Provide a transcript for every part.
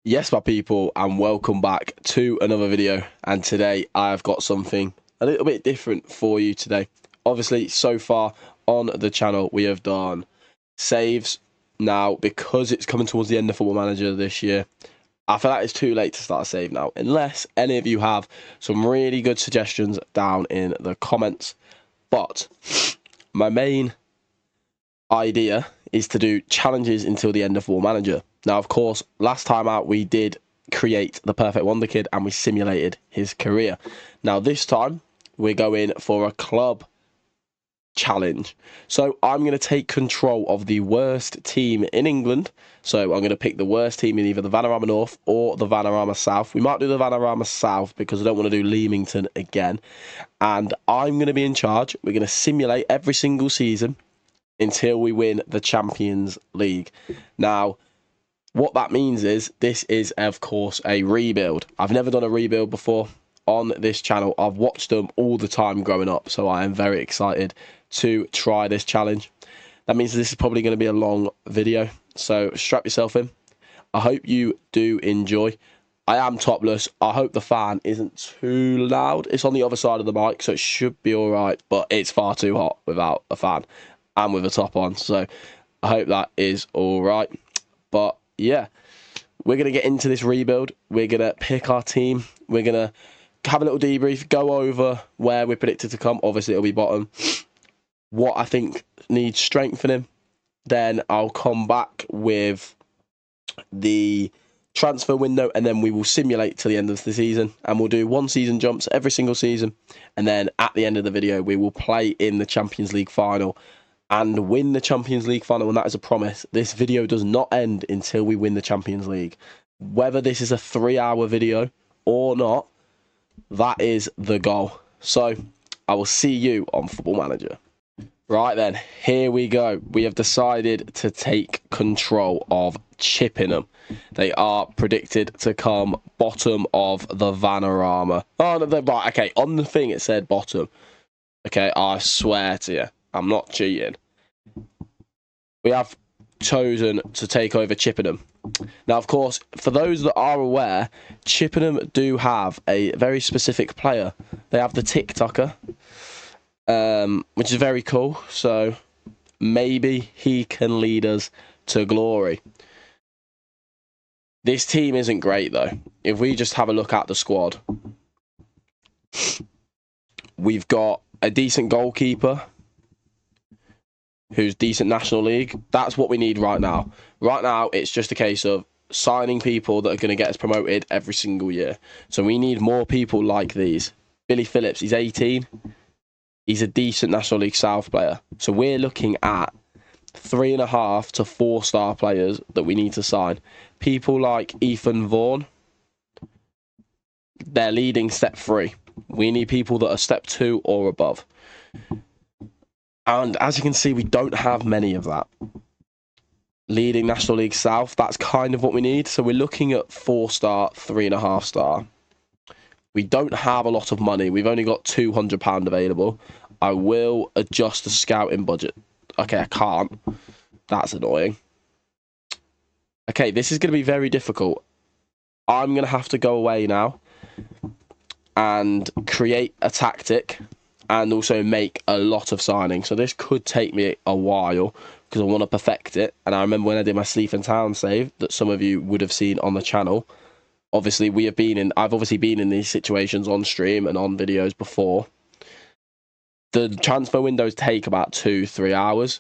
Yes, my people, and welcome back to another video. And today I've got something a little bit different for you today. Obviously, so far on the channel, we have done saves. Now, because it's coming towards the end of Football Manager this year, I feel like it's too late to start a save now, unless any of you have some really good suggestions down in the comments. But my main idea is to do challenges until the end of Football Manager. Now, of course, last time out we did create the perfect Wonderkid and we simulated his career. Now, this time we're going for a club challenge. So I'm going to take control of the worst team in England. So I'm going to pick the worst team in either the Vanarama North or the Vanarama South. We might do the Vanarama South because I don't want to do Leamington again. And I'm going to be in charge. We're going to simulate every single season until we win the Champions League. Now, what that means is this is, of course, a rebuild. I've never done a rebuild before on this channel. I've watched them all the time growing up, so I am very excited to try this challenge. That means this is probably going to be a long video, so strap yourself in. I hope you do enjoy. I am topless. I hope the fan isn't too loud. It's on the other side of the mic, so it should be all right, but it's far too hot without a fan and with a top on, so I hope that is all right. But yeah, we're going to get into this rebuild. We're going to pick our team. We're going to have a little debrief, go over where we're predicted to come. Obviously, it'll be bottom. What I think needs strengthening. Then I'll come back with the transfer window, and then we will simulate to the end of the season. And we'll do one season jumps every single season. And then at the end of the video, we will play in the Champions League final and win the Champions League final, and that is a promise. This video does not end until we win the Champions League. Whether this is a 3-hour video or not, that is the goal. So, I will see you on Football Manager. Right then, here we go. We have decided to take control of Chippenham. They are predicted to come bottom of the Vanarama. Oh, no, right, okay, on the thing it said bottom. Okay, I swear to you, I'm not cheating. We have chosen to take over Chippenham. Now, of course, for those that are aware, Chippenham do have a very specific player. They have the TikToker, which is very cool. So maybe he can lead us to glory. This team isn't great, though. If we just have a look at the squad, we've got a decent goalkeeper who's decent National League. That's what we need right now. Right now, it's just a case of signing people that are going to get us promoted every single year. So we need more people like these. Billy Phillips, he's 18. He's a decent National League South player. So we're looking at 3.5 to 4-star players that we need to sign. People like Ethan Vaughan, they're leading step 3. We need people that are step 2 or above. And as you can see, we don't have many of that. Leading National League South, that's kind of what we need. So we're looking at 4-star, 3.5-star. We don't have a lot of money. We've only got £200 available. I will adjust the scouting budget. Okay, I can't. That's annoying. Okay, this is going to be very difficult. I'm going to have to go away now and create a tactic and also make a lot of signings. So this could take me a while because I want to perfect it. And I remember when I did my Sleaford Town save that some of you would have seen on the channel. Obviously, I've obviously been in these situations on stream and on videos before. The transfer windows take about 2-3 hours.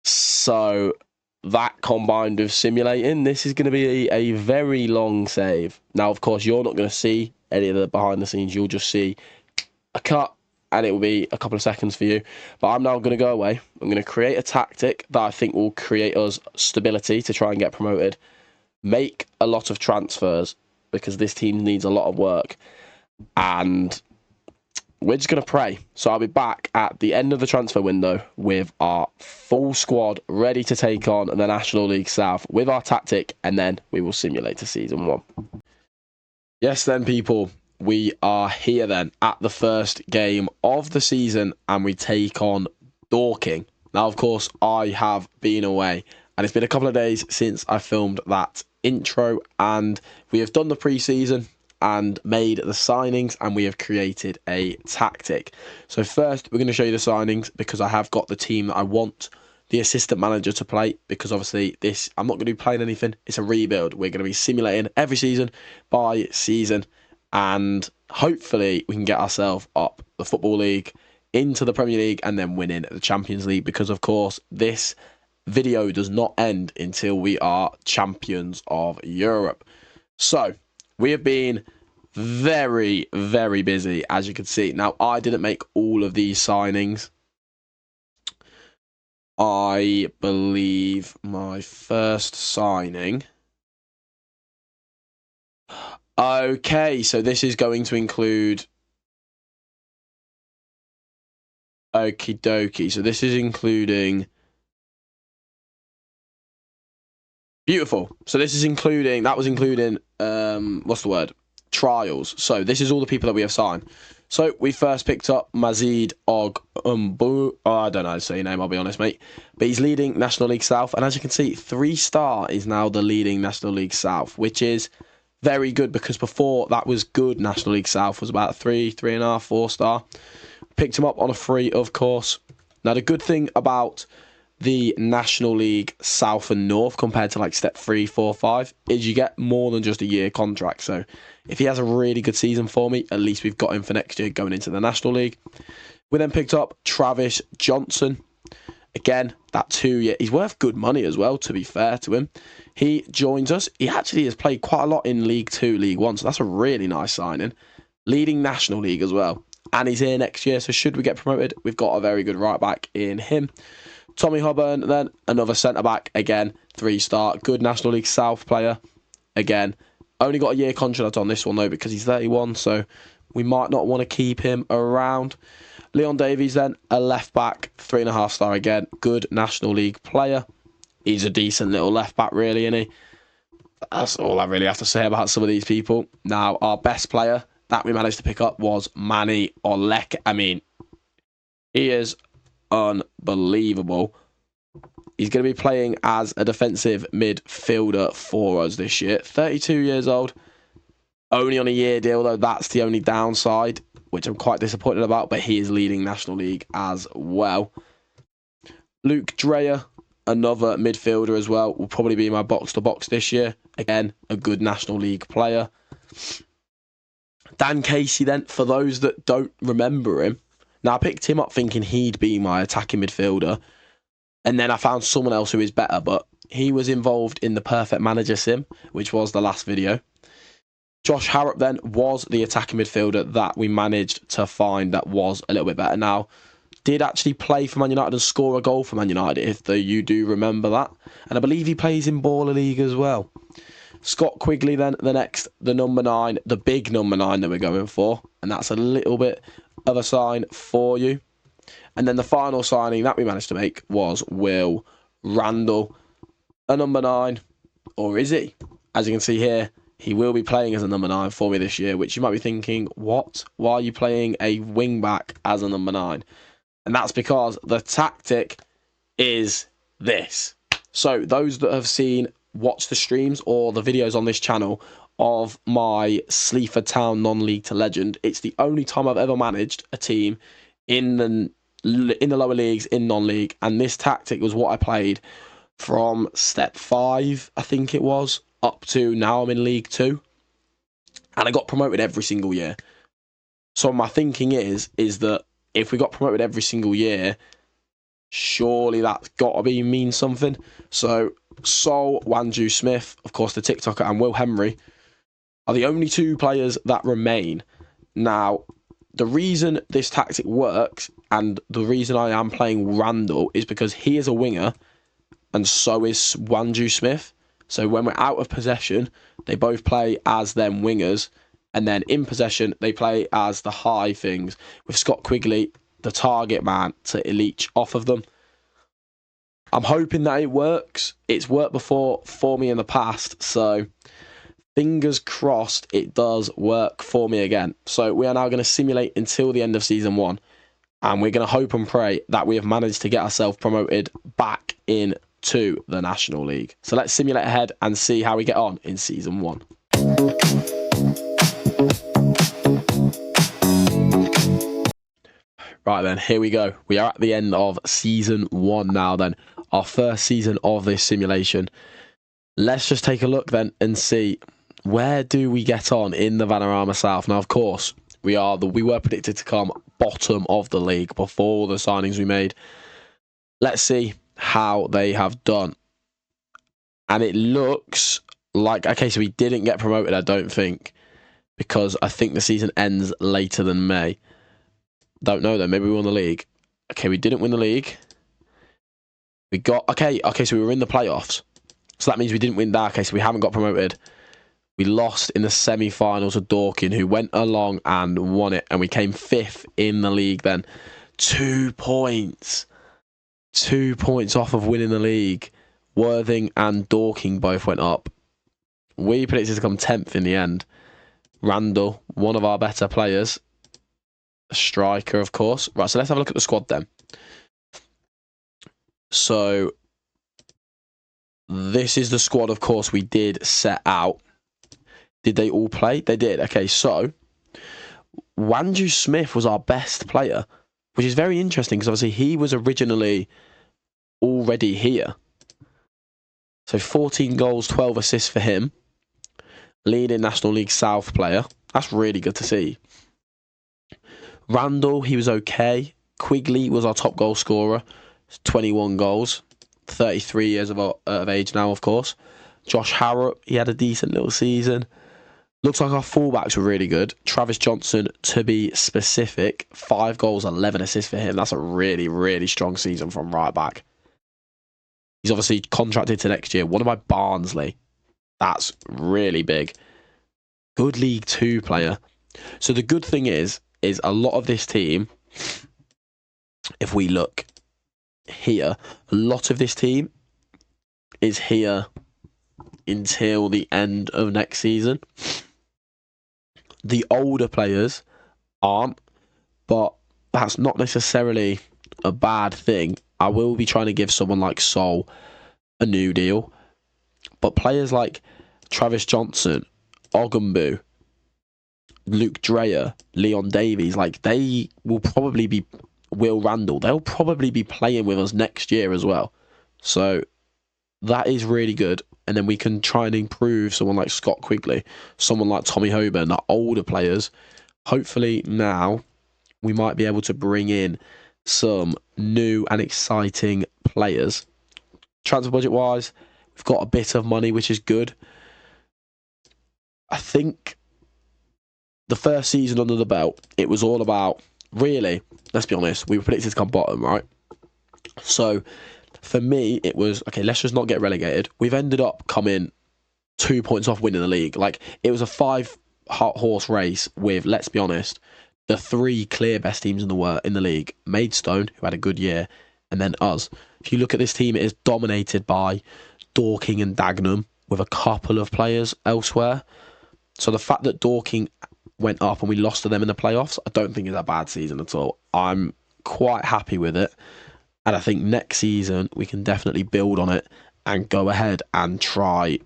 So that combined with simulating, this is going to be a very long save. Now, of course, you're not going to see any of the behind the scenes. You'll just see a cut, and it will be a couple of seconds for you. But I'm now going to go away. I'm going to create a tactic that I think will create us stability to try and get promoted. Make a lot of transfers because this team needs a lot of work. And we're just going to pray. So I'll be back at the end of the transfer window with our full squad ready to take on the National League South with our tactic. And then we will simulate to season 1. Yes, then, people. We are here then at the first game of the season and we take on Dorking. Now, of course, I have been away And it's been a couple of days since I filmed that intro, and we have done the pre-season and made the signings, and we have created a tactic. So first, we're going to show you the signings because I have got the team that I want the assistant manager to play, because obviously this, I'm not going to be playing anything. It's a rebuild. We're going to be simulating every season by season, and hopefully we can get ourselves up the Football League, into the Premier League, and then winning the Champions League, because of course this video does not end until we are champions of Europe. So we have been very, very busy, as you can see. Now, I didn't make all of these signings. I believe my first signing... Okay, so this is going to include... Okie dokie. So this is including... Beautiful. So this is including... That was including... what's the word? Trials. So this is all the people that we have signed. So we first picked up Mazid Og Umbu. Oh, I don't know how to say your name, I'll be honest, mate. But he's leading National League South. And as you can see, 3-star is now the leading National League South, which is very good, because before that was good. National League South was about 3.5, 4-star. Picked him up on a free, of course. Now, the good thing about the National League South and North compared to like step 3, 4, 5 is you get more than just a year contract. So if he has a really good season for me, at least we've got him for next year going into the National League. We then picked up Travis Johnson. Again, that 2-year, he's worth good money as well, to be fair to him. He joins us. He actually has played quite a lot in League 2, League 1, so that's a really nice signing. Leading National League as well. And he's here next year, so should we get promoted, we've got a very good right back in him. Tommy Hobburn, then another centre-back, again, 3-star, good National League South player. Again, only got a year contract on this one, though, because he's 31, so we might not want to keep him around. Leon Davies, then, a left-back, 3.5-star again, good National League player. He's a decent little left-back, really, isn't he? That's all I really have to say about some of these people. Now, our best player that we managed to pick up was Manny Olek. I mean, he is unbelievable. He's going to be playing as a defensive midfielder for us this year. 32 years old. Only on a year deal, though. That's the only downside, which I'm quite disappointed about. But he is leading National League as well. Luke Dreyer, another midfielder as well, will probably be my box-to-box this year. Again, a good National League player. Dan Casey, then, for those that don't remember him. Now, I picked him up thinking he'd be my attacking midfielder. And then I found someone else who is better. But he was involved in the Perfect Manager sim, which was the last video. Josh Harrop, then, was the attacking midfielder that we managed to find that was a little bit better. Now, did actually play for Man United and score a goal for Man United, if you do remember that. And I believe he plays in Baller League as well. Scott Quigley, then, the next, the number 9, the big number 9 that we're going for. And that's a little bit of a sign for you. And then the final signing that we managed to make was Will Randall, a number 9. Or is he? As you can see here, he will be playing as a number 9 for me this year, which you might be thinking, what? Why are you playing a wing-back as a number 9? And that's because the tactic is this. So those that have watch the streams or the videos on this channel of my Sleaford Town non-league to legend, it's the only time I've ever managed a team in the lower leagues, in non-league, and this tactic was what I played from step 5, I think it was, up to now I'm in League 2, and I got promoted every single year. So my thinking is that if we got promoted every single year, surely that's got to mean something. So Sol Wanju Smith, of course the TikToker, and Will Henry are the only 2 players that remain. Now, the reason this tactic works, and the reason I am playing Randall, is because he is a winger, and so is Wanju Smith. So when we're out of possession, they both play as them wingers, and then in possession, they play as the high things, with Scott Quigley, the target man, to leech off of them. I'm hoping that it works. It's worked before for me in the past, so fingers crossed it does work for me again. So we are now going to simulate until the end of Season 1, and we're going to hope and pray that we have managed to get ourselves promoted back in to the National League. So let's simulate ahead and see how we get on in Season 1. Right then, here we go. We are at the end of Season 1 now then. Our first season of this simulation. Let's just take a look then and see where do we get on in the Vanarama South. Now, of course, we were predicted to come bottom of the league before all the signings we made. Let's see how they have done. And it looks like, okay, so we didn't get promoted, I don't think, because I think the season ends later than May. Don't know though, maybe we won the league. Okay, we didn't win the league. We got, okay, so we were in the playoffs. So that means we didn't win that. Okay, so we haven't got promoted. We lost in the semi-finals to Dorking, who went along and won it. And we came 5th in the league then. 2 points. 2 points off of winning the league. Worthing and Dorking both went up. We predicted to come 10th in the end. Randall, one of our better players. A striker, of course. Right, so let's have a look at the squad then. So, this is the squad, of course, we did set out. Did they all play? They did. Okay, so Wanju Smith was our best player, which is very interesting because obviously he was originally already here. So 14 goals, 12 assists for him. Leading National League South player. That's really good to see. Randall, he was okay. Quigley was our top goal scorer. 21 goals. 33 years of age now, of course. Josh Harrop, he had a decent little season. Looks like our fullbacks were really good. Travis Johnson, to be specific, 5 goals, 11 assists for him. That's a really, really strong season from right back. He's obviously contracted to next year. What about Barnsley? That's really big. Good League 2 player. So the good thing is a lot of this team, if we look here, a lot of this team is here until the end of next season. The older players aren't, but that's not necessarily a bad thing. I will be trying to give someone like Sol a new deal, but players like Travis Johnson, Ogumbu, Luke Dreyer, Leon Davies, like they will probably be, Will Randall, they'll probably be playing with us next year as well. So that is really good. And then we can try and improve someone like Scott Quigley, someone like Tommy Hoban, the older players. Hopefully now we might be able to bring in some new and exciting players. Transfer budget wise, we've got a bit of money, which is good. I think the first season under the belt, it was all about, really, let's be honest, we were predicted to come bottom, right? So for me, it was, okay, let's just not get relegated. We've ended up coming 2 points off winning the league. Like, it was a 5-horse race with, let's be honest, the 3 clear best teams in the league. Maidstone, who had a good year, and then us. If you look at this team, it is dominated by Dorking and Dagenham, with a couple of players elsewhere. So the fact that Dorking went up and we lost to them in the playoffs, I don't think is a bad season at all. I'm quite happy with it. And I think next season we can definitely build on it and go ahead and try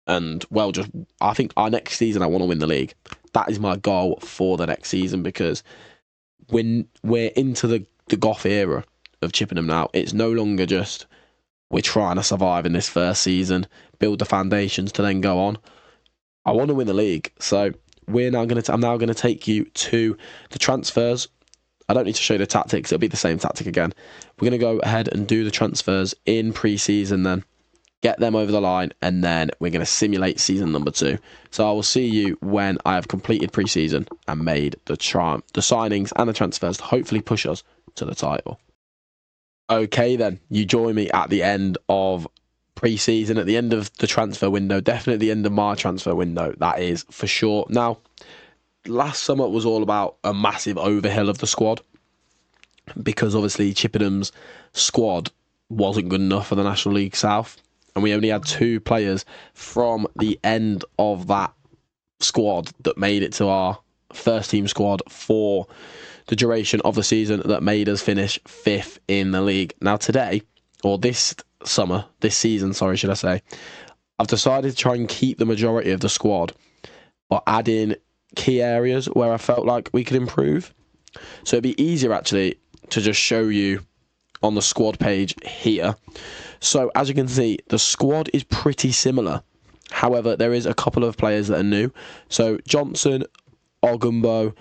and, well, just, I think our next season I want to win the league. That is my goal for the next season, because when we're into the Goth era of Chippenham now, it's no longer just we're trying to survive in this first season, build the foundations to then go on. I want to win the league. So I'm now going to take you to the transfers. I don't need to show you the tactics. It'll be the same tactic again. We're going to go ahead and do the transfers in pre-season then. Get them over the line, and then we're going to simulate season number 2. So I will see you when I have completed pre-season and made the signings and the transfers to hopefully push us to the title. Okay then, you join me at the end of pre-season, at the end of the transfer window, definitely at the end of my transfer window, that is for sure. Now, last summer was all about a massive overhaul of the squad, because obviously Chippenham's squad wasn't good enough for the National League South, and we only had 2 players from the end of that squad that made it to our first team squad for the duration of the season, that made us finish 5th in the league. Now today, or this season, should I say, I've decided to try and keep the majority of the squad, but add in key areas where I felt like we could improve. So it'd be easier actually to just show you on the squad page here. So as you can see, the squad is pretty similar. However, there is a couple of players that are new. So Johnson, Ogumbo,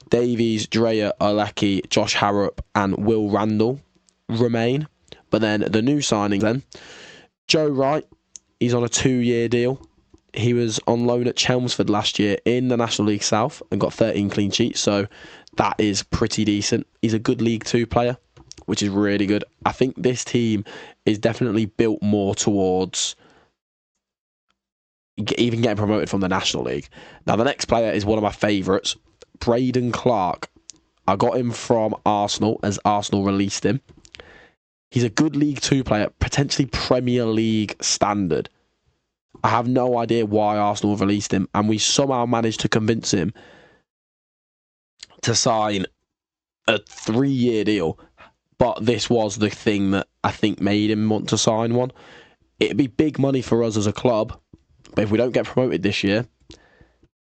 Davies, Dreyer, Alecki, Josh Harrop and Will Randall remain. But then the new signings then, Joe Wright, he's on a 2-year deal. He was on loan at Chelmsford last year in the National League South and got 13 clean sheets, so that is pretty decent. He's a good League 2 player, which is really good. I think this team is definitely built more towards even getting promoted from the National League. Now, the next player is one of my favourites, Braden Clark. I got him from Arsenal as Arsenal released him. He's a good League 2 player, potentially Premier League standard. I have no idea why Arsenal released him, and we somehow managed to convince him to sign a 3-year deal. But this was the thing that I think made him want to sign one. It'd be big money for us as a club, but if we don't get promoted this year,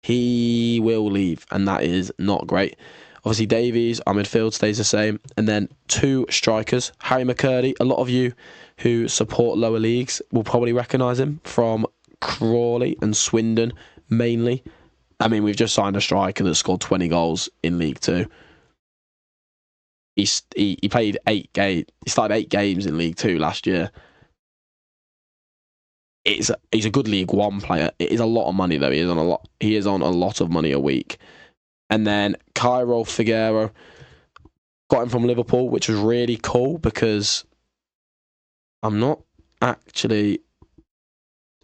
he will leave, and that is not great. Obviously, Davies, our midfield stays the same. And then 2 strikers. Harry McCurdy, a lot of you who support lower leagues will probably recognise him from Crawley and Swindon, mainly. I mean, we've just signed a striker that scored 20 goals in League 2. He played 8 games. He started 8 games in League 2 last year. He's a good League 1 player. It is a lot of money, though. He is on a lot of money a week. And then Cairo Figueroa, got him from Liverpool, which was really cool because I'm not actually...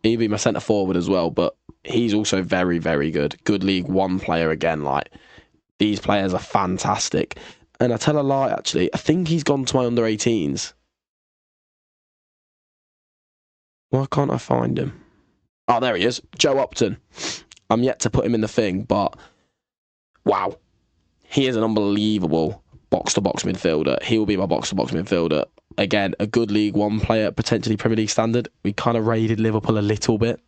He'd be my centre forward as well, but he's also very, very good. Good League 1 player again. Like, these players are fantastic. And I tell a lie, actually. I think he's gone to my under-18s. Why can't I find him? Oh, there he is. Joe Upton. I'm yet to put him in the thing, but... Wow. He is an unbelievable box-to-box midfielder. He will be my box-to-box midfielder. Again, a good League 1 player, potentially Premier League standard. We kind of raided Liverpool a little bit.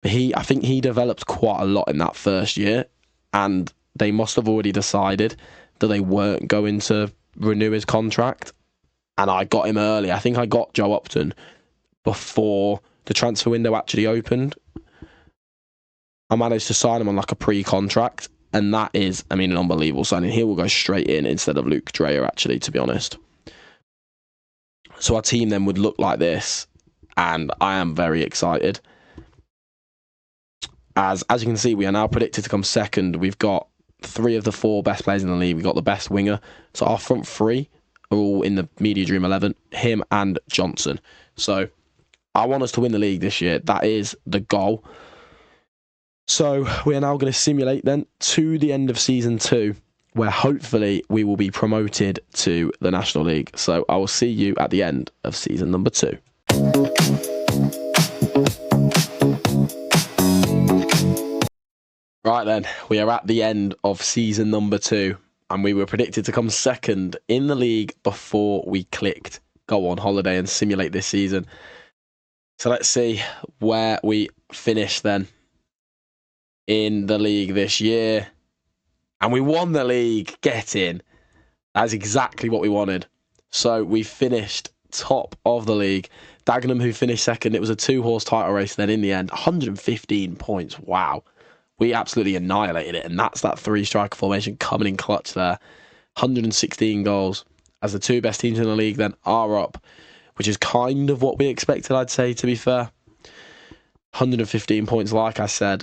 But I think he developed quite a lot in that first year. And they must have already decided that they weren't going to renew his contract. And I got him early. I think I got Joe Upton before the transfer window actually opened. I managed to sign him on like a pre-contract. And that is, I mean, an unbelievable signing. He will go straight in instead of Luke Dreyer, actually, to be honest. So our team then would look like this. And I am very excited. As you can see, we are now predicted to come second. We've got 3 of the 4 best players in the league. We've got the best winger. So our front 3 are all in the Media Dream 11. Him and Johnson. So I want us to win the league this year. That is the goal. So we are now going to simulate then to the end of Season 2, where hopefully we will be promoted to the National League. So I will see you at the end of Season number 2. Right then, we are at the end of Season number 2, and we were predicted to come second in the league before we clicked go on holiday and simulate this season. So let's see where we finish then in the league this year. And we won the league. Get in. That's exactly what we wanted. So we finished top of the league. Dagenham, who finished second, it was a 2-horse title race. Then in the end, 115 points. Wow. We absolutely annihilated it. And that's that 3-striker formation coming in clutch there. 116 goals. As the 2 best teams in the league then are up, which is kind of what we expected, I'd say, to be fair. 115 points, like I said.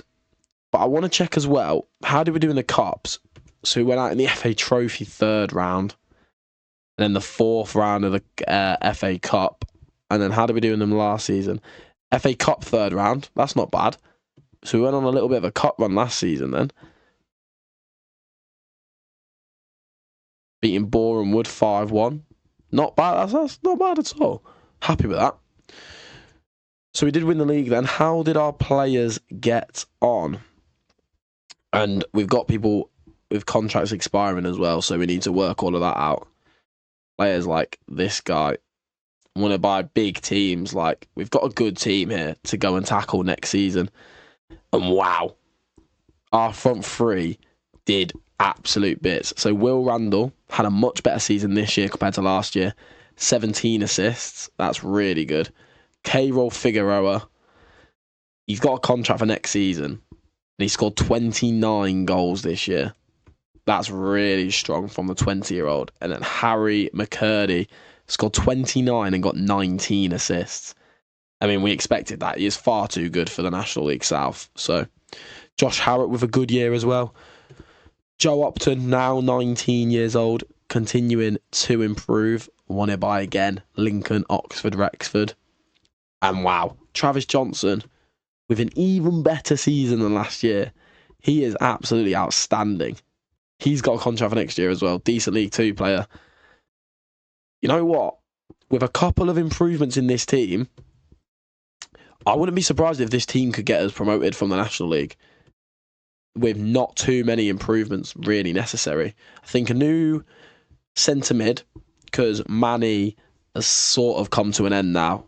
But I want to check as well, how did we do in the Cups? So we went out in the FA Trophy 3rd round, and then the 4th round of the FA Cup. And then how did we do in them last season? FA Cup 3rd round, that's not bad. So we went on a little bit of a cup run last season then. Beating Boreham Wood 5-1. Not bad, that's not bad at all. Happy with that. So we did win the league then. How did our players get on? And we've got people with contracts expiring as well, so we need to work all of that out. Players like this guy, wanted by big teams. Like, we've got a good team here to go and tackle next season. And wow, our front three did absolute bits. So Will Randall had a much better season this year compared to last year. 17 assists. That's really good. K-Roll Figueroa, he's got a contract for next season. And he scored 29 goals this year. That's really strong from the 20-year-old. And then Harry McCurdy scored 29 and got 19 assists. I mean, we expected that. He is far too good for the National League South. So, Josh Harrop with a good year as well. Joe Upton, now 19 years old, continuing to improve. Won it by, again, Lincoln, Oxford, Rexford. And wow, Travis Johnson, with an even better season than last year. He is absolutely outstanding. He's got a contract for next year as well. Decent League 2 player. You know what? With a couple of improvements in this team, I wouldn't be surprised if this team could get us promoted from the National League with not too many improvements really necessary. I think a new centre mid, because Manny has sort of come to an end now.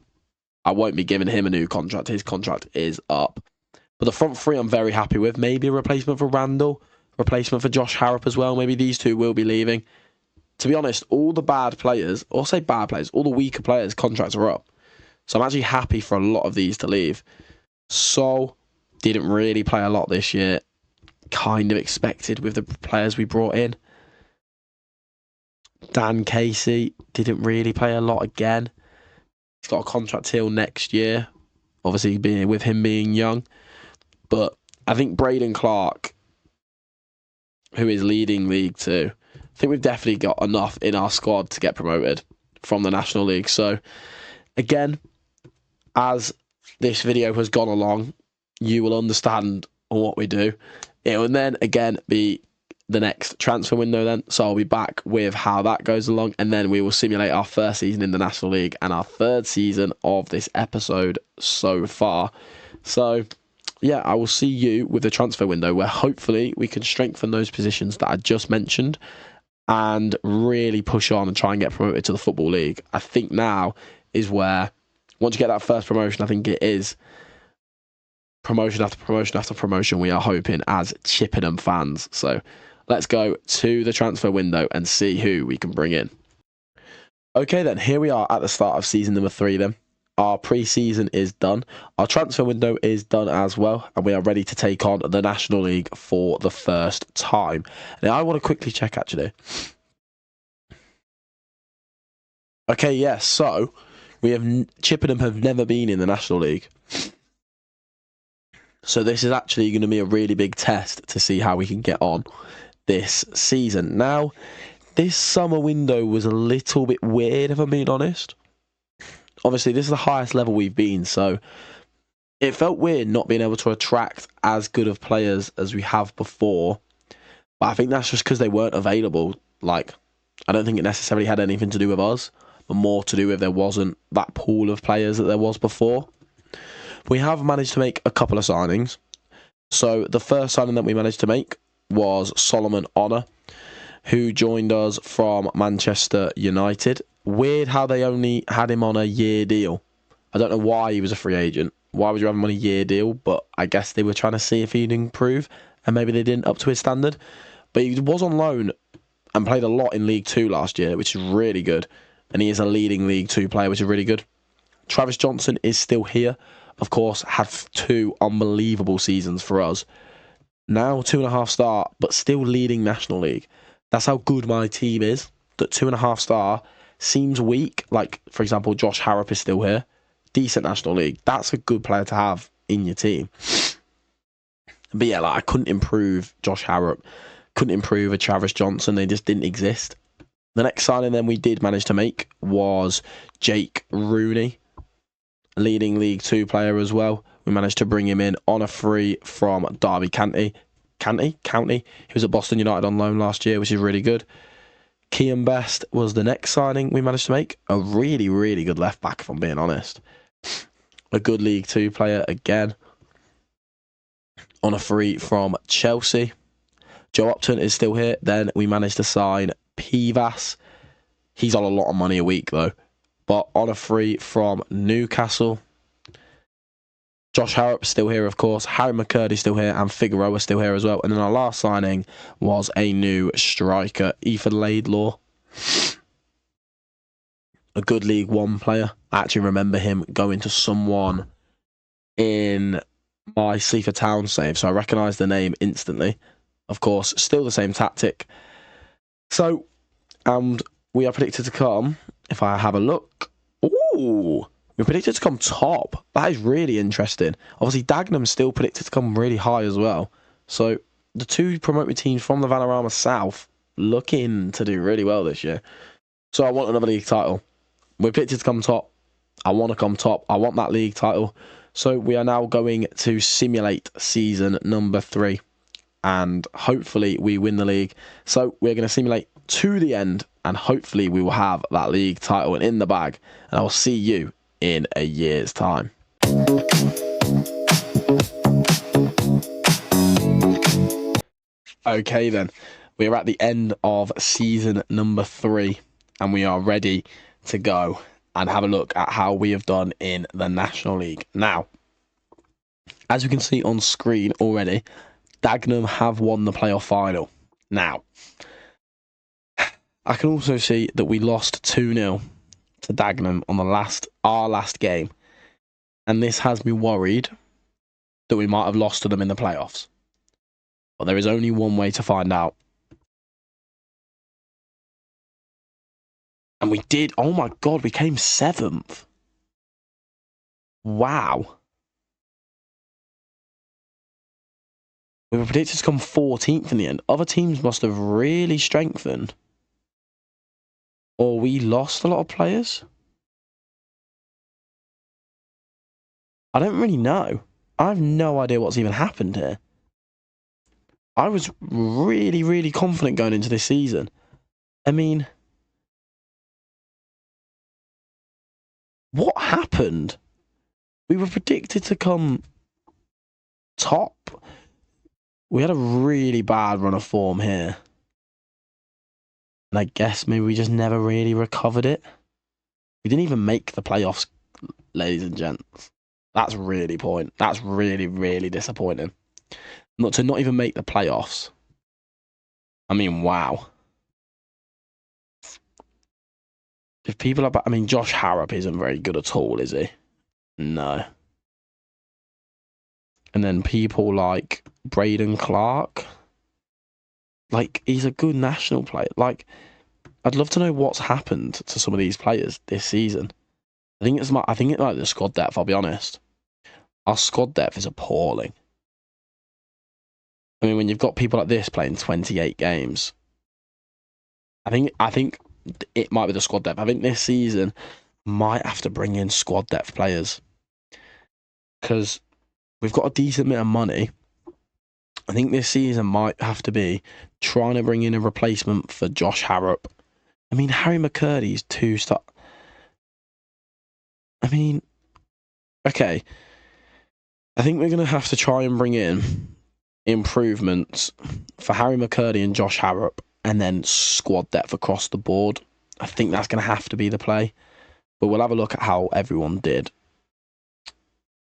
I won't be giving him a new contract. His contract is up. But the front three I'm very happy with. Maybe a replacement for Randall, replacement for Josh Harrop as well. Maybe these two will be leaving. To be honest, all the bad players, or say bad players, all the weaker players' contracts are up. So I'm actually happy for a lot of these to leave. Sol didn't really play a lot this year. Kind of expected with the players we brought in. Dan Casey didn't really play a lot again. He's got a contract till next year. Obviously, with him being young. But I think Braden Clark, who is leading League 2, I think we've definitely got enough in our squad to get promoted from the National League. So, again, as this video has gone along, you will understand what we do. It will then, again, be the next transfer window then. So I'll be back with how that goes along. And then we will simulate our first season in the National League and our third season of this episode so far. So, yeah, I will see you with the transfer window where hopefully we can strengthen those positions that I just mentioned and really push on and try and get promoted to the Football League. I think now is where, once you get that first promotion, I think it is promotion after promotion after promotion we are hoping as Chippenham fans. So let's go to the transfer window and see who we can bring in. Okay then, here we are at the start of season number 3 then. Our pre-season is done. Our transfer window is done as well. And we are ready to take on the National League for the first time. Now, I want to quickly check actually. Okay, yes. So, Chippenham have never been in the National League. So, this is actually going to be a really big test to see how we can get on this season. Now, this summer window was a little bit weird, if I'm being honest. Obviously, this is the highest level we've been, so it felt weird not being able to attract as good of players as we have before. But I think that's just because they weren't available. Like, I don't think it necessarily had anything to do with us, but more to do with there wasn't that pool of players that there was before. We have managed to make a couple of signings. So the first signing that we managed to make was Solomon Honor, who joined us from Manchester United. Weird how they only had him on a year deal. I don't know why he was a free agent. Why would you have him on a year deal? But I guess they were trying to see if he'd improve, and maybe they didn't up to his standard. But he was on loan and played a lot in League 2 last year, which is really good. And he is a leading League 2 player, which is really good. Travis Johnson is still here. Of course, had 2 unbelievable seasons for us. Now 2.5 star, but still leading National League. That's how good my team is. That 2.5 star seems weak. Like, for example, Josh Harrop is still here. Decent National League. That's a good player to have in your team. But yeah, like, I couldn't improve Josh Harrop. Couldn't improve a Travis Johnson. They just didn't exist. The next signing then we did manage to make was Jake Rooney. Leading League 2 player as well. We managed to bring him in on a free from Derby County. He was at Boston United on loan last year, which is really good. Kean Best was the next signing we managed to make. A really, really good left back, if I'm being honest. A good League 2 player again. On a free from Chelsea. Joe Upton is still here. Then we managed to sign Pivas. He's on a lot of money a week though. but on a free from Newcastle. Josh Harrop still here, of course. Harry McCurdy still here, and Figueroa still here as well. And then our last signing was a new striker, Ethan Laidlaw. A good League One player. I actually remember him going to someone in my Sleaford Town save, so I recognise the name instantly. Of course, still the same tactic. So, and we are predicted to come, if I have a look, ooh, we're predicted to come top. That is really interesting. Obviously, Dagenham's still predicted to come really high as well. So, the two promoted teams from the Vanarama South looking to do really well this year. So, I want another league title. We're predicted to come top. I want to come top. I want that league title. So, we are now going to simulate season number 3. And hopefully, we win the league. So, we're going to simulate to the end. And hopefully, we will have that league title in the bag. And I will see you in a year's time. Okay then, we're at the end of season number 3 and we are ready to go and have a look at how we have done in the National League. Now, as you can see on screen already, Dagenham have won the playoff final. Now, I can also see that we lost 2-0 to Dagenham on our last game, and this has me worried that we might have lost to them in the playoffs. But there is only one way to find out. And we did. Oh my God, we came 7th. Wow. We were predicted to come 14th in the end. Other teams must have really strengthened. Or we lost a lot of players. I don't really know. I have no idea what's even happened here. I was really, really confident going into this season. I mean, what happened? We were predicted to come top. We had a really bad run of form here. And I guess maybe we just never really recovered it. We didn't even make the playoffs, ladies and gents. That's really That's really, really disappointing. Not even make the playoffs. I mean, wow. If people are... I mean, Josh Harrop isn't very good at all, is he? No. And then people like Braden Clark. Like, he's a good national player. Like, I'd love to know what's happened to some of these players this season. I think it's like the squad depth, I'll be honest. Our squad depth is appalling. I mean, when you've got people like this playing 28 games, I think it might be the squad depth. I think this season might have to bring in squad depth players. Because we've got a decent bit of money. I think this season might have to be trying to bring in a replacement for Josh Harrop. I mean, Harry McCurdy's 2-star. I mean, okay. I think we're going to have to try and bring in improvements for Harry McCurdy and Josh Harrop, and then squad depth across the board. I think that's going to have to be the play. But we'll have a look at how everyone did.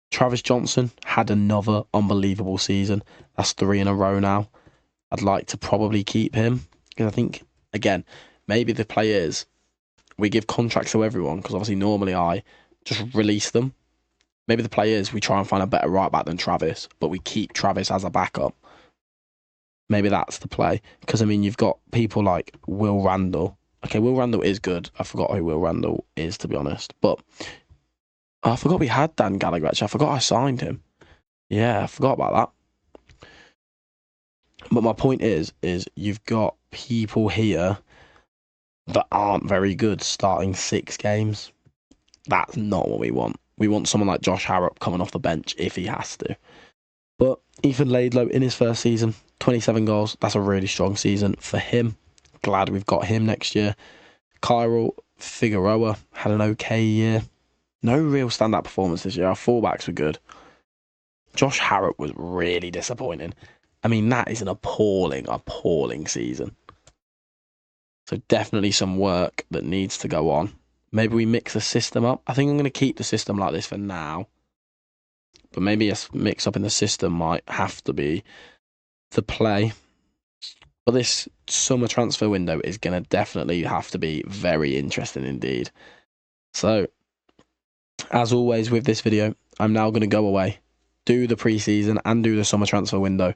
Travis Johnson had another unbelievable season. That's 3 in a row now. I'd like to probably keep him. Because I think, again, maybe the play is we give contracts to everyone. Because obviously normally I just release them. Maybe the play is we try and find a better right back than Travis. But we keep Travis as a backup. Maybe that's the play. Because, I mean, you've got people like Will Randall. Okay, Will Randall is good. I forgot who Will Randall is, to be honest. But I forgot we had Dan Gallagher, actually. I forgot I signed him. Yeah, I forgot about that. But my point is you've got people here that aren't very good starting 6 games. That's not what we want. We want someone like Josh Harrop coming off the bench if he has to. But Ethan Laidlaw in his first season, 27 goals. That's a really strong season for him. Glad we've got him next year. Kyril Figueroa had an okay year. No real standout performance this year. Our fullbacks were good. Josh Harrop was really disappointing. I mean, that is an appalling season. So definitely some work that needs to go on. maybe we mix the system up. I think I'm going to keep the system like this for now. But maybe a mix up in the system might have to be to play. But this summer transfer window is going to definitely have to be very interesting indeed. So, as always with this video, I'm now going to go away, do the preseason and do the summer transfer window.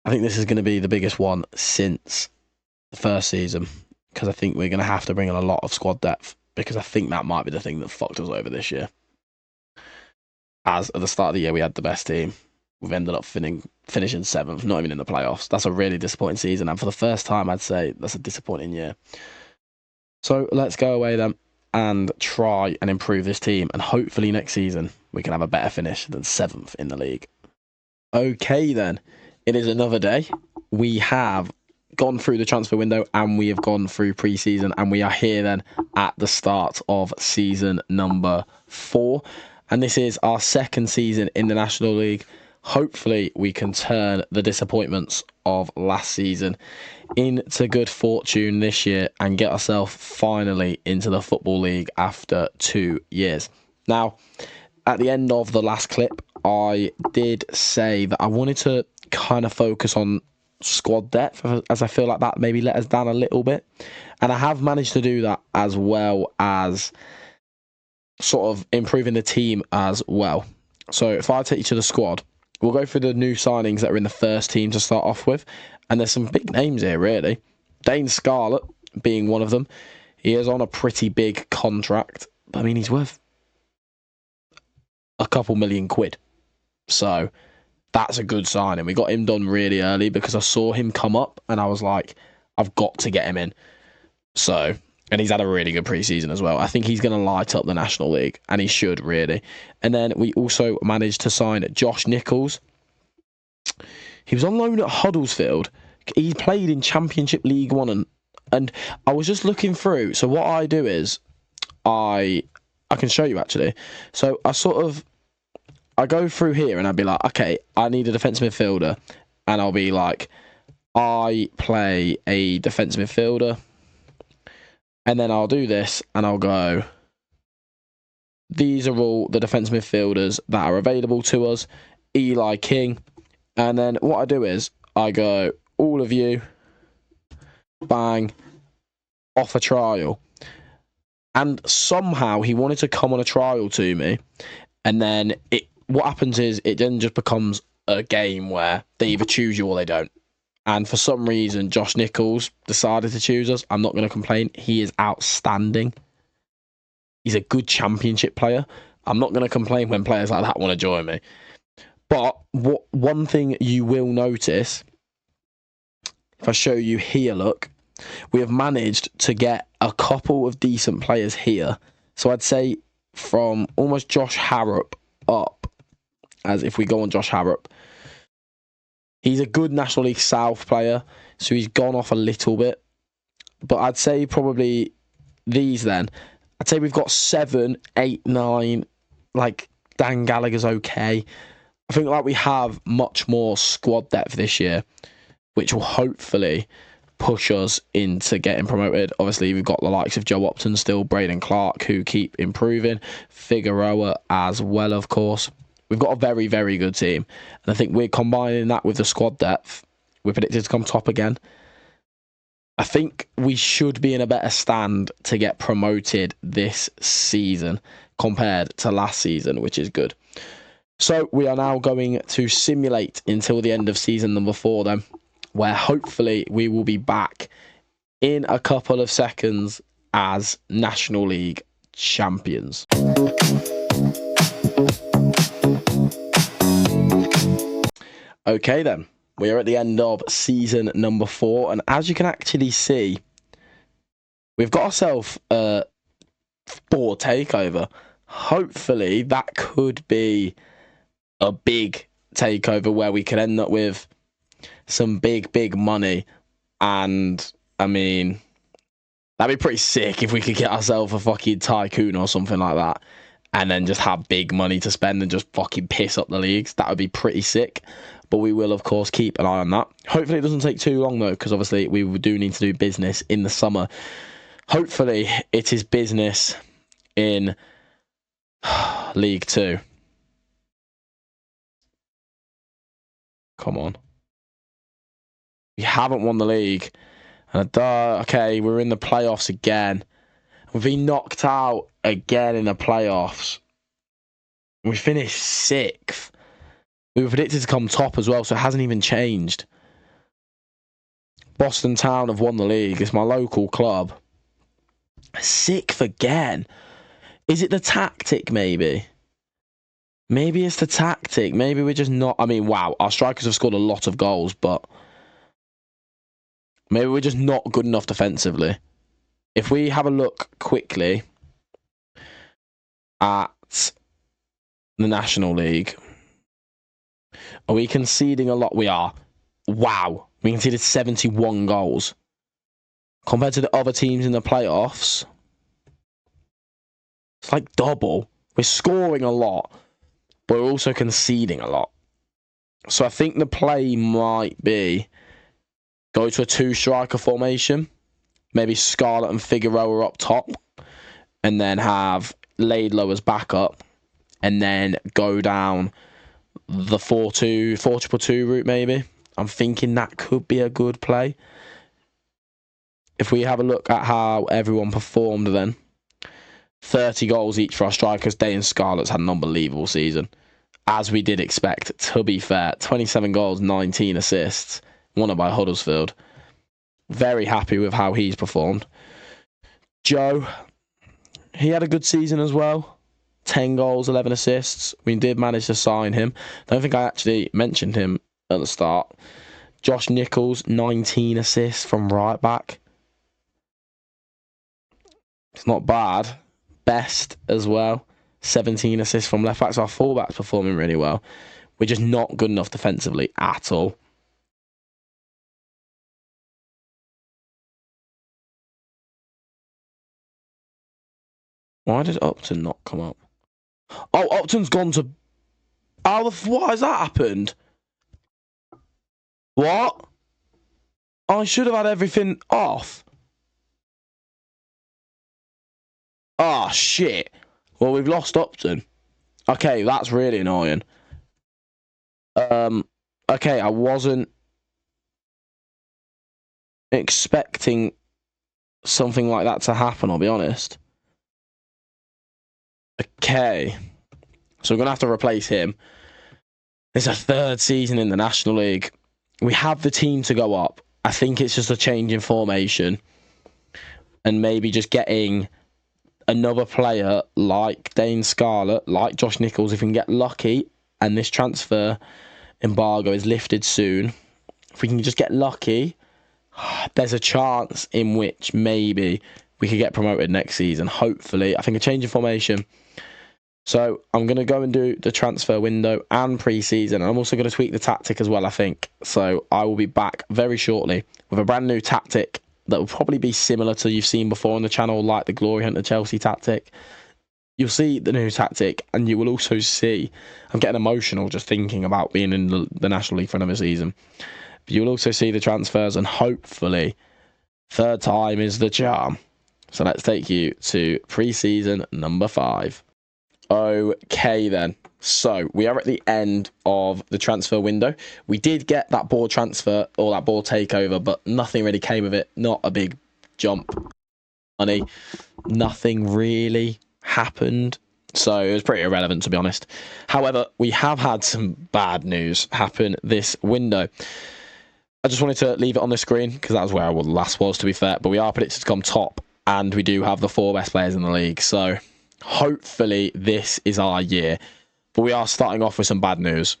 I think this is going to be the biggest one since the first season, because I think we're going to have to bring in a lot of squad depth, because I think that might be the thing that fucked us over this year. As at the start of the year, we had the best team. We've ended up finishing 7th, not even in the playoffs. That's a really disappointing season, and for the first time, I'd say that's a disappointing year. So let's go away then and try and improve this team, and hopefully next season we can have a better finish than 7th in the league. Okay then, it is another day. We have gone through the transfer window and we have gone through pre-season, and we are here then at the start of season number 4, and this is our second season in the National League. Hopefully we can turn the disappointments of last season into good fortune this year and get ourselves finally into the Football League after 2 years. Now, at the end of the last clip, I did say that I wanted to kind of focus on squad depth, as I feel like that maybe let us down a little bit. And I have managed to do that, as well as sort of improving the team as well. So if I take you to the squad, we'll go through the new signings that are in the first team to start off with. And there's some big names here, really. Dane Scarlett being one of them. He is on a pretty big contract. But, I mean, he's worth a couple £1 million. So that's a good signing. We got him done really early because I saw him come up and I was like, I've got to get him in. So, and he's had a really good preseason as well. I think he's going to light up the National League, and he should, really. And then we also managed to sign Josh Nichols. He was on loan at Huddersfield. He played in Championship League One, and I was just looking through. So what I do is, I can show you actually. So I go through here and I'd be like, okay, I need a defensive midfielder, and I'll be like, I play a defensive midfielder. And then I'll do this and I'll go, these are all the defensive midfielders that are available to us. Eli King. And then what I do is I go, all of you, bang, off a trial. And somehow he wanted to come on a trial to me. And then what happens is it then just becomes a game where they either choose you or they don't. And for some reason, Josh Nichols decided to choose us. I'm not going to complain. He is outstanding. He's a good Championship player. I'm not going to complain when players like that want to join me. But one thing you will notice, if I show you here, look, we have managed to get a couple of decent players here. So I'd say from almost Josh Harrop up, as if we go on Josh Harrop, he's a good National League South player, so he's gone off a little bit. But I'd say probably these then. I'd say we've got 7, 8, 9. Like, Dan Gallagher's okay. I think like we have much more squad depth this year, which will hopefully push us into getting promoted. Obviously, we've got the likes of Joe Upton still, Braden Clark, who keep improving. Figueroa as well, of course. We've got a very, very good team. And I think we're combining that with the squad depth. We're predicted to come top again. I think we should be in a better stand to get promoted this season compared to last season, which is good. So we are now going to simulate until the end of season number 4 then, where hopefully we will be back in a couple of seconds as National League champions. Okay then, we are at the end of season number 4, and as you can actually see, we've got ourselves a 4 takeover. Hopefully that could be a big takeover where we could end up with some big money, and I mean, that'd be pretty sick if we could get ourselves a fucking tycoon or something like that, and then just have big money to spend and just fucking piss up the leagues. That would be pretty sick. But we will, of course, keep an eye on that. Hopefully it doesn't take too long, though, because obviously we do need to do business in the summer. Hopefully, it is business in League 2. Come on. We haven't won the league. And okay, we're in the playoffs again. We've been knocked out again in the playoffs. We finished 6th. We were predicted to come top as well, so it hasn't even changed. Boston Town have won the league. It's my local club. 6th again. Is it the tactic, maybe? Maybe it's the tactic. Maybe we're just not... I mean, wow, our strikers have scored a lot of goals, but maybe we're just not good enough defensively. If we have a look quickly at the National League, are we conceding a lot? We are. Wow. We conceded 71 goals. Compared to the other teams in the playoffs, it's like double. We're scoring a lot, but we're also conceding a lot. So I think the play might be go to a 2-striker formation. Maybe Scarlett and Figueroa up top, and then have Laidlow as backup, and then go down the 4-2 route maybe. I'm thinking that could be a good play. If we have a look at how everyone performed then, 30 goals each for our strikers. Day and Scarlett's had an unbelievable season, as we did expect, to be fair. 27 goals, 19 assists, won by Huddersfield. Very happy with how he's performed. Joe, he had a good season as well. 10 goals, 11 assists. We did manage to sign him. I don't think I actually mentioned him at the start. Josh Nichols, 19 assists from right back. It's not bad. Best as well. 17 assists from left back. So our fullback's performing really well. We're just not good enough defensively at all. Why did Upton not come up? Oh, Upton's gone to... why has that happened? What? I should have had everything off. Ah, shit. Well, we've lost Upton. Okay, that's really annoying. Okay, I wasn't expecting something like that to happen, I'll be honest. Okay. So we're going to have to replace him. It's a 3rd season in the National League. We have the team to go up. I think it's just a change in formation. And maybe just getting another player like Dane Scarlett, like Josh Nichols, if we can get lucky, and this transfer embargo is lifted soon. If we can just get lucky, there's a chance in which maybe we could get promoted next season. Hopefully. I think a change in formation. So I'm going to go and do the transfer window and pre-season. I'm also going to tweak the tactic as well, I think. So I will be back very shortly with a brand new tactic that will probably be similar to you've seen before on the channel, like the Glory Hunter Chelsea tactic. You'll see the new tactic, and you will also see... I'm getting emotional just thinking about being in the National League for another season. But you'll also see the transfers, and hopefully 3rd time is the charm. So let's take you to pre-season number 5. Okay then, so we are at the end of the transfer window. We did get that board transfer or that board takeover, but nothing really came of it. Not a big jump. Money, nothing really happened. So it was pretty irrelevant, to be honest. However, we have had some bad news happen this window. I just wanted to leave it on the screen because that was where I last was, to be fair. But we are predicted to come top, and we do have the 4 best players in the league. So hopefully this is our year. But we are starting off with some bad news.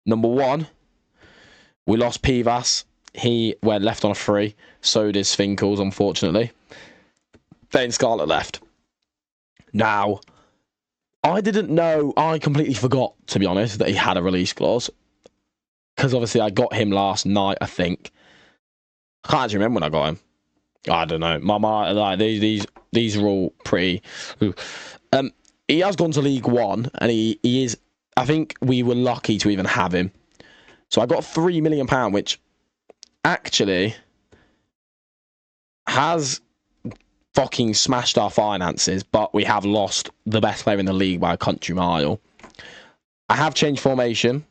Number 1, we lost Pivas. He went left on a free. So did Svinkles, unfortunately. Then Scarlett left. Now, I didn't know. I completely forgot, to be honest, that he had a release clause. Because obviously I got him last night, I think. I can't actually remember when I got him. I don't know. Like these are all pretty... He has gone to League One, and he is... I think we were lucky to even have him. So I got £3 million, which actually has fucking smashed our finances, but we have lost the best player in the league by a country mile. I have changed formation,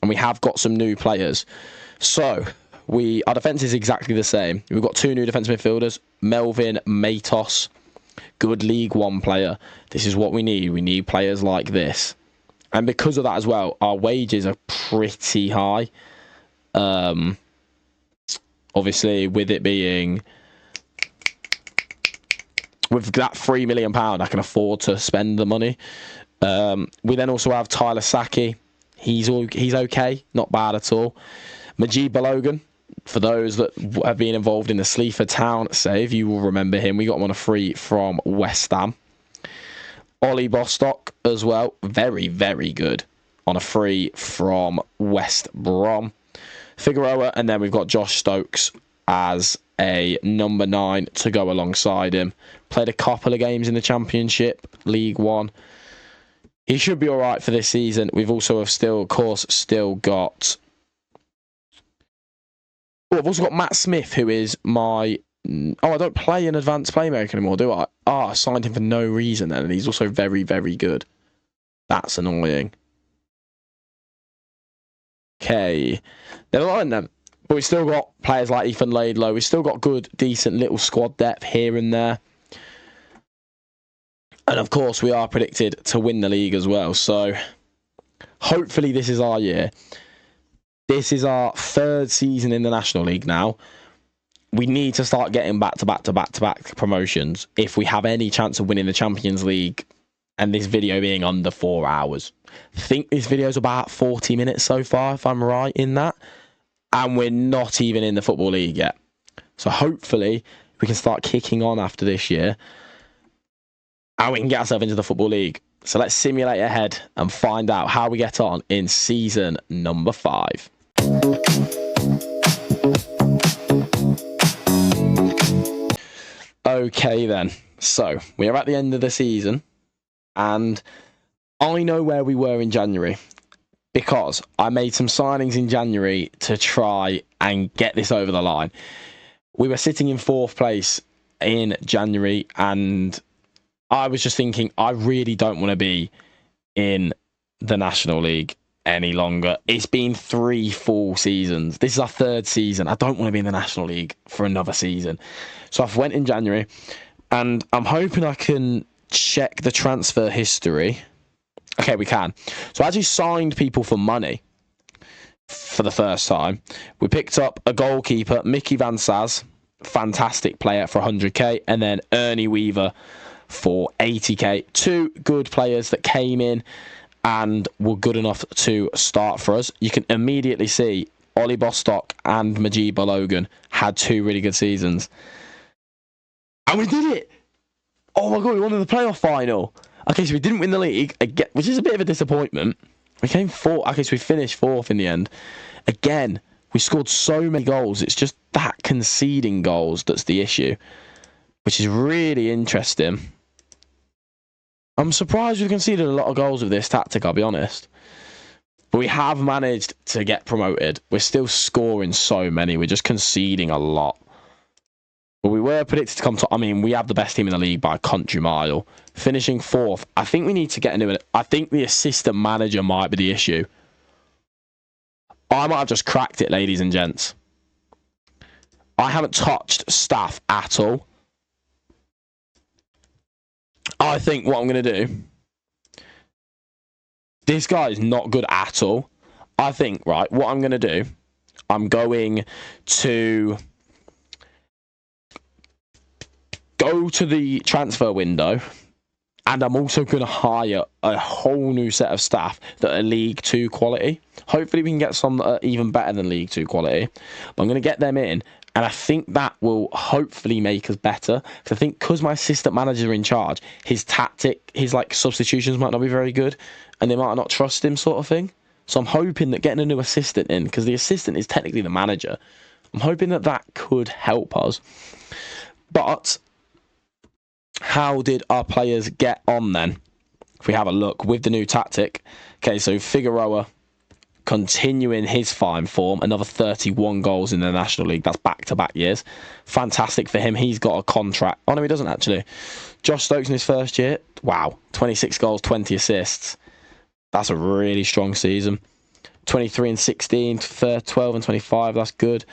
and we have got some new players. So, our defence is exactly the same. We've got 2 new defensive midfielders, Melvin Matos, good League One player. This is what we need. We need players like this. And because of that as well, our wages are pretty high. Obviously, with it being... With that £3 million, I can afford to spend the money. We then also have Tyler Saki. He's okay, not bad at all. Majid Balogun, for those that have been involved in the Sleaford Town save, you will remember him. We got him on a free from West Ham. Ollie Bostock as well, very, very good, on a free from West Brom. Figueroa, and then we've got Josh Stokes as a number 9 to go alongside him. Played a couple of games in the Championship, League One. He should be all right for this season. We've also still got... Oh, I've also got Matt Smith, who is my... Oh, I don't play an advanced playmaker anymore, do I? I signed him for no reason then, and he's also very, very good. That's annoying. Okay. Never mind then. But we've still got players like Ethan Laidlow. We've still got good, decent little squad depth here and there. And of course, we are predicted to win the league as well. So hopefully this is our year. This is our 3rd season in the National League now. We need to start getting back-to-back promotions if we have any chance of winning the Champions League and this video being under 4 hours. I think this video is about 40 minutes so far, if I'm right in that. And we're not even in the Football League yet. So hopefully we can start kicking on after this year and we can get ourselves into the Football League. So let's simulate ahead and find out how we get on in season number 5. Okay then, so we are at the end of the season and I know where we were in January because I made some signings in January to try and get this over the line. We were sitting in 4th place in January and I was just thinking I really don't want to be in the National League any longer. It's been 3 full seasons. This is our 3rd season. I don't want to be in the National League for another season. So I went in January and I'm hoping I can check the transfer history. Okay, we can. So I actually signed people for money for the first time. We picked up a goalkeeper, Mickey Van Saz, fantastic player for 100k, and then Ernie Weaver for 80k. 2 good players that came in and were good enough to start for us. You can immediately see Ollie Bostock and Majid Balogun had 2 really good seasons. And we did it! Oh my god, we won in the playoff final. Okay, so we didn't win the league, again, which is a bit of a disappointment. We came 4th. Okay, so we finished 4th in the end. Again, we scored so many goals. It's just that conceding goals that's the issue, which is really interesting. I'm surprised we conceded a lot of goals with this tactic, I'll be honest. But we have managed to get promoted. We're still scoring so many. We're just conceding a lot. But we were predicted to come top. I mean, we have the best team in the league by a country mile. Finishing 4th. I think we need to get a new... I think the assistant manager might be the issue. I might have just cracked it, ladies and gents. I haven't touched staff at all. I think what I'm going to do... This guy is not good at all. I think, right, what I'm going to do... I'm going to... go to the transfer window, and I'm also going to hire a whole new set of staff that are League 2 quality. Hopefully we can get some that are even better than League 2 quality. But I'm going to get them in, and I think that will hopefully make us better. Because I think because my assistant manager in charge, his tactic, his like substitutions might not be very good, and they might not trust him sort of thing. So I'm hoping that getting a new assistant in, because the assistant is technically the manager, I'm hoping that that could help us. But... how did our players get on then? If we have a look with the new tactic. Okay, so Figueroa continuing his fine form, another 31 goals in the National League. That's back-to-back years. Fantastic for him. He's got a contract. Oh, no, he doesn't, actually. Josh Stokes in his first year, wow, 26 goals, 20 assists. That's a really strong season. 23 and 16, 12 and 25, that's good.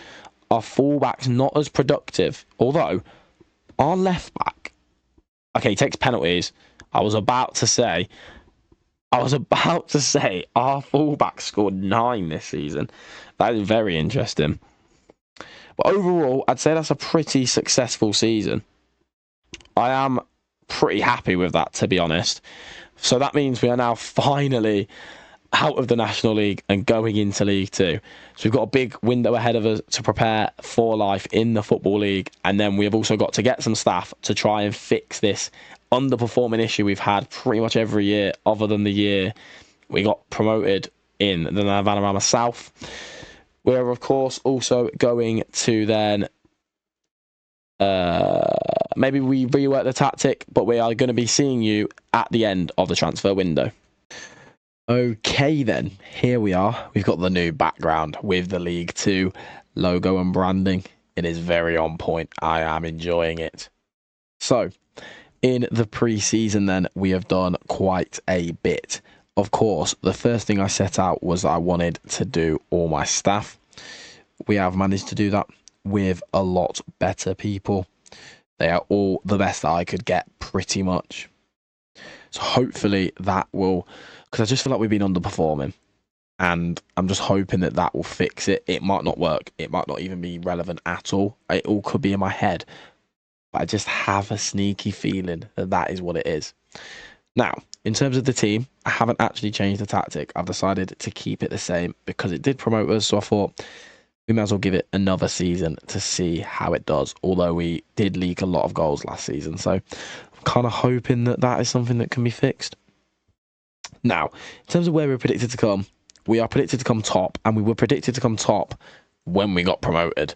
Our fullback's not as productive, although our left back, okay, he takes penalties. I was about to say our fullback scored 9 this season. That is very interesting. But overall, I'd say that's a pretty successful season. I am pretty happy with that, to be honest. So that means we are now finally out of the National League and going into League Two. So we've got a big window ahead of us to prepare for life in the Football League. And then we have also got to get some staff to try and fix this underperforming issue we've had pretty much every year, other than the year we got promoted in the Vanarama South. We're, of course, also going to then maybe we rework the tactic, but we are going to be seeing you at the end of the transfer window. Okay, then, here we are. We've got the new background with the League Two logo and branding. It is very on point. I am enjoying it. So, in the pre-season, then, we have done quite a bit. Of course, the first thing I set out was I wanted to do all my staff. We have managed to do that with a lot better people. They are all the best that I could get, pretty much. So hopefully that will, because I just feel like we've been underperforming, and I'm just hoping that that will fix it. It might not work. It might not even be relevant at all. It all could be in my head, but I just have a sneaky feeling that that is what it is. Now, in terms of the team, I haven't actually changed the tactic. I've decided to keep it the same because it did promote us, so I thought we might as well give it another season to see how it does, although we did leak a lot of goals last season, so I'm kind of hoping that that is something that can be fixed. Now, in terms of where we're predicted to come, we are predicted to come top, and we were predicted to come top when we got promoted.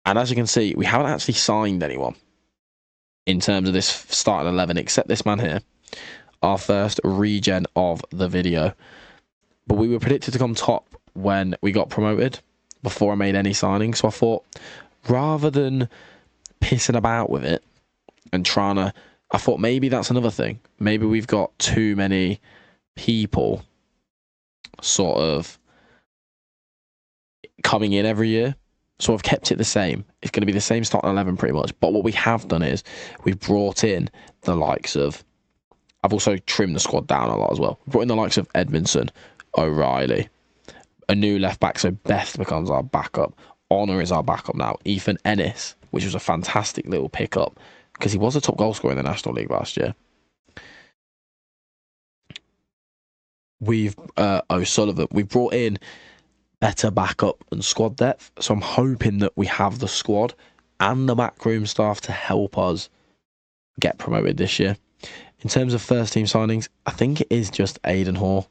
And as you can see, we haven't actually signed anyone in terms of this starting 11, except this man here, our first regen of the video. But we were predicted to come top when we got promoted, before I made any signings. So I thought, rather than pissing about with it and trying to, I thought maybe that's another thing. Maybe we've got too many people sort of coming in every year. So I've kept it the same. It's going to be the same starting 11 pretty much. But what we have done is we've brought in the likes of, I've also trimmed the squad down a lot as well. We've brought in the likes of Edmondson, O'Reilly, a new left back, so Best becomes our backup. Honor is our backup now. Ethan Ennis, which was a fantastic little pickup because he was a top goal scorer in the National League last year. We've O'Sullivan. We've brought in better backup and squad depth, so I'm hoping that we have the squad and the backroom staff to help us get promoted this year. In terms of first team signings, I think it is just Aidan Hall.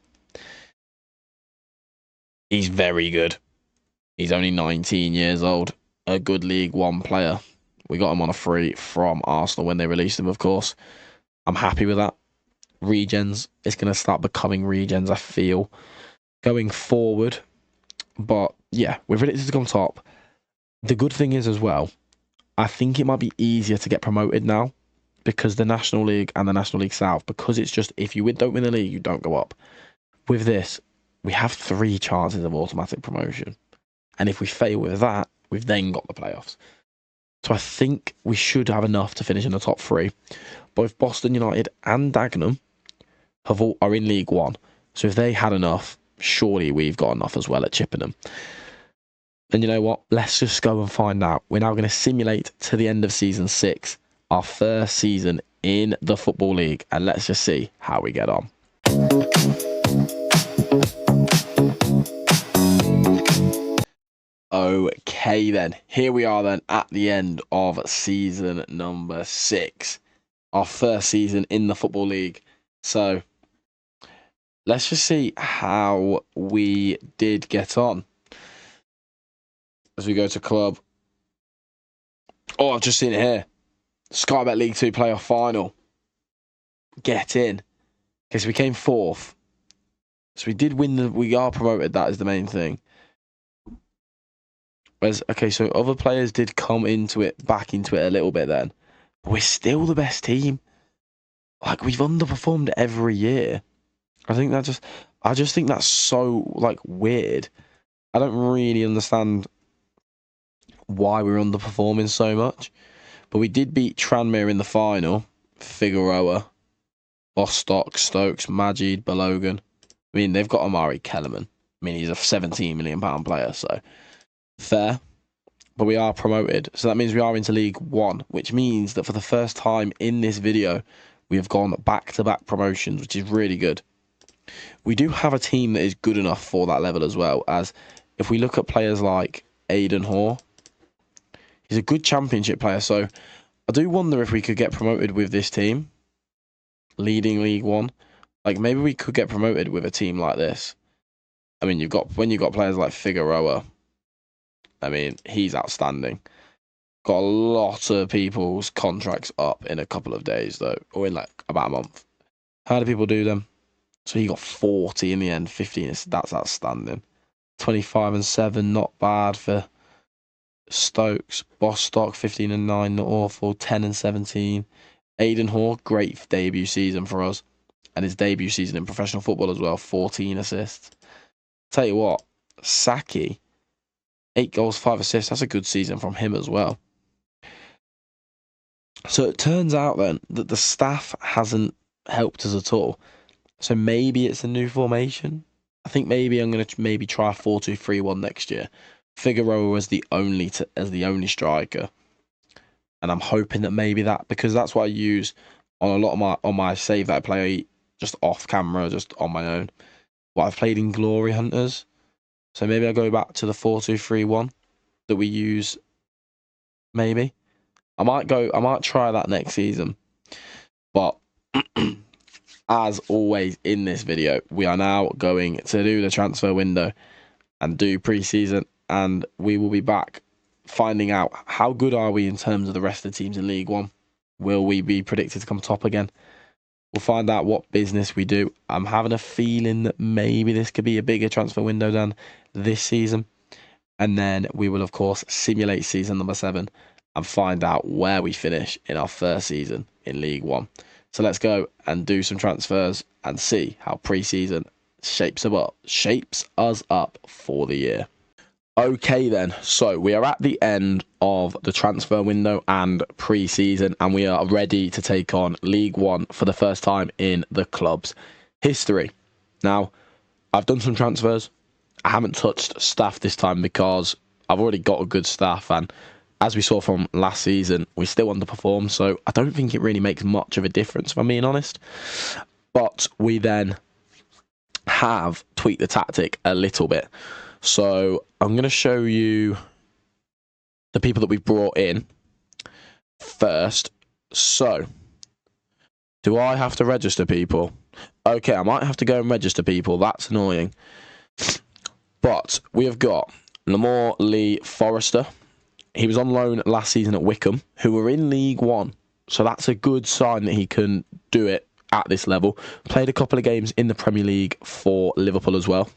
He's very good. He's only 19 years old. A good League One player. We got him on a free from Arsenal when they released him, of course. I'm happy with that. Regens, it's going to start becoming regens, I feel, going forward. But yeah, we're predicted to come top. The good thing is as well, I think it might be easier to get promoted now because the National League and the National League South, because it's just if you don't win the league, you don't go up. With this, we have 3 chances of automatic promotion. And if we fail with that, we've then got the playoffs. So I think we should have enough to finish in the top 3. Both Boston United and Dagenham are in League One. So if they had enough, surely we've got enough as well at Chippenham. And you know what? Let's just go and find out. We're now going to simulate to the end of Season 6, our first season in the Football League. And let's just see how we get on. Okay then, here we are then at the end of season number 6, our first season in the Football League. So let's just see how we did get on as we go to club. Oh, I've just seen it here. Sky Bet League 2 playoff final. Get in. Because we came 4th. So we did win we are promoted, that is the main thing. Okay, so other players did come back into it a little bit then. But we're still the best team. Like, we've underperformed every year. I just think that's so, like, weird. I don't really understand why we're underperforming so much. But we did beat Tranmere in the final. Figueroa, Bostock, Stokes, Majid, Balogan. I mean, they've got Amari Kellerman. I mean, he's a £17 million player, so fair. But we are promoted. So that means we are into League One, which means that for the first time in this video, we have gone back-to-back promotions, which is really good. We do have a team that is good enough for that level as well, as if we look at players like Aidan Hoare, he's a good championship player, so I do wonder if we could get promoted with this team, leading League One. Like, maybe we could get promoted with a team like this. I mean, when you've got players like Figueroa, I mean, he's outstanding. Got a lot of people's contracts up in a couple of days, though, or in like about a month. How do people do them? So he got 40 in the end, 15. That's outstanding. 25 and 7, not bad for Stokes. Bostock, 15 and 9, not awful. 10 and 17. Aidan Hoare, great debut season for us. And his debut season in professional football as well, 14 assists. Tell you what, Saki, 8 goals, 5 assists. That's a good season from him as well. So it turns out then that the staff hasn't helped us at all. So maybe it's a new formation. I think maybe I'm going to try a 4-2-3-1 next year. Figueroa as the only striker. And I'm hoping that maybe that, because that's what I use on a lot of my save that I play just off camera, just on my own. What I've played in Glory Hunters. So maybe I'll go back to the 4-2-3-1 that we use. Maybe. I might try that next season. But as always in this video, we are now going to do the transfer window and do pre-season, and we will be back finding out how good are we in terms of the rest of the teams in League One. Will we be predicted to come top again? We'll find out what business we do. I'm having a feeling that maybe this could be a bigger transfer window than this season. And then we will, of course, simulate season number 7 and find out where we finish in our first season in League One. So let's go and do some transfers and see how pre-season shapes us up for the year. Okay then, so we are at the end of the transfer window and pre-season, and we are ready to take on League One for the first time in the club's history. Now, I've done some transfers. I haven't touched staff this time because I've already got a good staff, and as we saw from last season, we still underperformed, so I don't think it really makes much of a difference, if I'm being honest. But we then have tweaked the tactic a little bit. So I'm going to show you the people that we've brought in first. So, do I have to register people? Okay, I might have to go and register people. That's annoying. But we have got Lamore Lee Forrester. He was on loan last season at Wickham, who were in League One. So that's a good sign that he can do it at this level. Played a couple of games in the Premier League for Liverpool as well.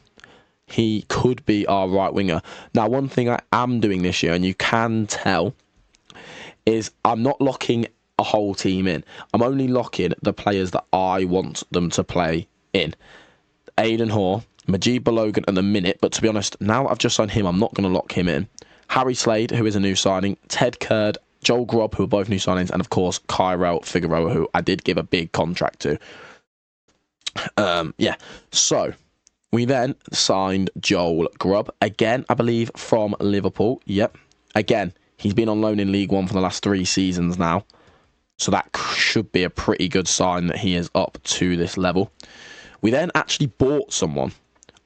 He could be our right winger. Now, one thing I am doing this year, and you can tell, is I'm not locking a whole team in. I'm only locking the players that I want them to play in. Aidan Hoare, Majid Balogan at the minute, but to be honest, now I've just signed him, I'm not going to lock him in. Harry Slade, who is a new signing, Ted Kurd, Joel Grobb, who are both new signings, and of course, Kyrell Figueroa, who I did give a big contract to. So we then signed Joel Grobb, again, I believe, from Liverpool. Yep. Again, he's been on loan in League One for the last 3 seasons now. So that should be a pretty good sign that he is up to this level. We then actually bought someone.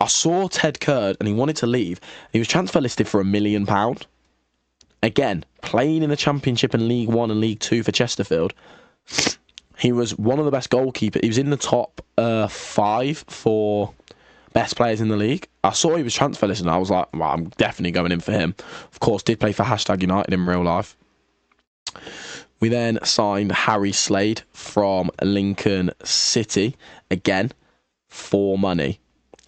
I saw Ted Kurd and he wanted to leave. He was transfer listed for £1 million. Again, playing in the Championship and League One and League Two for Chesterfield. He was one of the best goalkeepers. He was in the top 5 for best players in the league. I saw he was transfer listed and I was like, well, I'm definitely going in for him. Of course, did play for #United in real life. We then signed Harry Slade from Lincoln City. Again, for money.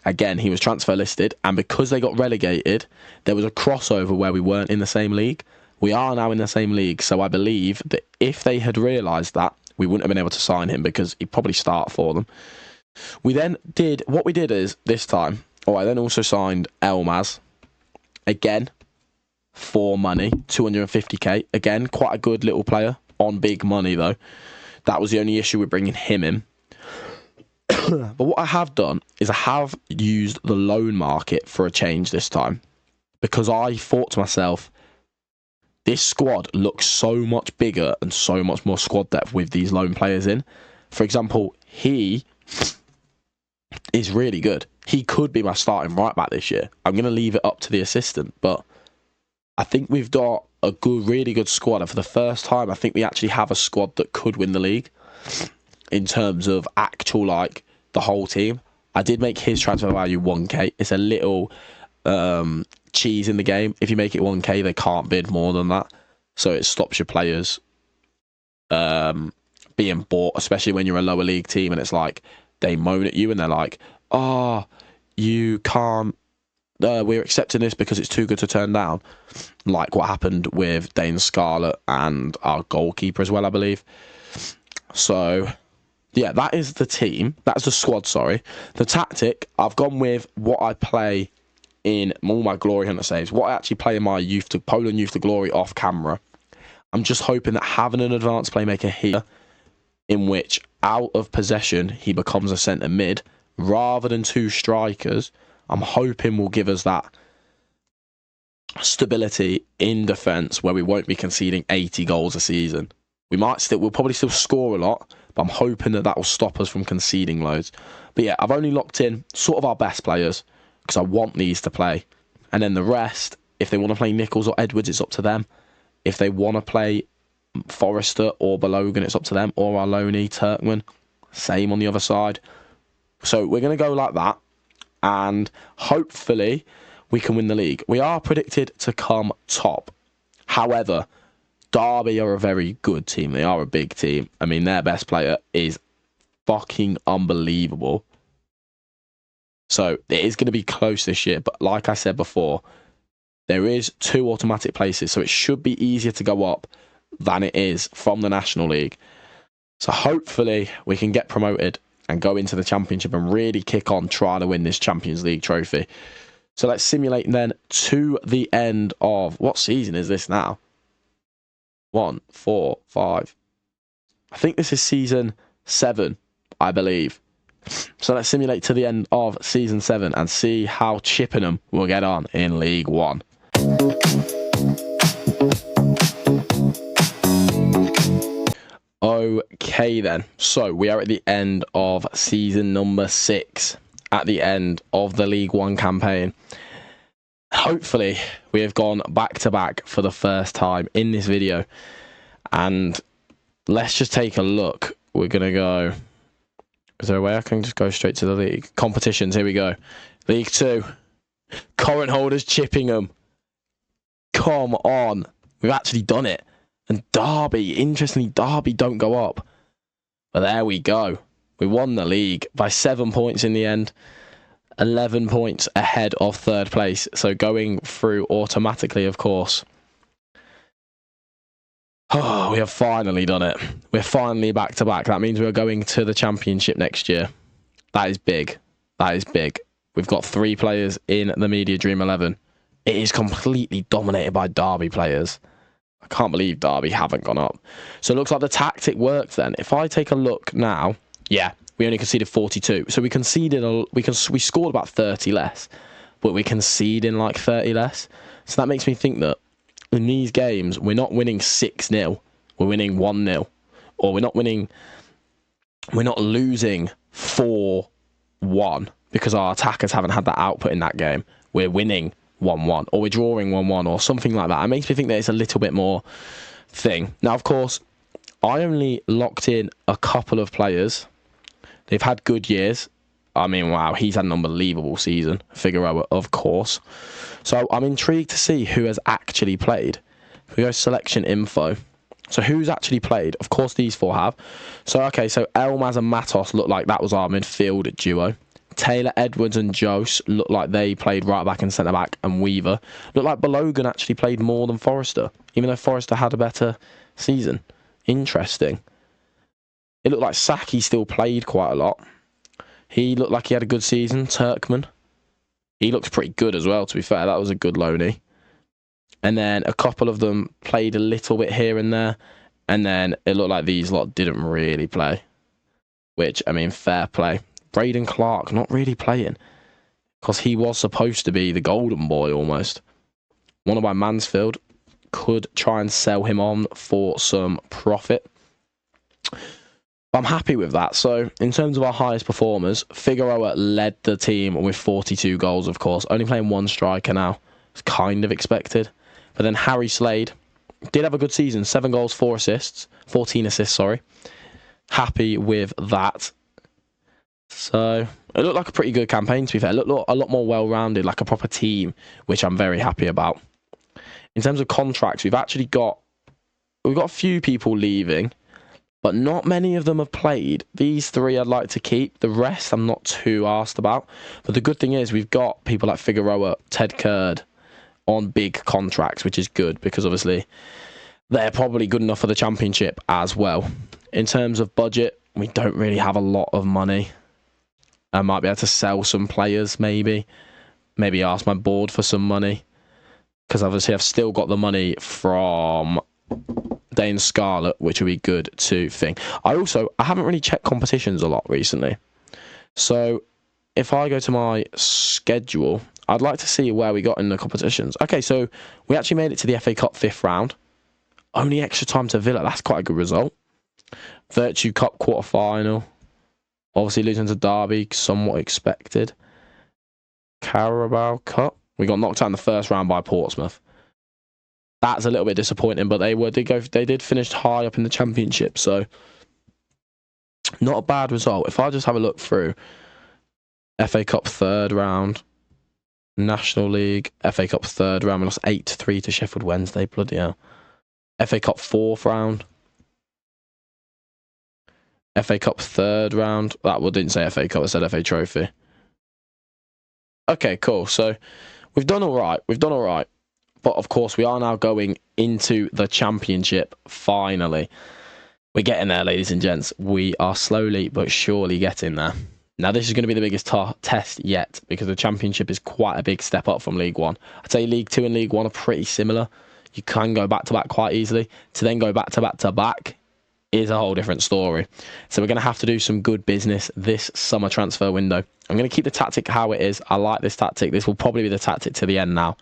Again, he was transfer listed, and because they got relegated, there was a crossover where we weren't in the same league. We are now in the same league, so I believe that if they had realised that, we wouldn't have been able to sign him because he'd probably start for them. We then did, what we did is, this time, I then also signed Elmaz, again, for money, 250k. Again, quite a good little player, on big money though. That was the only issue with bringing him in. But what I have done is I have used the loan market for a change this time. Because I thought to myself, this squad looks so much bigger and so much more squad depth with these loan players in. For example, he is really good. He could be my starting right back this year. I'm going to leave it up to the assistant, but I think we've got a good, really good squad. And for the first time, I think we actually have a squad that could win the league in terms of actual, like, the whole team. I did make his transfer value 1k. It's a little cheese in the game. If you make it 1k, they can't bid more than that. So it stops your players being bought, especially when you're a lower league team and it's like they moan at you and they're like, oh, you can't, we're accepting this because it's too good to turn down. Like what happened with Dane Scarlett and our goalkeeper as well, I believe. So yeah, that is the team. That's the squad, sorry. The tactic, I've gone with what I play in all my Glory Hunter saves. What I actually play in my Poland Youth to Glory off camera. I'm just hoping that having an advanced playmaker here, in which out of possession, he becomes a centre mid, rather than two strikers, I'm hoping will give us that stability in defence where we won't be conceding 80 goals a season. We'll probably still score a lot, but I'm hoping that will stop us from conceding loads. But yeah, I've only locked in sort of our best players because I want these to play. And then the rest, if they want to play Nichols or Edwards, it's up to them. If they want to play Forrester or Balogan, it's up to them. Or our loanee, Turkman, same on the other side. So we're going to go like that. And hopefully we can win the league. We are predicted to come top. However, Derby are a very good team. They are a big team. I mean, their best player is fucking unbelievable. So it is going to be close this year. But like I said before, there is 2 automatic places. So it should be easier to go up than it is from the National League. So hopefully we can get promoted and go into the Championship and really kick on trying to win this Champions League trophy. So let's simulate then to the end of... What season is this now? 1, 4, 5. I think this is season 7, I believe. So let's simulate to the end of season 7 and see how Chippenham will get on in League One. Okay then, so we are at the end of season number 6, at the end of the League One campaign. Hopefully we have gone back to back for the first time in this video, and let's just take a look. We're gonna go, is there a way I can just go straight to the league competitions? Here we go. League 2, current holders Chippenham. Come on, we've actually done it. And Derby, interestingly, Derby don't go up. But there we go. We won the league by 7 points in the end. 11 points ahead of 3rd place. So going through automatically, of course. Oh, we have finally done it. We're finally back to back. That means we're going to the Championship next year. That is big. That is big. We've got 3 players in the Media Dream 11. It is completely dominated by Derby players. I can't believe Derby haven't gone up. So it looks like the tactic worked then. If I take a look now, yeah, we only conceded 42. So we conceded, we scored about 30 less, but we conceded like 30 less. So that makes me think that in these games, we're not winning 6-0. We're winning 1-0. Or we're not losing 4-1 because our attackers haven't had that output in that game. We're winning 1-1, or we're drawing 1-1, or something like that. It makes me think that it's a little bit more thing. Now, of course, I only locked in a couple of players. They've had good years. I mean, wow, he's had an unbelievable season. Figueroa, of course. So I'm intrigued to see who has actually played. If we go selection info. So who's actually played? Of course, these 4 have. So, okay, so Elmaz and Matos look like that was our midfield duo. Taylor, Edwards and Jose looked like they played right back and centre back, and Weaver looked like Balogun actually played more than Forrester, even though Forrester had a better season. Interesting. It looked like Saki still played quite a lot. He looked like he had a good season. Turkman, he looks pretty good as well, to be fair. That was a good loanee. And then a couple of them played a little bit here and there. And then it looked like these lot didn't really play. Which, I mean, fair play. Braden Clark not really playing. Because he was supposed to be the golden boy almost. One by Mansfield. Could try and sell him on for some profit. I'm happy with that. So, in terms of our highest performers, Figueroa led the team with 42 goals, of course. Only playing one striker now. It's kind of expected. But then Harry Slade did have a good season. 7 goals, 4 assists. 14 assists, sorry. Happy with that. So, it looked like a pretty good campaign, to be fair. It looked a lot more well-rounded, like a proper team, which I'm very happy about. In terms of contracts, we've got a few people leaving. But not many of them have played. These 3 I'd like to keep. The rest I'm not too arsed about. But the good thing is we've got people like Figueroa, Ted Curd on big contracts, which is good because obviously they're probably good enough for the championship as well. In terms of budget, we don't really have a lot of money. I might be able to sell some players maybe. Maybe ask my board for some money. Because obviously I've still got the money from Dane Scarlett, which would be good to think. I haven't really checked competitions a lot recently. So if I go to my schedule, I'd like to see where we got in the competitions. Okay, so we actually made it to the FA Cup 5th round. Only extra time to Villa. That's quite a good result. Virtue Cup quarter-final. Obviously losing to Derby, somewhat expected. Carabao Cup. We got knocked out in the first round by Portsmouth. That's a little bit disappointing, but they did finish high up in the championship, so not a bad result. If I just have a look through FA Cup 3rd round, National League, FA Cup 3rd round, we lost 8-3 to Sheffield Wednesday, bloody hell. FA Cup 4th round, FA Cup 3rd round, didn't say FA Cup, it said FA Trophy. Okay, cool, so we've done all right. But, of course, we are now going into the championship, finally. We're getting there, ladies and gents. We are slowly but surely getting there. Now, this is going to be the biggest test yet, because the championship is quite a big step up from League 1. I'd say League 2 and League 1 are pretty similar. You can go back-to-back quite easily. To then go back-to-back-to-back is a whole different story. So we're going to have to do some good business this summer transfer window. I'm going to keep the tactic how it is. I like this tactic. This will probably be the tactic to the end now.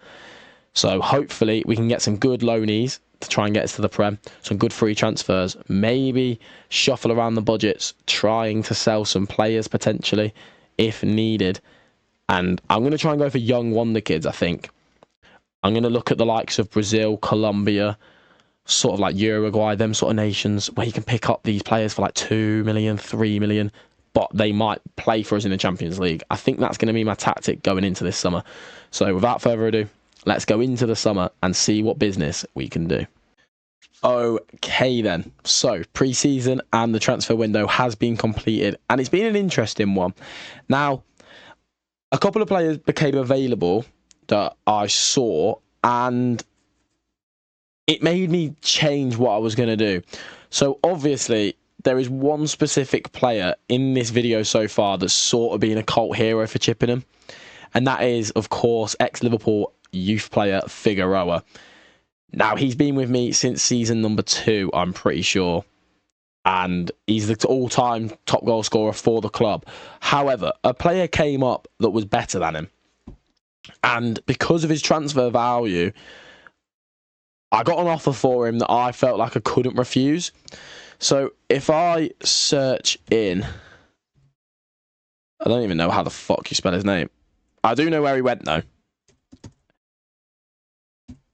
So hopefully we can get some good loanees to try and get us to the Prem. Some good free transfers. Maybe shuffle around the budgets, trying to sell some players potentially if needed. And I'm going to try and go for young wonder kids, I think. I'm going to look at the likes of Brazil, Colombia, sort of like Uruguay, them sort of nations where you can pick up these players for like 2 million, 3 million, but they might play for us in the Champions League. I think that's going to be my tactic going into this summer. So without further ado, let's go into the summer and see what business we can do. Okay then, so pre-season and the transfer window has been completed and it's been an interesting one. Now, a couple of players became available that I saw and it made me change what I was going to do. So obviously, there is one specific player in this video so far that's sort of been a cult hero for Chippenham. And that is, of course, ex-Liverpool youth player Figueroa. Now, he's been with me since season number 2, I'm pretty sure. And he's the all-time top goal scorer for the club. However, a player came up that was better than him. And because of his transfer value, I got an offer for him that I felt like I couldn't refuse. So if I search in... I don't even know how the fuck you spell his name. I do know where he went, though.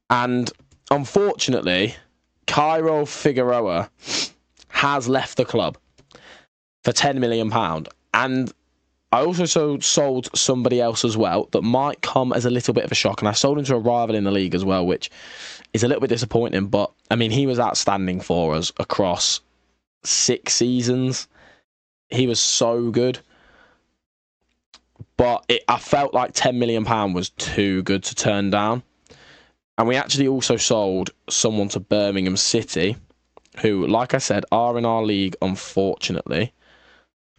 And unfortunately, Cairo Figueroa has left the club for £10 million. And I also sold somebody else as well that might come as a little bit of a shock. And I sold him to a rival in the league as well, which is a little bit disappointing. But, I mean, he was outstanding for us across 6 seasons. He was so good. But I felt like £10 million was too good to turn down. And we actually also sold someone to Birmingham City, who, like I said, are in our league, unfortunately.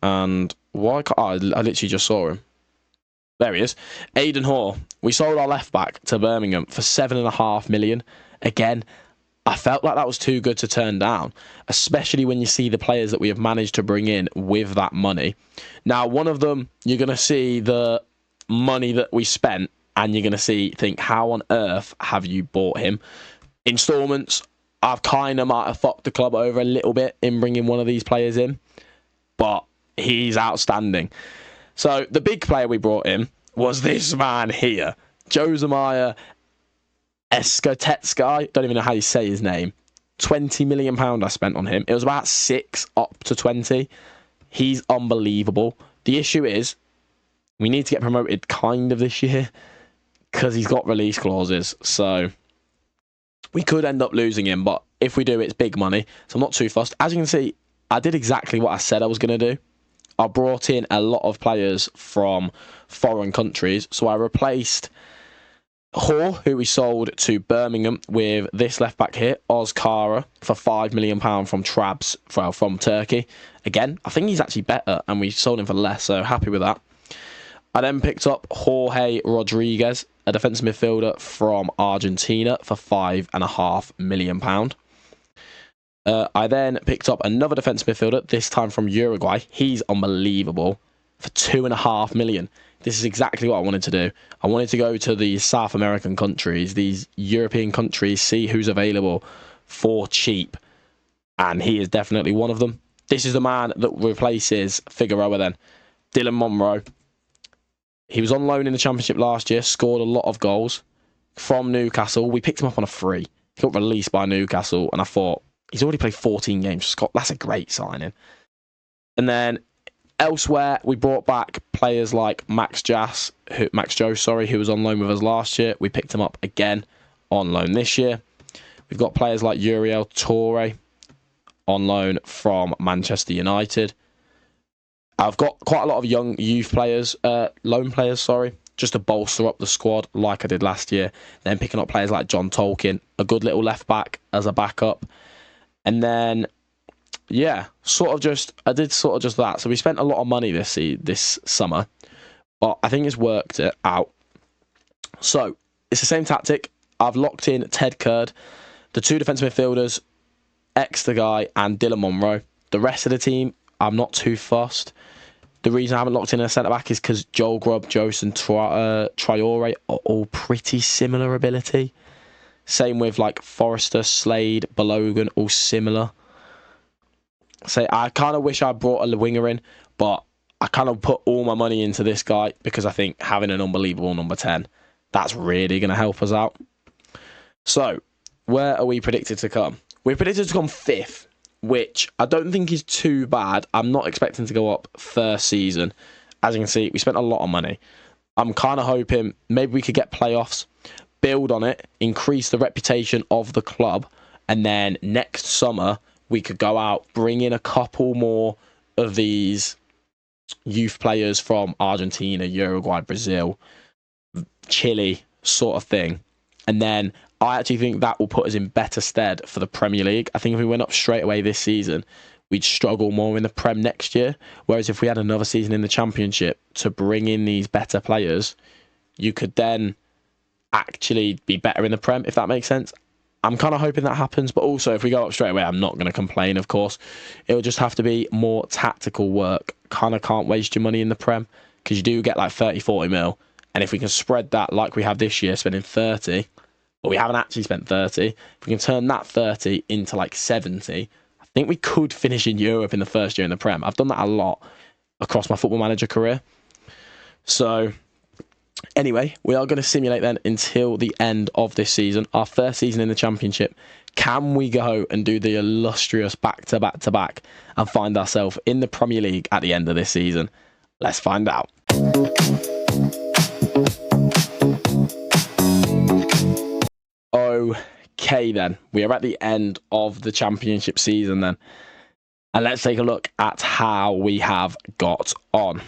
And why can't I literally just saw him. There he is. Aidan Hall. We sold our left back to Birmingham for £7.5 million. Again, I felt like that was too good to turn down, especially when you see the players that we have managed to bring in with that money. Now, one of them, you're going to see the money that we spent, and you're going to think, how on earth have you bought him? Installments, I've kind of might have fucked the club over a little bit in bringing one of these players in, but he's outstanding. So the big player we brought in was this man here, Josemiah Eskotetsky. Don't even know how you say his name. £20 million I spent on him. It was about 6 up to 20. He's unbelievable. The issue is we need to get promoted kind of this year because he's got release clauses. So we could end up losing him, but if we do, it's big money. So I'm not too fussed. As you can see, I did exactly what I said I was going to do. I brought in a lot of players from foreign countries. So I replaced Hall, who we sold to Birmingham, with this left back here, Ozkara, for £5 million from Trabs, from Turkey. Again, I think he's actually better, and we sold him for less, so happy with that. I then picked up Jorge Rodriguez, a defensive midfielder from Argentina, for £5.5 million. I then picked up another defensive midfielder, this time from Uruguay. He's unbelievable, for £2.5 million. This is exactly what I wanted to do. I wanted to go to the South American countries, these European countries, see who's available for cheap. And he is definitely one of them. This is the man that replaces Figueroa then. Dylan Monroe. He was on loan in the Championship last year, scored a lot of goals from Newcastle. We picked him up on a free. He got released by Newcastle, and I thought, he's already played 14 games for Scott. That's a great signing. And then elsewhere, we brought back players like Max Joe, who was on loan with us last year. We picked him up again on loan this year. We've got players like Uriel Toure on loan from Manchester United. I've got quite a lot of young youth players, loan players, just to bolster up the squad like I did last year. Then picking up players like John Tolkien, a good little left back as a backup. And then, yeah, I did just that. So we spent a lot of money this summer, but I think it's worked it out. So it's the same tactic. I've locked in Ted Kurd, the 2 defensive midfielders, Exeter guy, and Dylan Monroe. The rest of the team, I'm not too fussed. The reason I haven't locked in a centre-back is because Joel Grubb, Jose and Traore are all pretty similar ability. Same with like Forrester, Slade, Balogun, all similar. So I kind of wish I brought a winger in, but I kind of put all my money into this guy because I think having an unbelievable number 10, that's really going to help us out. So, where are we predicted to come? We're predicted to come 5th, which I don't think is too bad. I'm not expecting to go up first season. As you can see, we spent a lot of money. I'm kind of hoping maybe we could get playoffs, build on it, increase the reputation of the club, and then next summer we could go out, bring in a couple more of these youth players from Argentina, Uruguay, Brazil, Chile sort of thing. And then I actually think that will put us in better stead for the Premier League. I think if we went up straight away this season, we'd struggle more in the Prem next year. Whereas if we had another season in the Championship to bring in these better players, you could then actually be better in the Prem, if that makes sense. I'm kind of hoping that happens, but also if we go up straight away, I'm not going to complain, of course. It'll just have to be more tactical work. Kind of can't waste your money in the Prem because you do get like 30, 40 mil. And if we can spread that like we have this year, spending 30, but we haven't actually spent 30, if we can turn that 30 into like 70, I think we could finish in Europe in the first year in the Prem. I've done that a lot across my Football Manager career. So anyway, we are going to simulate then until the end of this season, our first season in the Championship. Can we go and do the illustrious back-to-back-to-back and find ourselves in the Premier League at the end of this season? Let's find out. Okay then, we are at the end of the Championship season then. And let's take a look at how we have got on.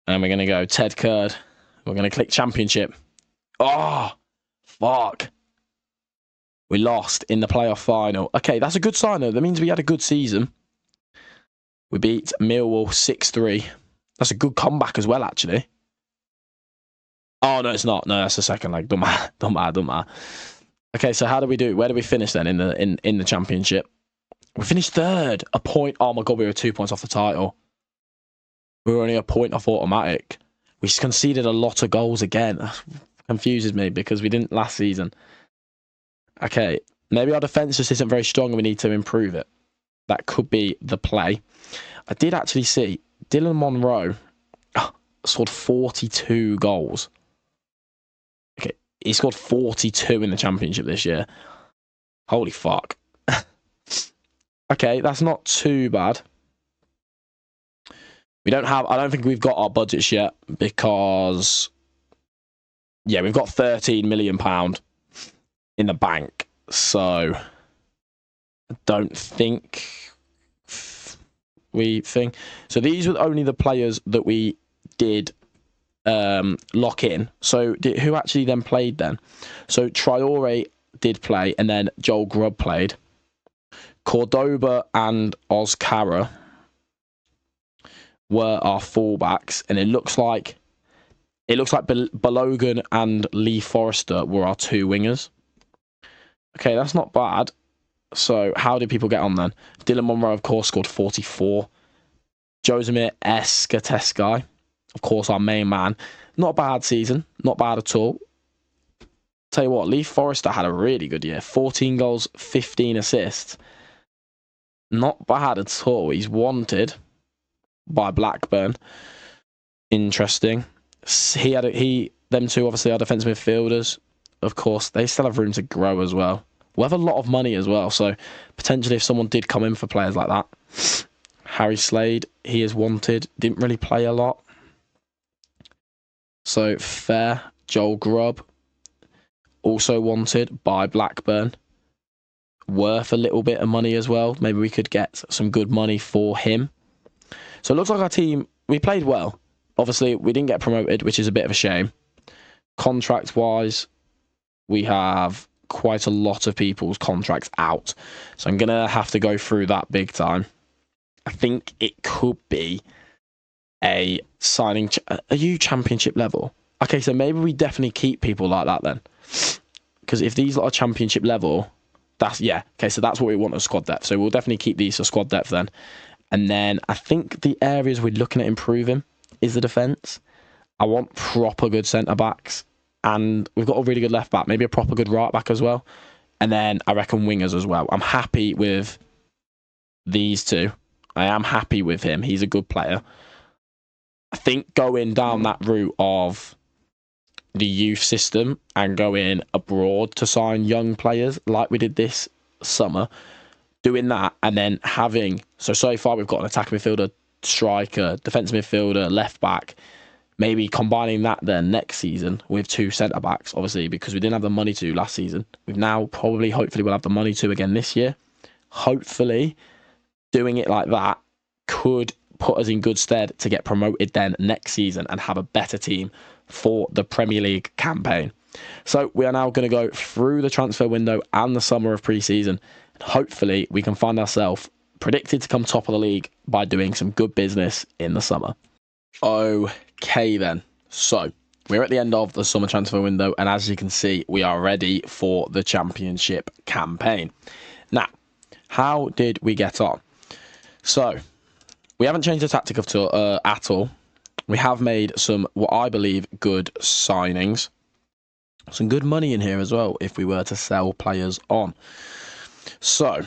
And we're going to go Ted Curd. We're going to click championship. Oh, fuck. We lost in the playoff final. Okay, that's a good sign, though. That means we had a good season. We beat Millwall 6-3. That's a good comeback as well, actually. Oh, no, it's not. No, that's the second leg. Don't matter. Okay, so how do we do? Where do we finish then in the championship? We finished third. A point. Oh, my God, we were 2 points off the title. We were only a point off automatic. We conceded a lot of goals again. That confuses me because we didn't last season. Okay, maybe our defence just isn't very strong and we need to improve it. That could be the play. I did actually see Dylan Monroe scored 42 goals. Okay, he scored 42 in the championship this year. Holy fuck. Okay, that's not too bad. I don't think we've got our budgets yet because, yeah, we've got £13 million in the bank. So I don't think we think. So these were only the players that we did lock in. So who actually then played then? So Traore did play and then Joel Grubb played. Cordoba and Oscara were our fullbacks, and it looks like Balogun and Lee Forrester were our two wingers. Okay, that's not bad. So how did people get on then? Dylan Monroe, of course, scored 44. Josemir Eskateskai, of course, our main man. Not a bad season. Not bad at all. Tell you what, Lee Forrester had a really good year. 14 goals, 15 assists. Not bad at all. He's wanted by Blackburn. Interesting. Them two obviously are defensive midfielders. Of course, they still have room to grow as well. We'll have a lot of money as well, so potentially if someone did come in for players like that. Harry Slade, he is wanted. Didn't really play a lot. So fair. Joel Grubb, also wanted by Blackburn. Worth a little bit of money as well. Maybe we could get some good money for him. So it looks like our team, we played well. Obviously, we didn't get promoted, which is a bit of a shame. Contract-wise, we have quite a lot of people's contracts out. So I'm going to have to go through that big time. I think it could be a signing... Are you championship level? Okay, so maybe we definitely keep people like that then. Because if these are championship level, okay, so that's what we want as squad depth. So we'll definitely keep these as squad depth then. And then I think the areas we're looking at improving is the defence. I want proper good centre-backs. And we've got a really good left-back. Maybe a proper good right-back as well. And then I reckon wingers as well. I'm happy with these two. I am happy with him. He's a good player. I think going down that route of the youth system and going abroad to sign young players like we did this summer, doing that and then having... So far we've got an attacking midfielder, striker, defensive midfielder, left-back. Maybe combining that then next season with two centre-backs, obviously, because we didn't have the money to last season. We've now hopefully we'll have the money to again this year. Hopefully, doing it like that could put us in good stead to get promoted then next season and have a better team for the Premier League campaign. So we are now going to go through the transfer window and the summer of pre-season. And hopefully, we can find ourselves predicted to come top of the league by doing some good business in the summer. Okay then, so we're at the end of the summer transfer window, and as you can see, we are ready for the championship campaign. Now, how did we get on? So, we haven't changed the tactic at all. We have made some, what I believe, good signings. Some good money in here as well, if we were to sell players on. So,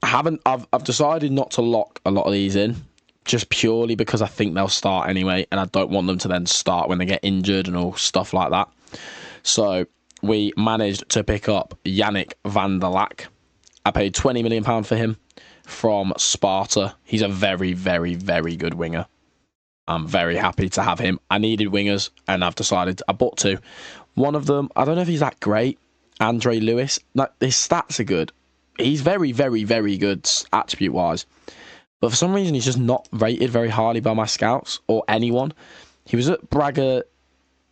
I've decided not to lock a lot of these in, just purely because I think they'll start anyway, and I don't want them to then start when they get injured and all stuff like that. So we managed to pick up Yannick van der Lack. I paid £20 million for him from Sparta. He's a very, very, very good winger. I'm very happy to have him. I needed wingers, and I've decided I bought two. One of them, I don't know if he's that great, Andre Lewis. Like, his stats are good. He's very, very, very good attribute-wise. but for some reason he's just not rated very highly by my scouts or anyone. He was at Braga.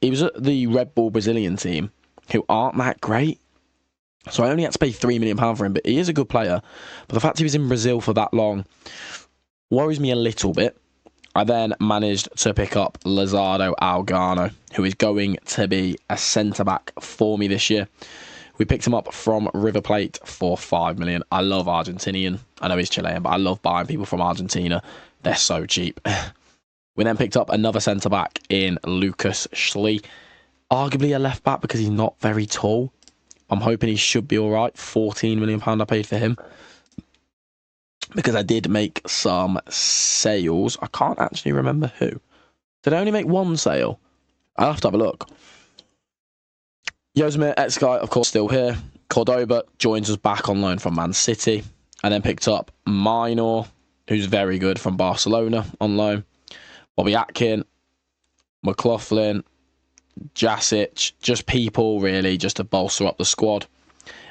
He was at the Red Bull Brazilian team, who aren't that great. So I only had to pay £3 million for him, but he is a good player. But the fact he was in Brazil for that long worries me a little bit. I then managed to pick up Lizardo Algano, who is going to be a centre-back for me this year. We picked him up from River Plate for $5 million. I love Argentinian. I know he's Chilean, but I love buying people from Argentina. They're so cheap. We then picked up another centre-back in Lucas Schlee. Arguably a left-back because he's not very tall. I'm hoping he should be all right. £14 million I paid for him. Because I did make some sales. I can't actually remember who. Did I only make one sale? I'll have to have a look. Journeyman Saves, of course, still here. Cordoba joins us back on loan from Man City. I then picked up Minor, who's very good, from Barcelona on loan. Bobby Atkin, McLaughlin, Jasic, just people really just to bolster up the squad.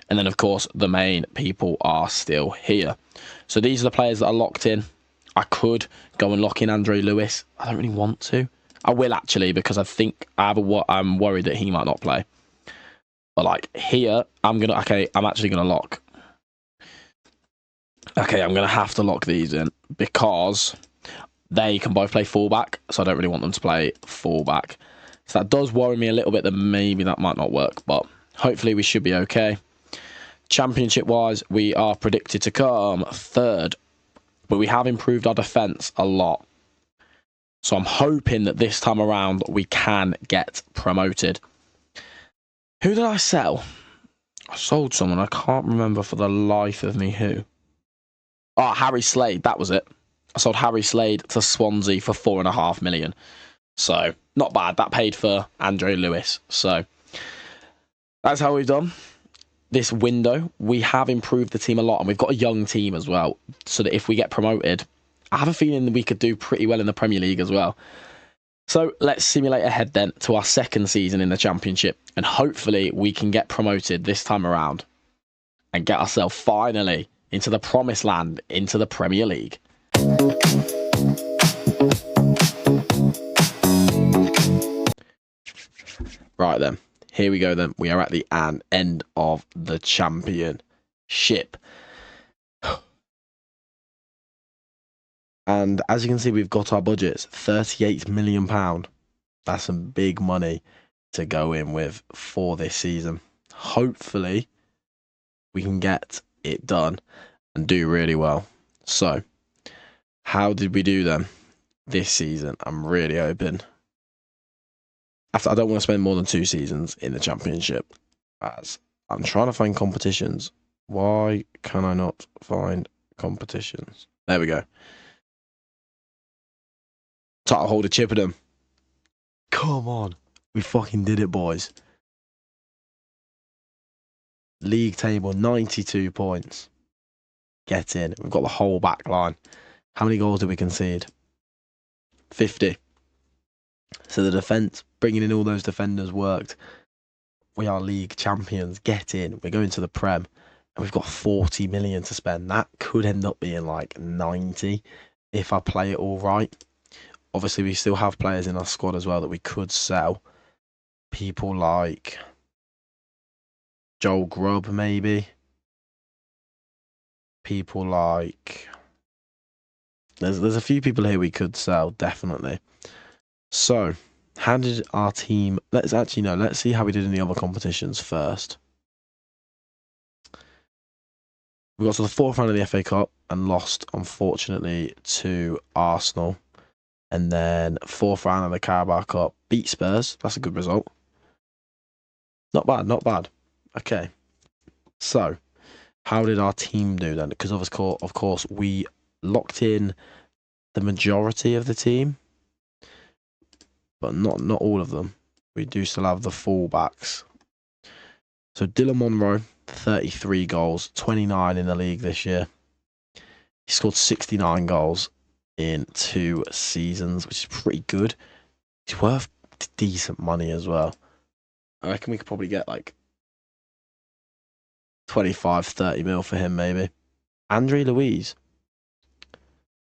And then, of course, the main people are still here. So these are the players that are locked in. I could go and lock in Andre Lewis. I don't really want to. I will actually, because I think I'm worried that he might not play. But like here, I'm actually gonna lock. Okay, I'm gonna have to lock these in because they can both play fullback, so I don't really want them to play fullback. So that does worry me a little bit that maybe that might not work, but hopefully we should be okay. Championship-wise, we are predicted to come third, but we have improved our defence a lot. So I'm hoping that this time around we can get promoted. Who did I sell? I sold someone. I can't remember for the life of me who. Oh, Harry Slade. That was it. I sold Harry Slade to Swansea for £4.5 million. So, not bad. That paid for Andre Lewis. So, that's how we've done this window. We have improved the team a lot, and we've got a young team as well. So that if we get promoted, I have a feeling that we could do pretty well in the Premier League as well. So let's simulate ahead then to our second season in the Championship, and hopefully we can get promoted this time around and get ourselves finally into the promised land, into the Premier League. Right then, here we go then. We are at the end of the Championship. And as you can see, we've got our budgets, £38 million. That's some big money to go in with for this season. Hopefully, we can get it done and do really well. So, how did we do then this season? I'm really hoping. I don't want to spend more than 2 seasons in the Championship, as I'm trying to find competitions. Why can I not find competitions? There we go. Title holder Chippenham. Come on. We fucking did it, boys. League table, 92 points. Get in. We've got the whole back line. How many goals did we concede? 50. So the defence, bringing in all those defenders worked. We are league champions. Get in. We're going to the Prem. And we've got 40 million to spend. That could end up being like 90 if I play it all right. Obviously, we still have players in our squad as well that we could sell. People like Joel Grubb, maybe. People like... There's a few people here we could sell, definitely. So, how did our team... Let's see how we did in the other competitions first. We got to the 4th round of the FA Cup and lost, unfortunately, to Arsenal. And then 4th round of the Carabao Cup, beat Spurs. That's a good result. Not bad, not bad. Okay. So, how did our team do then? Because of course, we locked in the majority of the team, but not all of them. We do still have the fullbacks. So Dylan Monroe, 33 goals, 29 in the league this year. He scored 69 goals in 2 seasons, which is pretty good. He's worth decent money as well. I reckon we could probably get like 25, 30 mil for him maybe. Andre Luiz,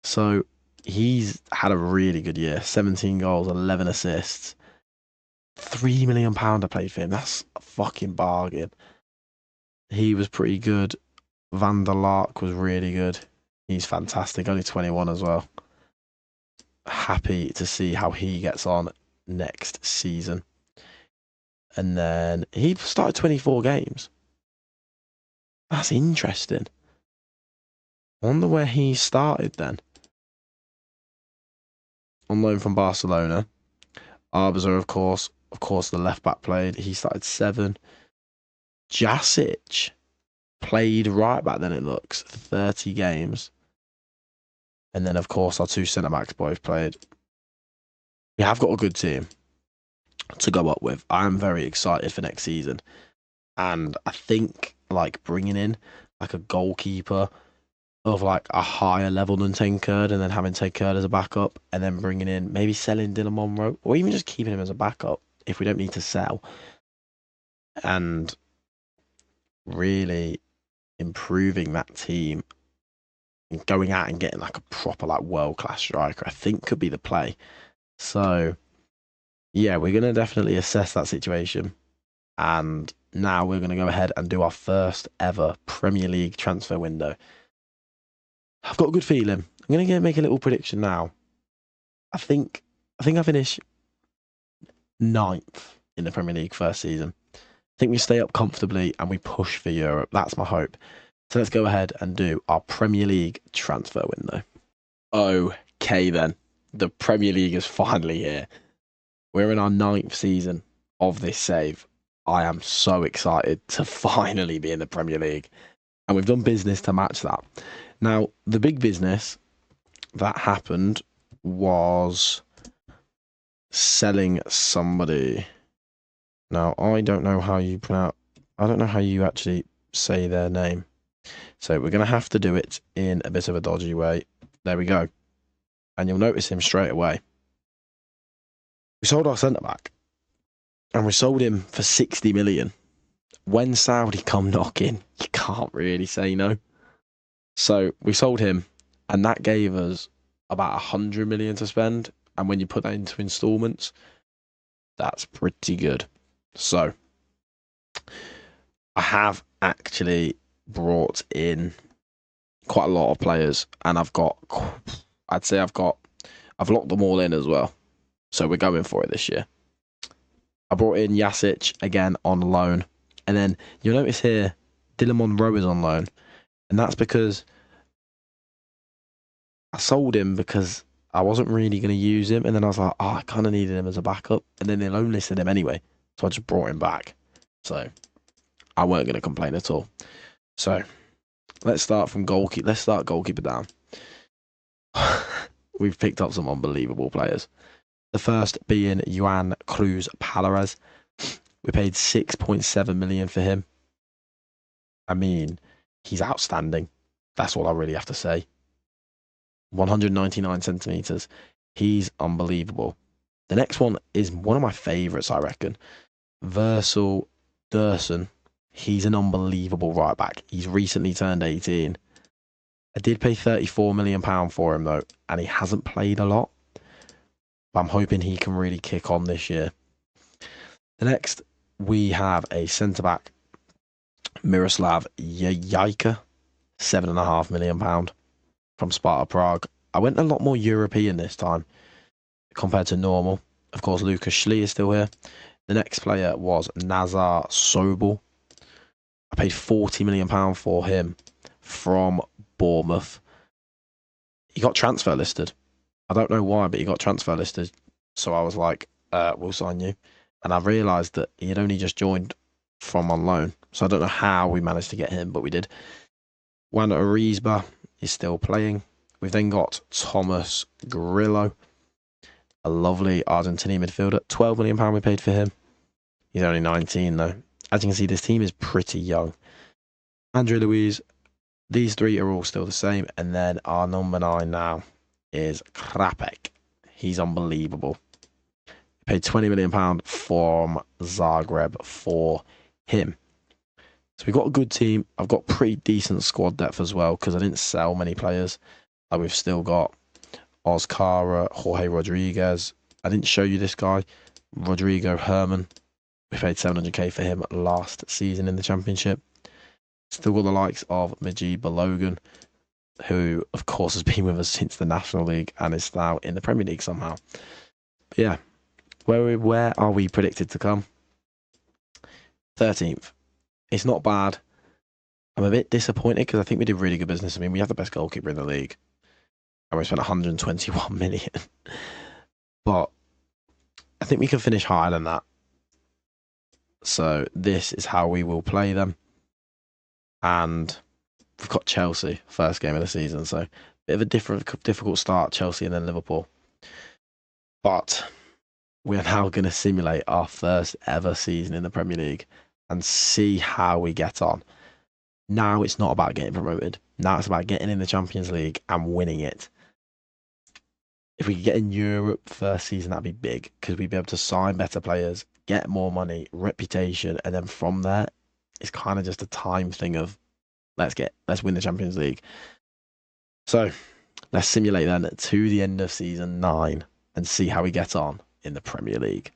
So he's had a really good year. 17 goals, 11 assists. £3 million I played for him. That's a fucking bargain. He was pretty good. Van der Lark was really good. He's fantastic. Only 21 as well. Happy to see how he gets on next season. And then he started 24 games. That's interesting. Wonder where he started then. On loan from Barcelona. Arbza, of course, the left back played. He started 7. Jasic played right back then, it looks. 30 games. And then, of course, our 2 centre backs both played. We have got a good team to go up with. I'm very excited for next season. And I think, like, bringing in, like, a goalkeeper of, like, a higher level than Tankard, and then having Tankard as a backup, and then bringing in, maybe selling Dylan Monroe, or even just keeping him as a backup if we don't need to sell. And really improving that team and going out and getting, like, a proper, like, world-class striker, I think could be the play. So, yeah, we're going to definitely assess that situation. And now we're going to go ahead and do our first ever Premier League transfer window. I've got a good feeling. I'm going to make a little prediction now. I think I finish 9th in the Premier League first season. I think we stay up comfortably and we push for Europe. That's my hope. So let's go ahead and do our Premier League transfer window. Okay then. The Premier League is finally here. We're in our 9th season of this save. I am so excited to finally be in the Premier League. And we've done business to match that. Now, the big business that happened was selling somebody. Now, I don't know how you actually say their name. So we're going to have to do it in a bit of a dodgy way. There we go. And you'll notice him straight away. We sold our centre-back. And we sold him for 60 million. When Saudi come knocking, you can't really say no. So we sold him, and that gave us about 100 million to spend. And when you put that into installments, that's pretty good. So I have actually brought in quite a lot of players, and I've locked them all in as well. So we're going for it this year. I brought in Jasic again on loan. And then you'll notice here, Dylan Monroe is on loan. And that's because I sold him because I wasn't really going to use him. And then I was like, I kind of needed him as a backup. And then they loan listed him anyway. So I just brought him back. So I weren't going to complain at all. So let's start from goalkeeper. Let's start goalkeeper down. We've picked up some unbelievable players. The first being Juan Cruz Palares. We paid 6.7 million for him. I mean, he's outstanding. That's all I really have to say. 199 centimeters. He's unbelievable. The next one is one of my favorites, I reckon. Versal Dursun. He's an unbelievable right back. He's recently turned 18. I did pay £34 million for him, though, and he hasn't played a lot. But I'm hoping he can really kick on this year. The next, we have a centre-back, Miroslav Jajka, £7.5 million from Sparta Prague. I went a lot more European this time compared to normal. Of course, Lucas Schlee is still here. The next player was Nazar Sobel. I paid £40 million for him from Bournemouth. He got transfer listed. I don't know why, but he got transfer listed. So I was like, we'll sign you. And I realised that he had only just joined from on loan. So I don't know how we managed to get him, but we did. Juan Arizba is still playing. We've then got Thomas Grillo, a lovely Argentinian midfielder. £12 million we paid for him. He's only 19 though. As you can see, this team is pretty young. Andre Luiz. These three are all still the same. And then our number 9 now is Krapek. He's unbelievable. We paid £20 million from Zagreb for him. So we've got a good team. I've got pretty decent squad depth as well because I didn't sell many players. We've still got Oscara, Jorge Rodriguez. I didn't show you this guy, Rodrigo Herman. We paid 700k for him last season in the Championship. Still got the likes of Majid Balogun, who, of course, has been with us since the National League and is now in the Premier League somehow. But yeah, where are we predicted to come? 13th. It's not bad. I'm a bit disappointed because I think we did really good business. I mean, we have the best goalkeeper in the league, and we spent 121 million. But I think we can finish higher than that. So this is how we will play them. And we've got Chelsea, first game of the season. So a bit of a difficult start, Chelsea and then Liverpool. But we're now going to simulate our first ever season in the Premier League and see how we get on. Now it's not about getting promoted. Now it's about getting in the Champions League and winning it. If we could get in Europe first season, that'd be big because we'd be able to sign better players, get more money, reputation, and then from there, it's kind of just a time thing of let's win the Champions League. So let's simulate then to the end of season 9 and see how we get on in the Premier League.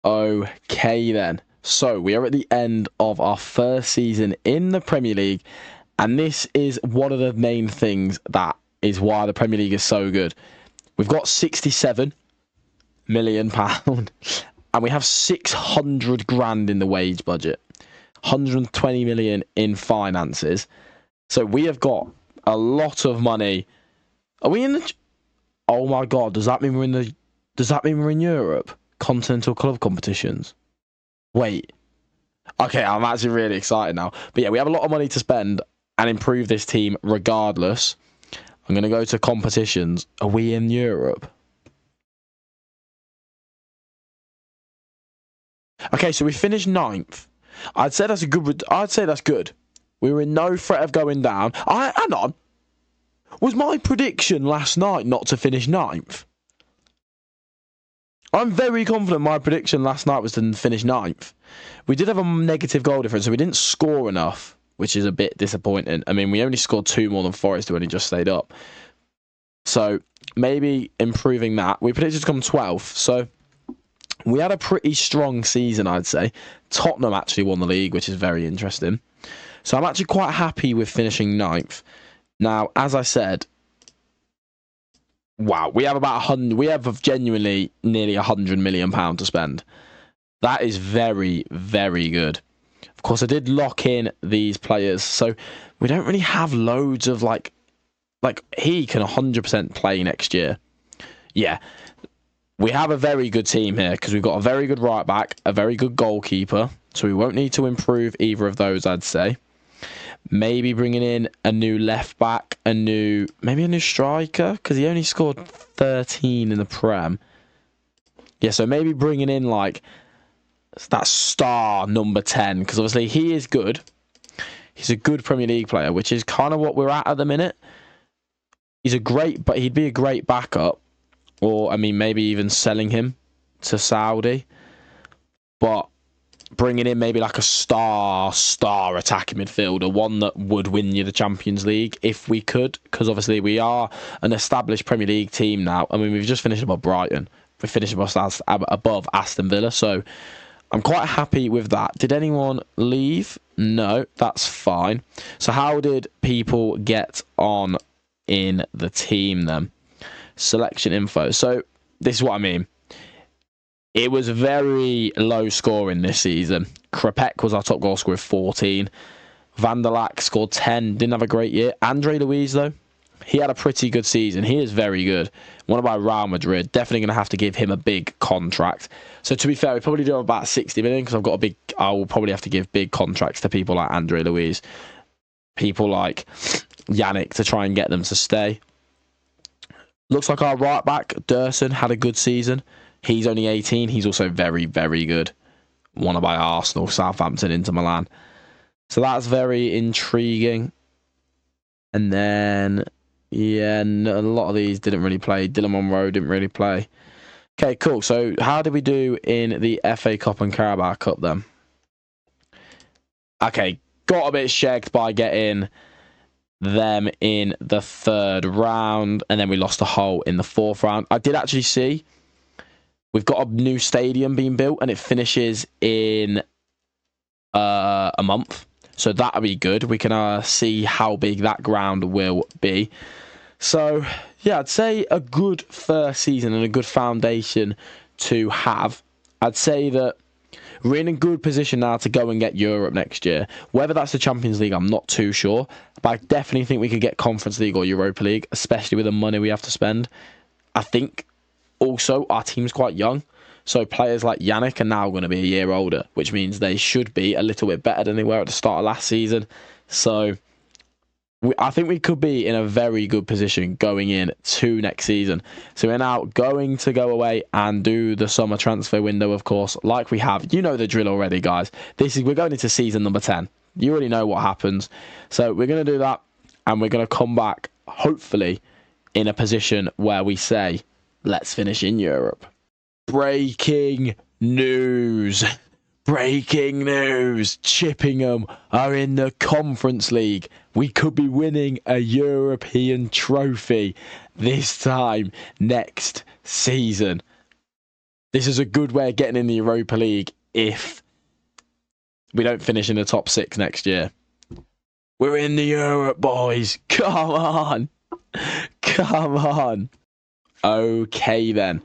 Okay then. So we are at the end of our first season in the Premier League, and this is one of the main things that is why the Premier League is so good. We've got £67 million and we have 600 grand in the wage budget, 120 million in finances. So we have got a lot of money. Are we in the? Oh my God! Does that mean we're in the? Does that mean we're in Europe? Continental club competitions. Wait. Okay, I'm actually really excited now. But yeah, we have a lot of money to spend and improve this team regardless. I'm going to go to competitions. Are we in Europe? Okay, so we finished 9th. I'd say that's good. We were in no threat of going down. Hang on. Was my prediction last night not to finish 9th? I'm very confident my prediction last night was to finish 9th. We did have a negative goal difference, so we didn't score enough, which is a bit disappointing. I mean, we only scored 2 more than Forest, who only just stayed up. So maybe improving that. We predicted to come 12th, so we had a pretty strong season, I'd say. Tottenham actually won the league, which is very interesting. So I'm actually quite happy with finishing 9th. Now, as I said, wow, we have about 100. We have genuinely nearly £100 million to spend. That is very, very good. Of course, I did lock in these players, so we don't really have loads of like he can 100% play next year. Yeah, we have a very good team here because we've got a very good right back, a very good goalkeeper, so we won't need to improve either of those, I'd say. Maybe bringing in a new left back, maybe a new striker, because he only scored 13 in the Prem. Yeah, so maybe bringing in like that star number 10, because obviously he is good. He's a good Premier League player, which is kind of what we're at the minute. He'd be a great backup, or I mean, maybe even selling him to Saudi, but bringing in maybe like a star attacking midfielder, one that would win you the Champions League if we could, because obviously we are an established Premier League team now. I mean, we've just finished above Brighton. We finished above Aston Villa, so I'm quite happy with that. Did anyone leave? No, that's fine. So how did people get on in the team then? Selection info. So this is what I mean. It was very low scoring this season. Krepek was our top goal scorer with 14. Van der Lack scored 10. Didn't have a great year. Andre Luiz, though, he had a pretty good season. He is very good. Wanted by Real Madrid. Definitely going to have to give him a big contract. So to be fair, we probably do have about 60 million because I will probably have to give big contracts to people like Andre Luiz. People like Yannick to try and get them to stay. Looks like our right back, Dursun, had a good season. He's only 18. He's also very, very good. Wanted by Arsenal, Southampton, Inter Milan. So that's very intriguing. And then, yeah, a lot of these didn't really play. Dylan Monroe didn't really play. Okay, cool. So how did we do in the FA Cup and Carabao Cup then? Okay, got a bit shagged by getting them in the third round, and then we lost a hole in the fourth round. I did actually see we've got a new stadium being built, and it finishes in a month. So that'll be good. We can see how big that ground will be. So, yeah, I'd say a good first season and a good foundation to have. I'd say that we're in a good position now to go and get Europe next year. Whether that's the Champions League, I'm not too sure. But I definitely think we could get Conference League or Europa League, especially with the money we have to spend. I think also our team's quite young. So players like Yannick are now going to be a year older, which means they should be a little bit better than they were at the start of last season. So I think we could be in a very good position going in to next season. So we're now going to go away and do the summer transfer window, of course, like we have. You know the drill already, guys. We're going into season number 10. You already know what happens. So we're going to do that, and we're going to come back, hopefully, in a position where we say, let's finish in Europe. Breaking news. Breaking news. Chippenham are in the Conference League. We could be winning a European trophy this time next season. This is a good way of getting in the Europa League if we don't finish in the top 6 next year. We're in the Europe, boys. Come on. Come on. Okay, then.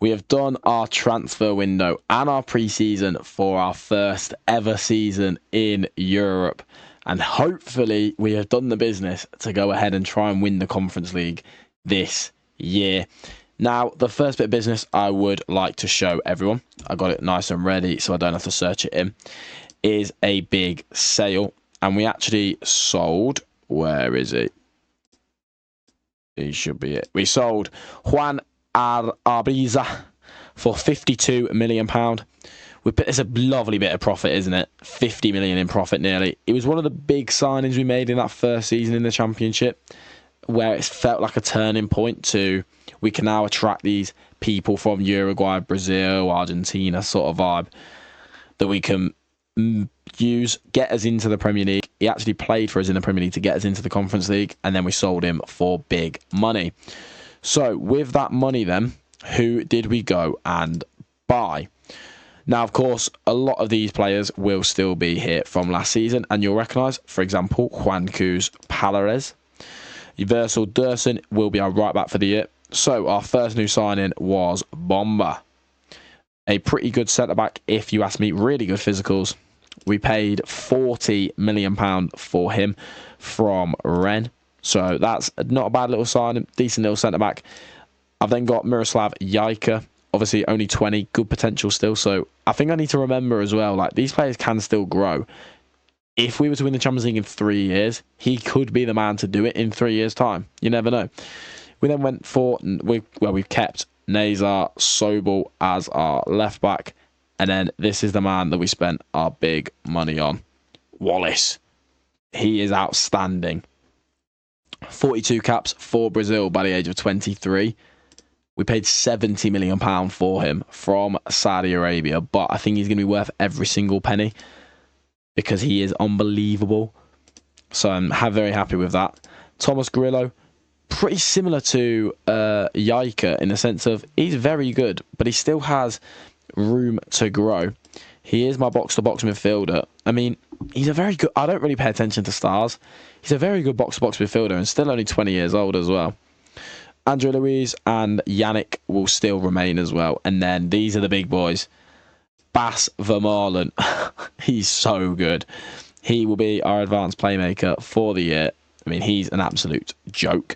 We have done our transfer window and our pre-season for our first ever season in Europe. And hopefully we have done the business to go ahead and try and win the Conference League this year. Now, the first bit of business I would like to show everyone, I got it nice and ready so I don't have to search it in, is a big sale. And we actually sold, where is it? It should be it. We sold Juan Arbiza for £52 million. It's a lovely bit of profit, isn't it? 50 million in profit nearly. It was one of the big signings we made in that first season in the Championship, where it felt like a turning point to we can now attract these people from Uruguay, Brazil, Argentina sort of vibe that we can use, get us into the Premier League. He actually played for us in the Premier League to get us into the Conference League, and then we sold him for big money. So with that money then, who did we go and buy? Now, of course, a lot of these players will still be here from last season, and you'll recognise, for example, Juan Cruz Palares. Versal Dursun will be our right back for the year. So our first new signing was Bomba. A pretty good centre-back, if you ask me. Really good physicals. We paid £40 million for him from Rennes. So that's not a bad little signing. Decent little centre-back. I've then got Miroslav Jajka. Obviously, only 20. Good potential still. So I think I need to remember as well, like, these players can still grow. If we were to win the Champions League in 3 years, he could be the man to do it in 3 years' time. You never know. We then went for, we've kept Nazar Sobel as our left-back. And then this is the man that we spent our big money on. Wallace. He is outstanding. 42 caps for Brazil by the age of 23. We paid £70 million for him from Saudi Arabia, but I think he's going to be worth every single penny because he is unbelievable. So I'm very happy with that. Thomas Grillo, pretty similar to Jajka in the sense of he's very good, but he still has room to grow. He is my box-to-box midfielder. I mean, he's a very good... I don't really pay attention to stars. He's a very good box-to-box midfielder and still only 20 years old as well. Andre Luiz and Yannick will still remain as well. And then these are the big boys. Bas Vermaelen. He's so good. He will be our advanced playmaker for the year. I mean, he's an absolute joke.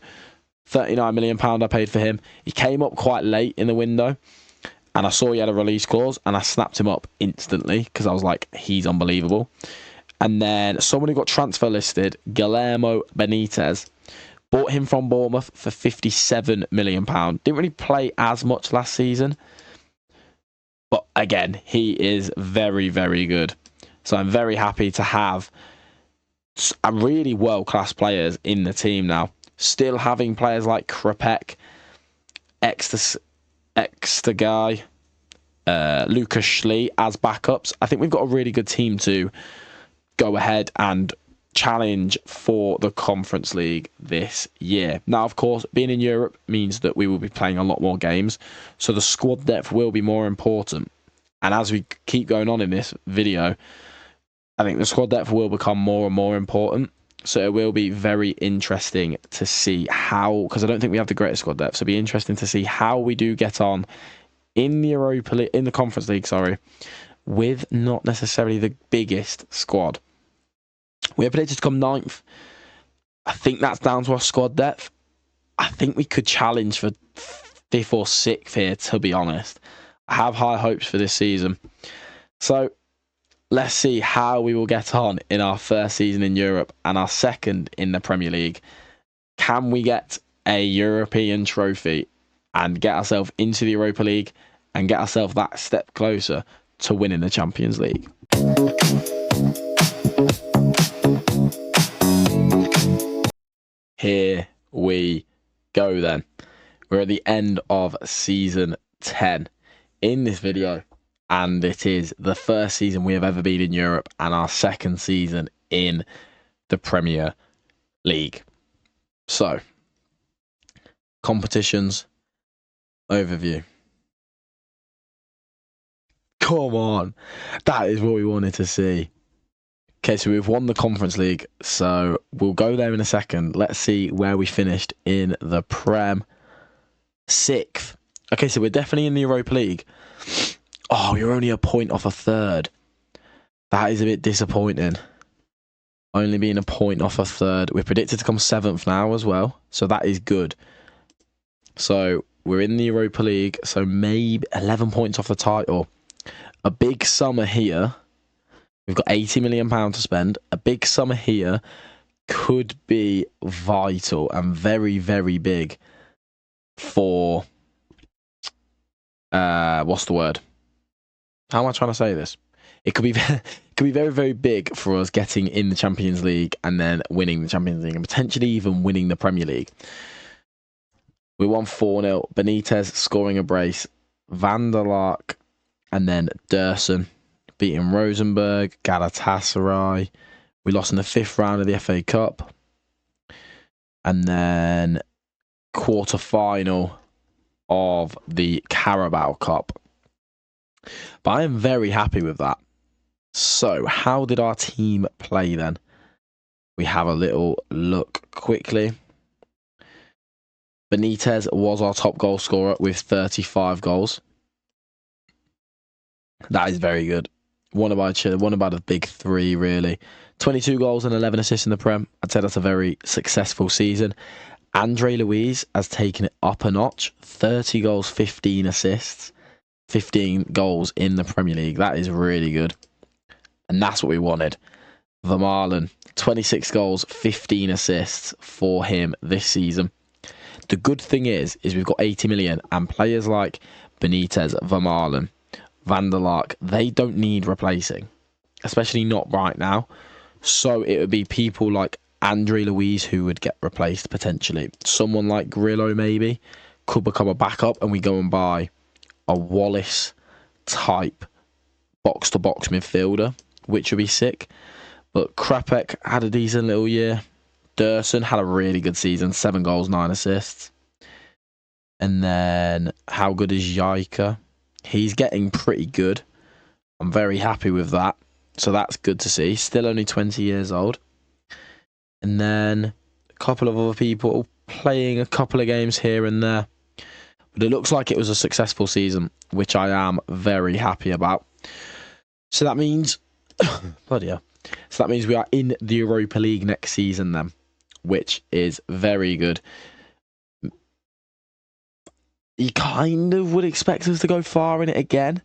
£39 million I paid for him. He came up quite late in the window. And I saw he had a release clause, and I snapped him up instantly because I was like, he's unbelievable. And then someone who got transfer listed, Guillermo Benitez, bought him from Bournemouth for £57 million. Didn't really play as much last season. But again, he is very, very good. So I'm very happy to have a really world-class players in the team now. Still having players like Krepek, Exeter guy, Lucas Schlee as backups. I think we've got a really good team to go ahead and challenge for the Conference League this year. Now, of course, being in Europe means that we will be playing a lot more games, so the squad depth will be more important. And as we keep going on in this video, I think the squad depth will become more and more important. So it will be very interesting to see how, because I don't think we have the greatest squad depth, so it'll be interesting to see how we do get on in the in the Conference League, with not necessarily the biggest squad. We are predicted to come 9th. I think that's down to our squad depth. I think we could challenge for 5th or 6th here, to be honest. I have high hopes for this season. So let's see how we will get on in our first season in Europe and our second in the Premier League. Can we get a European trophy and get ourselves into the Europa League and get ourselves that step closer to winning the Champions League? Here we go then. We're at the end of season 10 in this video, and it is the first season we have ever been in Europe and our second season in the Premier League. So, competitions overview. Come on, that is what we wanted to see. Okay, so we've won the Conference League, so we'll go there in a second. Let's see where we finished in the Prem. 6th. Okay, so we're definitely in the Europa League. Oh, you're only a point off a third. That is a bit disappointing. Only being a point off a third. We're predicted to come 7th now as well, so that is good. So we're in the Europa League, so maybe 11 points off the title. A big summer here. We've got £80 million to spend. A big summer here could be vital and very, very big for... what's the word? How am I trying to say this? It could be very, very big for us getting in the Champions League and then winning the Champions League and potentially even winning the Premier League. We won 4-0. Benitez scoring a brace. Van der Laak and then Dursun beating Rosenborg, Galatasaray. We lost in the 5th round of the FA Cup. And then quarter-final of the Carabao Cup. But I am very happy with that. So, how did our team play then? We have a little look quickly. Benitez was our top goal scorer with 35 goals. That is very good. One about a big 3, really. 22 goals and 11 assists in the Prem. I'd say that's a very successful season. Andre Luiz has taken it up a notch. 30 goals, 15 assists. 15 goals in the Premier League. That is really good. And that's what we wanted. Vermaelen, 26 goals, 15 assists for him this season. The good thing is we've got 80 million and players like Benitez, Vermaelen, Van der Laak, they don't need replacing, especially not right now. So it would be people like Andre Luiz who would get replaced potentially. Someone like Grillo maybe could become a backup and we go and buy a Wallace type box-to-box midfielder, which would be sick. But Krapek had a decent little year. Dursun had a really good season, 7 goals, 9 assists. And then how good is Jaika? He's getting pretty good. I'm very happy with that. So that's good to see. Still only 20 years old. And then a couple of other people playing a couple of games here and there. But it looks like it was a successful season, which I am very happy about. So that means... bloody hell. So that means we are in the Europa League next season then, which is very good. You kind of would expect us to go far in it again.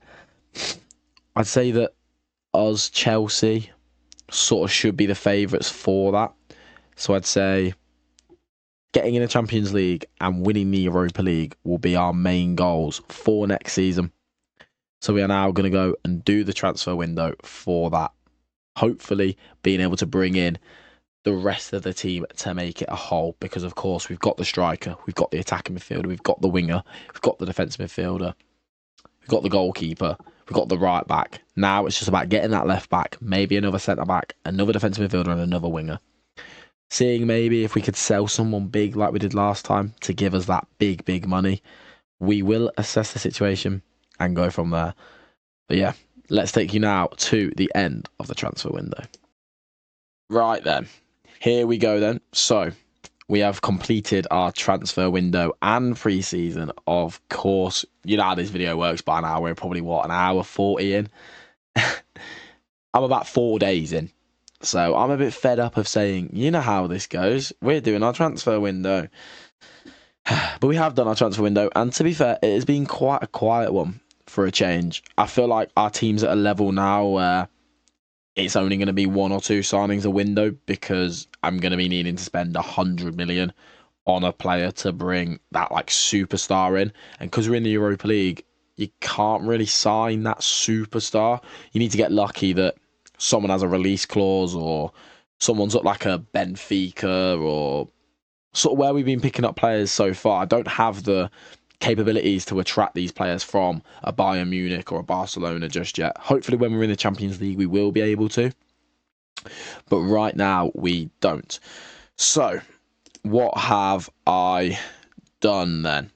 I'd say that us, Chelsea, sort of should be the favourites for that. So I'd say getting in the Champions League and winning the Europa League will be our main goals for next season. So we are now going to go and do the transfer window for that. Hopefully being able to bring in the rest of the team to make it a whole, because of course we've got the striker, we've got the attacking midfielder, we've got the winger, we've got the defensive midfielder, we've got the goalkeeper, We've got the right back. Now it's just about getting that left back, maybe another centre back, another defensive midfielder, and another winger. Seeing maybe if we could sell someone big like we did last time to give us that big money. We will assess the situation and go from there. But yeah, let's take you now to the end of the transfer window. Right then, here we go then. So we have completed our transfer window and pre-season. Of course, you know how this video works by now. We're probably, what, an hour 40 in? I'm about 4 days in. So I'm a bit fed up of saying, you know how this goes. We're doing our transfer window. But we have done our transfer window. And to be fair, it has been quite a quiet one for a change. I feel like our team's at a level now where it's only going to be 1 or 2 signings a window, because I'm going to be needing to spend 100 million on a player to bring that like superstar in. And because we're in the Europa League, you can't really sign that superstar. You need to get lucky that someone has a release clause, or someone's up like a Benfica, or sort of where we've been picking up players so far. I don't have the capabilities to attract these players from a Bayern Munich or a Barcelona just yet. Hopefully when we're in the Champions League we will be able to, but right now we don't. So what have I done then?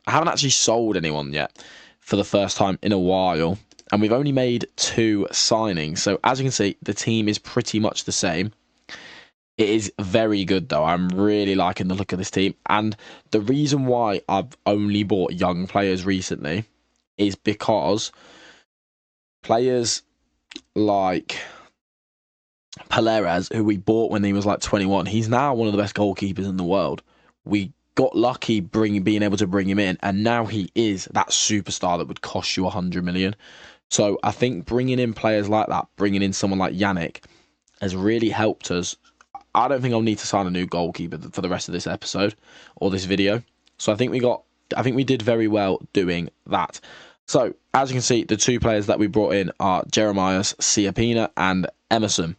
I haven't actually sold anyone yet for the first time in a while, and we've only made 2 signings. So as you can see, the team is pretty much the same. It is very good though. I'm really liking the look of this team. And the reason why I've only bought young players recently is because players like Peleres, who we bought when he was like 21, he's now one of the best goalkeepers in the world. We got lucky being able to bring him in, and now he is that superstar that would cost you 100 million. So I think bringing in players like that, bringing in someone like Yannick, has really helped us. I don't think I'll need to sign a new goalkeeper for the rest of this episode or this video. So I think we did very well doing that. So as you can see, the 2 players that we brought in are Jeremias Siapina and Emerson.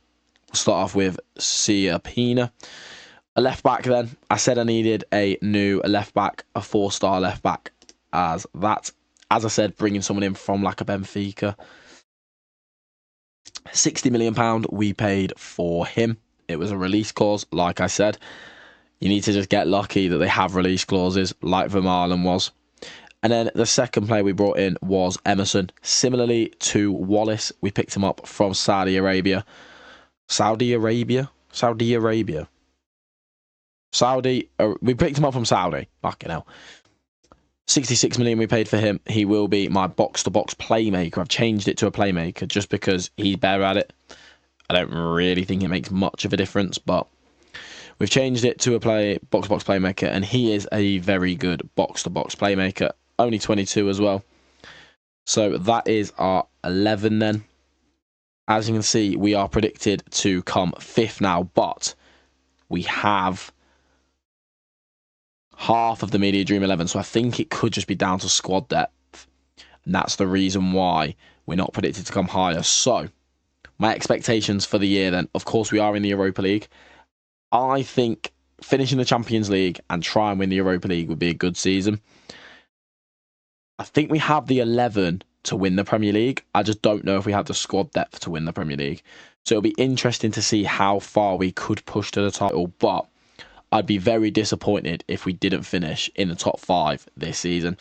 We'll start off with Siapina. A left back then. I said I needed a left back, a 4-star left back as that. As I said, bringing someone in from like a Benfica. £60 million we paid for him. It was a release clause, like I said. You need to just get lucky that they have release clauses, like Vermaelen was. And then the second player we brought in was Emerson. Similarly to Wallace, we picked him up from Saudi Arabia. We picked him up from Saudi. Fucking hell. 66 million we paid for him. He will be my box-to-box playmaker. I've changed it to a playmaker just because he's better at it. I don't really think it makes much of a difference, but we've changed it to a box-to-box playmaker, and he is a very good box-to-box playmaker. Only 22 as well. So that is our 11 then. As you can see, we are predicted to come 5th now, but we have half of the Media Dream 11, so I think it could just be down to squad depth, and that's the reason why we're not predicted to come higher. So my expectations for the year then, of course we are in the Europa League. I think finishing the Champions League and try and win the Europa League would be a good season. I think we have the 11 to win the Premier League. I just don't know if we have the squad depth to win the Premier League. So it'll be interesting to see how far we could push to the title, but I'd be very disappointed if we didn't finish in the top 5 this season.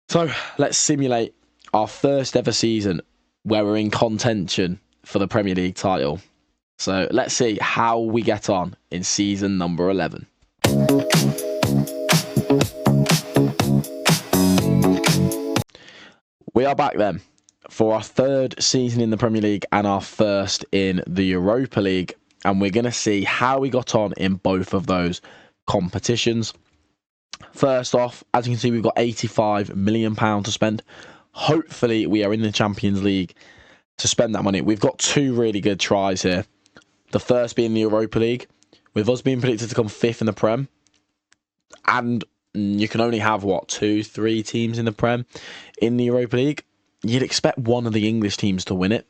So let's simulate our first ever season where we're in contention for the Premier League title. So let's see how we get on in season number 11. We are back then for our 3rd season in the Premier League and our 1st in the Europa League. And we're going to see how we got on in both of those competitions. First off, as you can see, we've got £85 million to spend. Hopefully, we are in the Champions League to spend that money. We've got 2 really good tries here. The first being the Europa League, with us being predicted to come 5th in the Prem. And you can only have, 2-3 teams in the Prem in the Europa League. You'd expect one of the English teams to win it.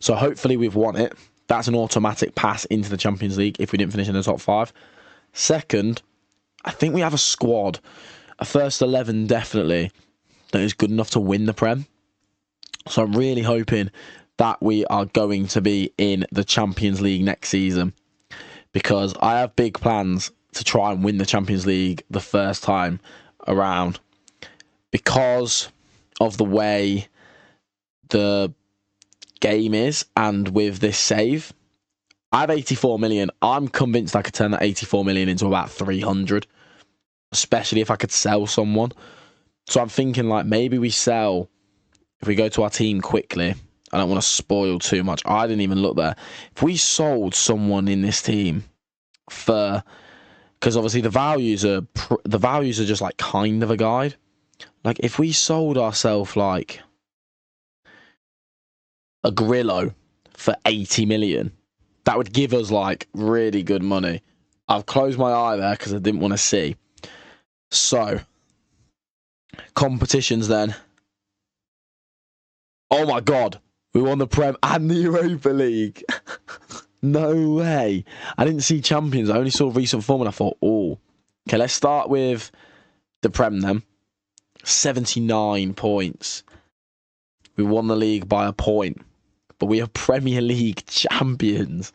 So hopefully we've won it. That's an automatic pass into the Champions League if we didn't finish in the top 5. Second, I think we have a squad, a first 11 definitely, that is good enough to win the Prem. So I'm really hoping that we are going to be in the Champions League next season, because I have big plans to try and win the Champions League the first time around, because of the way the game is. And with this save, I have 84 million. I'm convinced I could turn that 84 million into about 300, especially if I could sell someone. So I'm thinking like maybe we sell, if we go to our team quickly. I don't want to spoil too much. I didn't even look there. If we sold someone in this team for, because obviously the values are just like kind of a guide. Like if we sold ourselves like a Grillo for 80 million, that would give us like really good money. I've closed my eye there because I didn't want to see. So competitions then. Oh my God. We won the Prem and the Europa League. No way. I didn't see champions. I only saw recent form and I thought, oh. Okay, let's start with the Prem then. 79 points. We won the league by a point. But we are Premier League champions.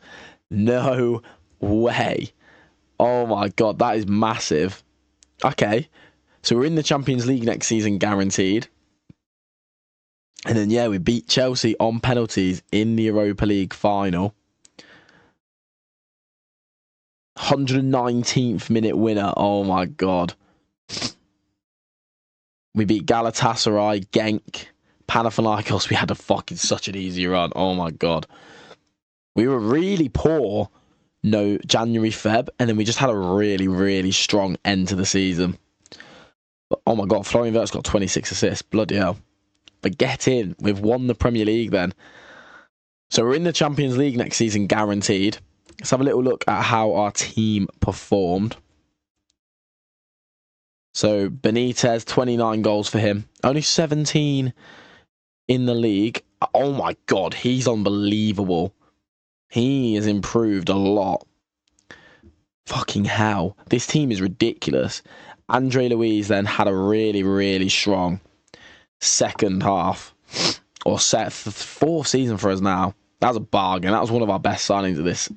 No way. Oh my God, that is massive. Okay. So we're in the Champions League next season, guaranteed. And then, yeah, we beat Chelsea on penalties in the Europa League final. 119th minute winner. Oh, my God. We beat Galatasaray, Genk, Panathinaikos. We had such an easy run. Oh, my God. We were really poor, January, Feb. And then we just had a really, really strong end to the season. But, oh, my God. Florian Wirtz got 26 assists. Bloody hell. But get in. We've won the Premier League then. So we're in the Champions League next season, guaranteed. Let's have a little look at how our team performed. So Benitez, 29 goals for him. Only 17 in the league. Oh my God, he's unbelievable. He has improved a lot. Fucking hell. This team is ridiculous. Andre Luiz then had a really, really strong second half, or fourth season for us now. That was a bargain. That was one of our best signings of this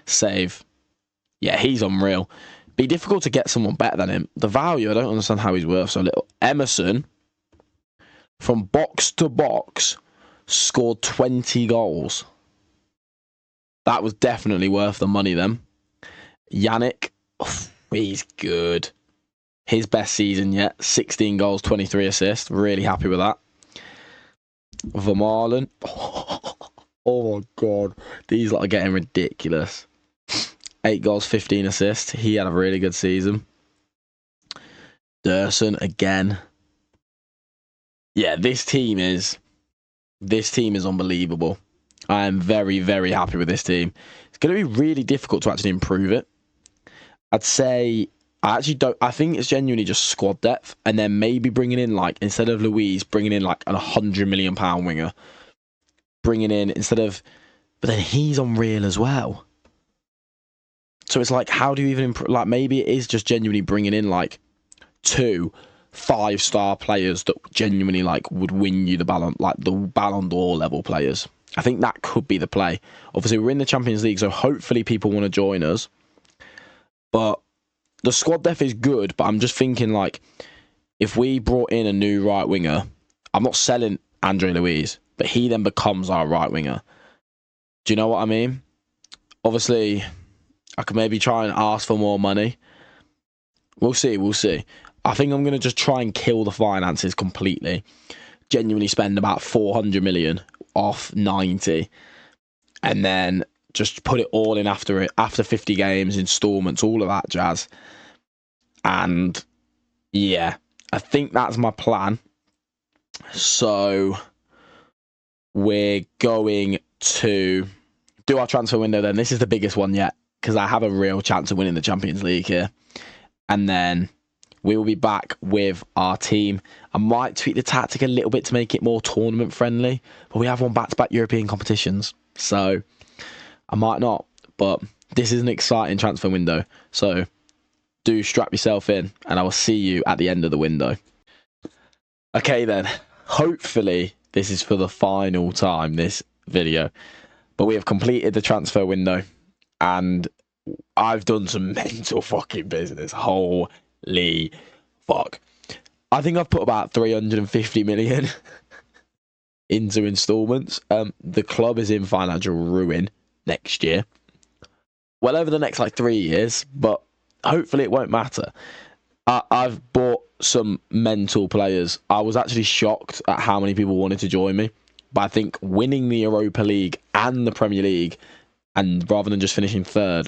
save. Yeah, he's unreal. Be difficult to get someone better than him. The value, I don't understand how he's worth so little. Emerson, from box to box, scored 20 goals. That was definitely worth the money then. Yannick, he's good. His best season yet. 16 goals, 23 assists. Really happy with that. Vermaelen. Oh my God. These lot are getting ridiculous. 8 goals, 15 assists. He had a really good season. Dursun again. Yeah, this team is unbelievable. I am very, very happy with this team. It's going to be really difficult to actually improve it. I'd say, I think it's genuinely just squad depth, and then maybe bringing in, like, instead of Luiz, bringing in like a £100 million winger. Bringing in, but then he's unreal as well. So it's like, how do you even improve? Like, maybe it is just genuinely bringing in like 2 5-star players that genuinely like would win you the Ballon d'Or level players. I think that could be the play. Obviously, we're in the Champions League, so hopefully people want to join us. But the squad depth is good, but I'm just thinking, like, if we brought in a new right winger, I'm not selling Andre Luiz, but he then becomes our right winger. Do you know what I mean? Obviously, I could maybe try and ask for more money. We'll see. I think I'm going to just try and kill the finances completely. Genuinely spend about 400 million off 90. And then just put it all in after 50 games, installments, all of that jazz. And yeah, I think that's my plan. So we're going to do our transfer window then. This is the biggest one yet, because I have a real chance of winning the Champions League here. And then we will be back with our team. I might tweak the tactic a little bit to make it more tournament friendly, but we have won back-to-back European competitions, so I might not. But this is an exciting transfer window, so do strap yourself in, and I will see you at the end of the window. Okay then, hopefully this is for the final time, this video. But we have completed the transfer window, and I've done some mental fucking business. Holy fuck. I think I've put about 350 million into installments. The club is in financial ruin next year. Well, over the next like 3 years, but hopefully it won't matter. I've bought some mental players. I was actually shocked at how many people wanted to join me. But I think winning the Europa League and the Premier League, and rather than just finishing third,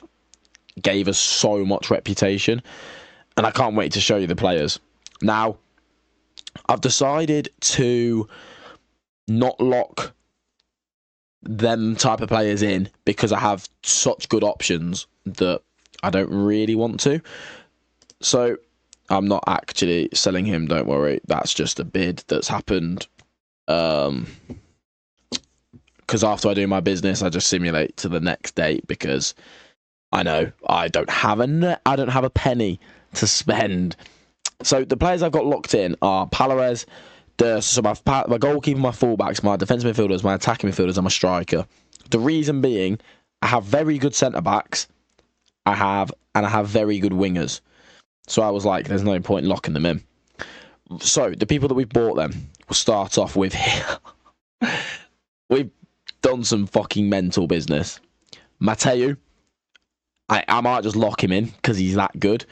gave us so much reputation. And I can't wait to show you the players. Now, I've decided to not lock them type of players in because I have such good options that I don't really want to. So I'm not actually selling him, don't worry. That's just a bid that's happened. Because after I do my business, I just simulate to the next date because I know I don't have a penny to spend. So the players I've got locked in are Palares, so my goalkeeper, my fullbacks, my defensive midfielders, my attacking midfielders, and my striker. The reason being, I have very good centre backs. I have very good wingers. So I was like, there's no point in locking them in. So the people that we've bought them, we'll start off with here. We've done some fucking mental business. Mateu, I might just lock him in because he's that good.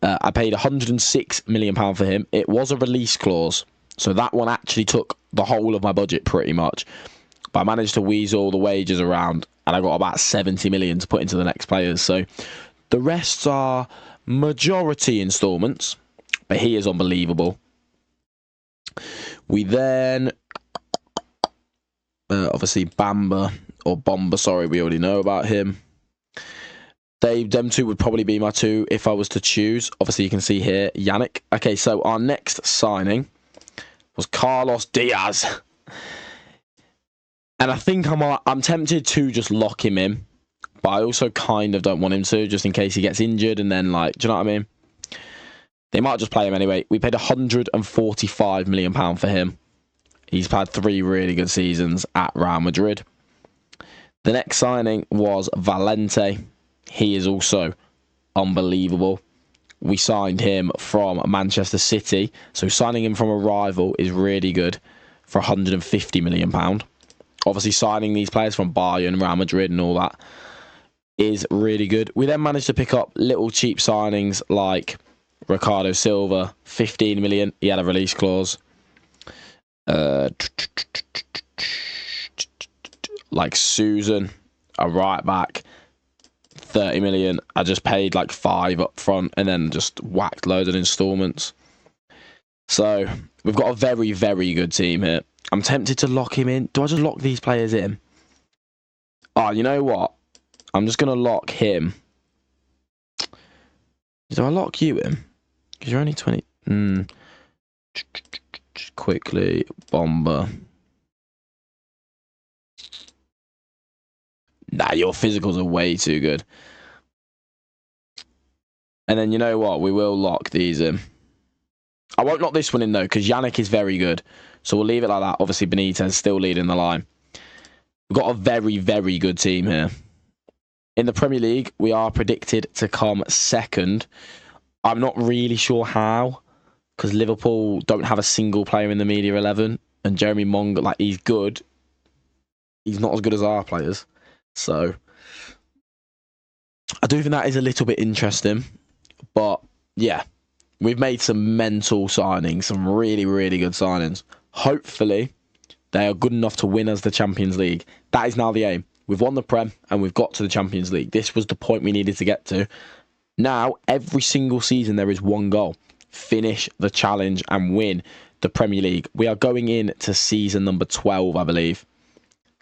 I paid £106 million for him. It was a release clause, so that one actually took the whole of my budget pretty much. But I managed to weasel the wages around, and I got about 70 million to put into the next players. So the rest are majority installments, but he is unbelievable. We then obviously Bomber, sorry, we already know about him. Them two would probably be my two if I was to choose. Obviously, you can see here, Yannick. Okay, so our next signing was Carlos Diaz. And I think I'm tempted to just lock him in. But I also kind of don't want him to, just in case he gets injured. And then, like, do you know what I mean? They might just play him anyway. We paid £145 million for him. He's had 3 really good seasons at Real Madrid. The next signing was Valente. He is also unbelievable. We signed him from Manchester City. So signing him from a rival is really good for £150 million. Obviously signing these players from Bayern, Real Madrid and all that is really good. We then managed to pick up little cheap signings like Ricardo Silva, 15 million. He had a release clause. Like Susan, a right back, 30 million. I just paid like 5 up front and then just whacked loads of installments. So we've got a very, very good team here. I'm tempted to lock him in. Do I just lock these players in? Oh, you know what? I'm just going to lock him. Do I lock you in? Because you're only 20. Quickly, Bomber. Nah, your physicals are way too good. And then you know what? We will lock these in. I won't lock this one in though, because Yannick is very good. So we'll leave it like that. Obviously, Benitez still leading the line. We've got a very, very good team here. In the Premier League, we are predicted to come second. I'm not really sure how, because Liverpool don't have a single player in the media 11. And Jeremy Monk, like, he's good. He's not as good as our players. So I do think that is a little bit interesting. But yeah, we've made some mental signings, some really, really good signings. Hopefully, they are good enough to win us the Champions League. That is now the aim. We've won the Prem and we've got to the Champions League. This was the point we needed to get to. Now, every single season, there is one goal. Finish the challenge and win the Premier League. We are going in to season number 12, I believe.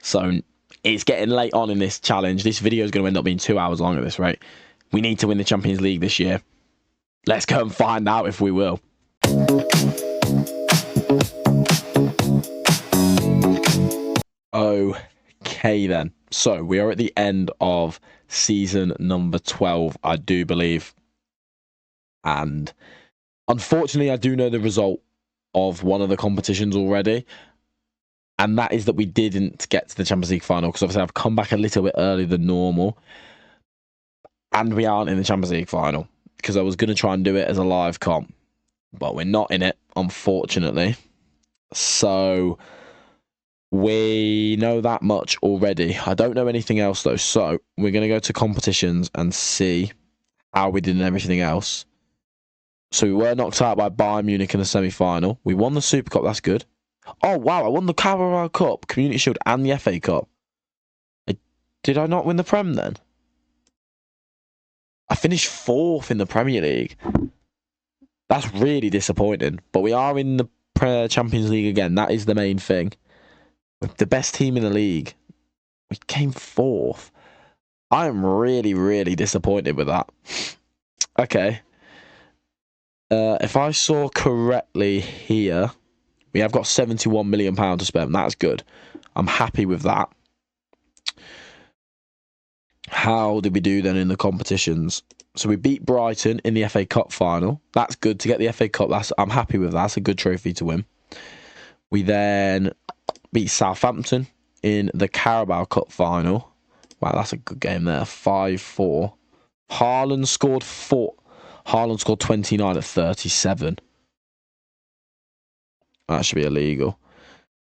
So it's getting late on in this challenge. This video is going to end up being 2 hours long at this rate. We need to win the Champions League this year. Let's go and find out if we will. Okay then. So we are at the end of season number 12, I do believe. And unfortunately, I do know the result of one of the competitions already. And that is that we didn't get to the Champions League final, because obviously I've come back a little bit earlier than normal. And we aren't in the Champions League final, because I was going to try and do it as a live comp. But we're not in it, unfortunately. So we know that much already. I don't know anything else, though. So we're going to go to competitions and see how we did in everything else. So we were knocked out by Bayern Munich in the semi-final. We won the Super Cup. That's good. Oh, wow. I won the Carabao Cup, Community Shield, and the FA Cup. Did I not win the Prem then? I finished 4th in the Premier League. That's really disappointing. But we are in the Champions League again. That is the main thing. With the best team in the league, we came 4th. I am really, really disappointed with that. Okay. If I saw correctly here, we have got £71 million to spend. That's good. I'm happy with that. How did we do then in the competitions? So we beat Brighton in the FA Cup final. That's good to get the FA Cup. I'm happy with that. That's a good trophy to win. We then beat Southampton in the Carabao Cup final. Wow, that's a good game there. 5-4. Haaland scored 29 at 37. That should be illegal.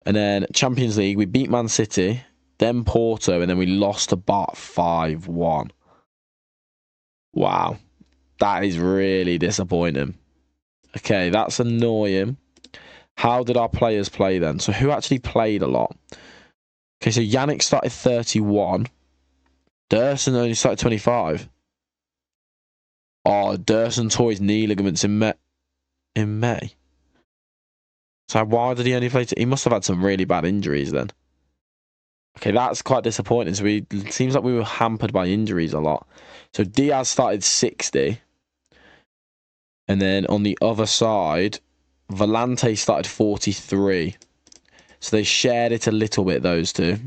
And then Champions League, we beat Man City, then Porto, and then we lost to Bart 5-1. Wow. That is really disappointing. Okay, that's annoying. How did our players play then? So who actually played a lot? Okay, so Yannick started 31. Dursun only started 25. Oh, Dursun tore his knee ligaments in May. So why did he only play? He must have had some really bad injuries then. Okay, that's quite disappointing. So it seems like we were hampered by injuries a lot. So Diaz started 60. And then on the other side, Volante started 43. So they shared it a little bit, those two.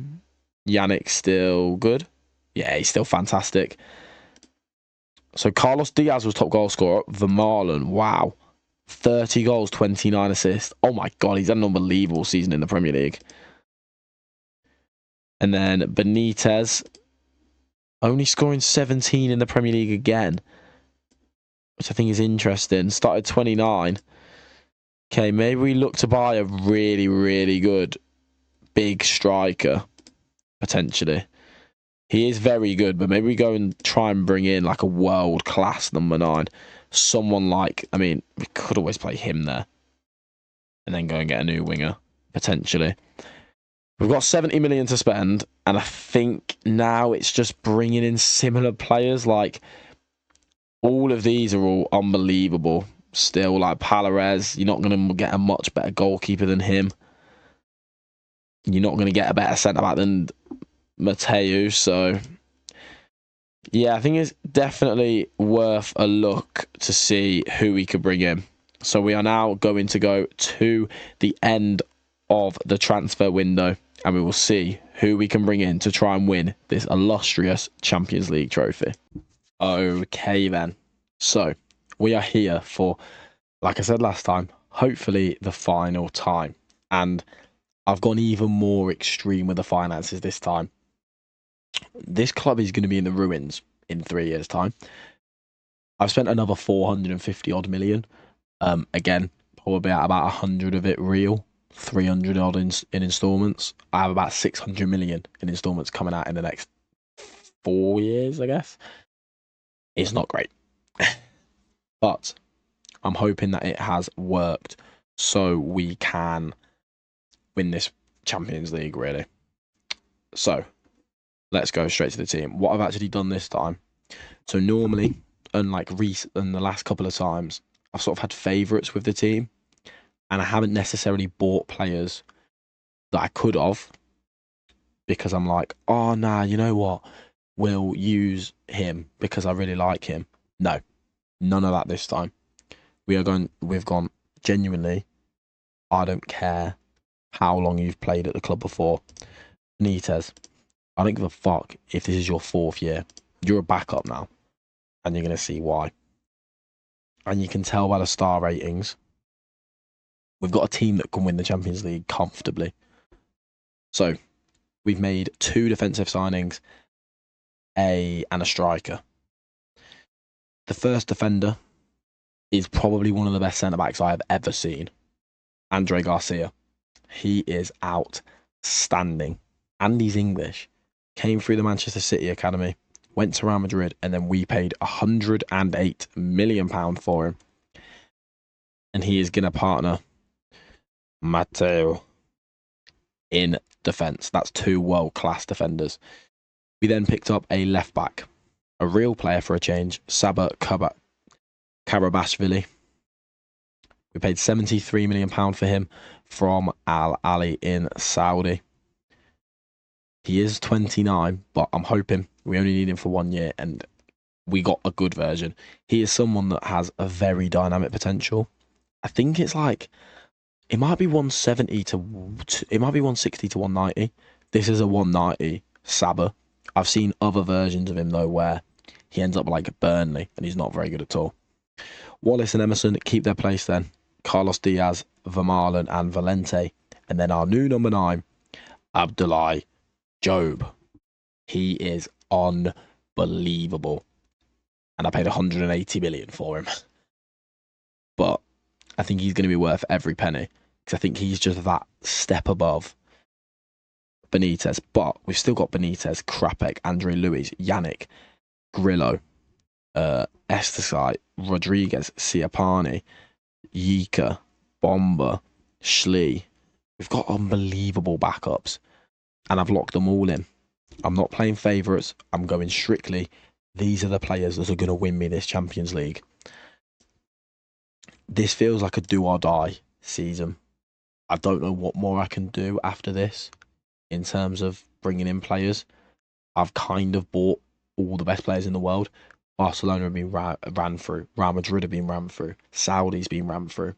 Yannick still good. Yeah, he's still fantastic. So Carlos Diaz was top goal scorer. Vermaelen, wow. 30 goals, 29 assists. Oh my God, he's had an unbelievable season in the Premier League. And then Benitez, only scoring 17 in the Premier League again, which I think is interesting. Started 29. Okay, maybe we look to buy a really, really good big striker, potentially. He is very good, but maybe we go and try and bring in like a world-class number 9. Someone like, I mean, we could always play him there. And then go and get a new winger, potentially. We've got 70 million to spend, and I think now it's just bringing in similar players. Like, all of these are all unbelievable still. Like Palares, you're not going to get a much better goalkeeper than him. You're not going to get a better centre-back than Mateo. So, yeah, I think it's definitely worth a look to see who we could bring in. So we are now going to go to the end of the transfer window, and we will see who we can bring in to try and win this illustrious Champions League trophy. Okay, then. So we are here for, like I said last time, hopefully the final time. And I've gone even more extreme with the finances this time. This club is going to be in the ruins in 3 years' time. I've spent another 450 odd million. Again, probably about 100 of it real, 300 odd in installments. I have about 600 million in installments coming out in the next 4 years, I guess. It's not great. But I'm hoping that it has worked so we can win this Champions League, really. So, let's go straight to the team. What I've actually done this time. So normally, unlike in the last couple of times, I've sort of had favourites with the team, and I haven't necessarily bought players that I could have, because I'm like, oh, nah, you know what? We'll use him because I really like him. No, none of that this time. We've gone genuinely, I don't care how long you've played at the club before. Benitez, I don't give a fuck if this is your 4th year. You're a backup now, and you're going to see why. And you can tell by the star ratings, we've got a team that can win the Champions League comfortably. So we've made 2 defensive signings, and a striker. The first defender is probably one of the best centre-backs I have ever seen. Andre Garcia. He is outstanding. And he's English. Came through the Manchester City Academy, went to Real Madrid, and then we paid £108 million for him. And he is going to partner Matteo in defence. That's 2 world-class defenders. We then picked up a left-back, a real player for a change, Sabah Karabashvili. We paid £73 million for him from Al Ali in Saudi. He is 29, but I'm hoping we only need him for 1 year and we got a good version. He is someone that has a very dynamic potential. I think it's like, it might be 160 to 190. This is a 190 Sabah. I've seen other versions of him though where he ends up like Burnley and he's not very good at all. Wallace and Emerson keep their place then. Carlos Diaz, Vermaelen and Valente. And then our new number 9, Abdoulaye Job. He is unbelievable. And I paid 180 million for him. But I think he's going to be worth every penny. Because I think he's just that step above Benitez. But we've still got Benitez, Krapek, Andre Luiz, Yannick, Grillo, Estasai, Rodriguez, Siapani, Yika, Bomba, Schlee. We've got unbelievable backups. And I've locked them all in. I'm not playing favourites. I'm going strictly, these are the players that are going to win me this Champions League. This feels like a do or die season. I don't know what more I can do after this in terms of bringing in players. I've kind of bought all the best players in the world. Barcelona have been ran through. Real Madrid have been ran through. Saudi's been ran through.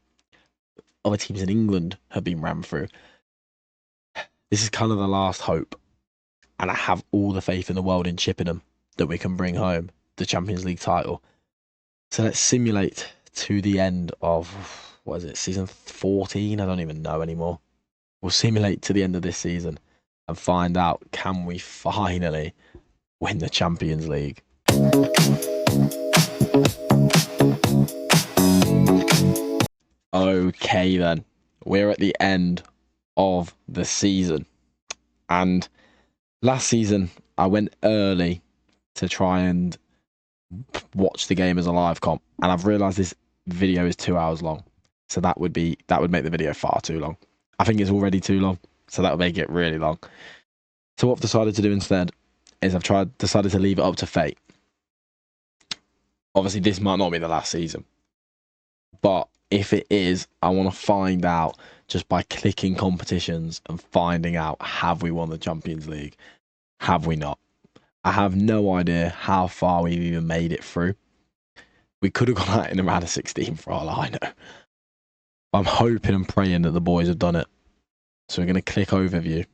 Other teams in England have been ran through. This is kind of the last hope. And I have all the faith in the world in Chippenham that we can bring home the Champions League title. So let's simulate to the end of, what is it, season 14? I don't even know anymore. We'll simulate to the end of this season and find out, can we finally win the Champions League? Okay then, we're at the end of the season. And last season, I went early to try and watch the game as a live comp. And I've realised this video is 2 hours long. So that would make the video far too long. I think it's already too long. So that would make it really long. So what I've decided to do instead is decided to leave it up to fate. Obviously, this might not be the last season. But if it is, I want to find out just by clicking competitions and finding out, have we won the Champions League? Have we not? I have no idea how far we've even made it through. We could have gone out in a round of 16 for all I know. I'm hoping and praying that the boys have done it. So we're going to click overview.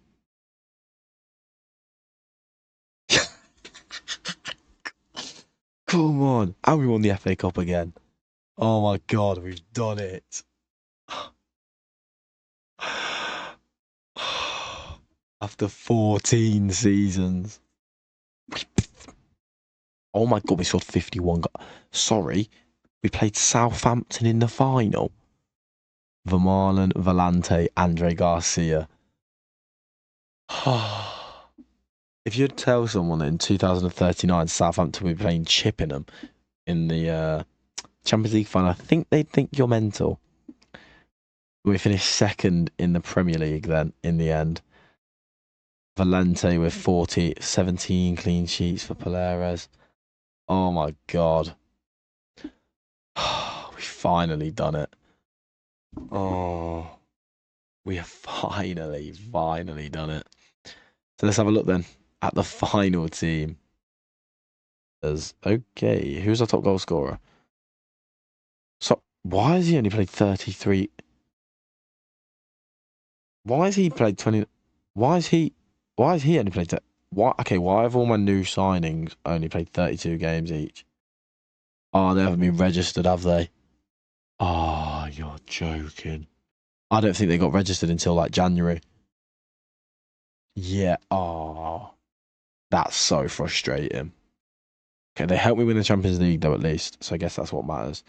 Come on. And we won the FA Cup again. Oh my God, we've done it. After 14 seasons. Oh my God, we scored 51 goals. Sorry, we played Southampton in the final. Vermaelen, Valente, Andre Garcia. If you'd tell someone that in 2039 Southampton would be playing Chippenham in the Champions League final, I think they'd think you're mental. We finished second in the Premier League then, in the end. Valente with 17 clean sheets for Polares. Oh my God. We've finally done it. Oh, we have finally done it. So let's have a look then at the final team. Okay, who's our top goal scorer? So why has he only played 33? Why has he played 20? Why has he only played? Why have all my new signings only played 32 games each? Oh, they haven't been registered, have they? Oh, you're joking. I don't think they got registered until like January. Yeah. Oh, that's so frustrating. Okay, they helped me win the Champions League though, at least. So I guess that's what matters.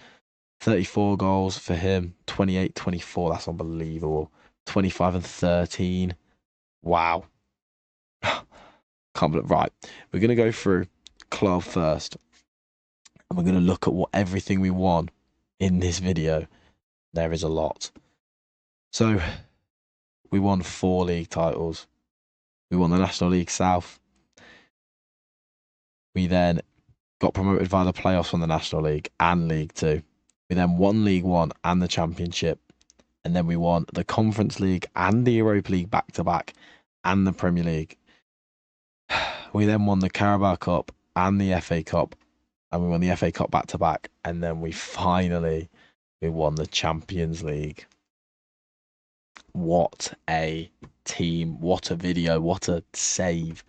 34 goals for him. 28, 24. That's unbelievable. 25 and 13. Wow. Can't believe. Right. We're going to go through club first. And we're going to look at what everything we won in this video. There is a lot. So we won 4 league titles. We won the National League South. We then got promoted via the playoffs from the National League and League Two. We then won League One and the Championship. And then we won the Conference League and the Europa League back to back and the Premier League. We then won the Carabao Cup and the FA Cup. And we won the FA Cup back to back. And then we won the Champions League. What a team. What a video. What a save.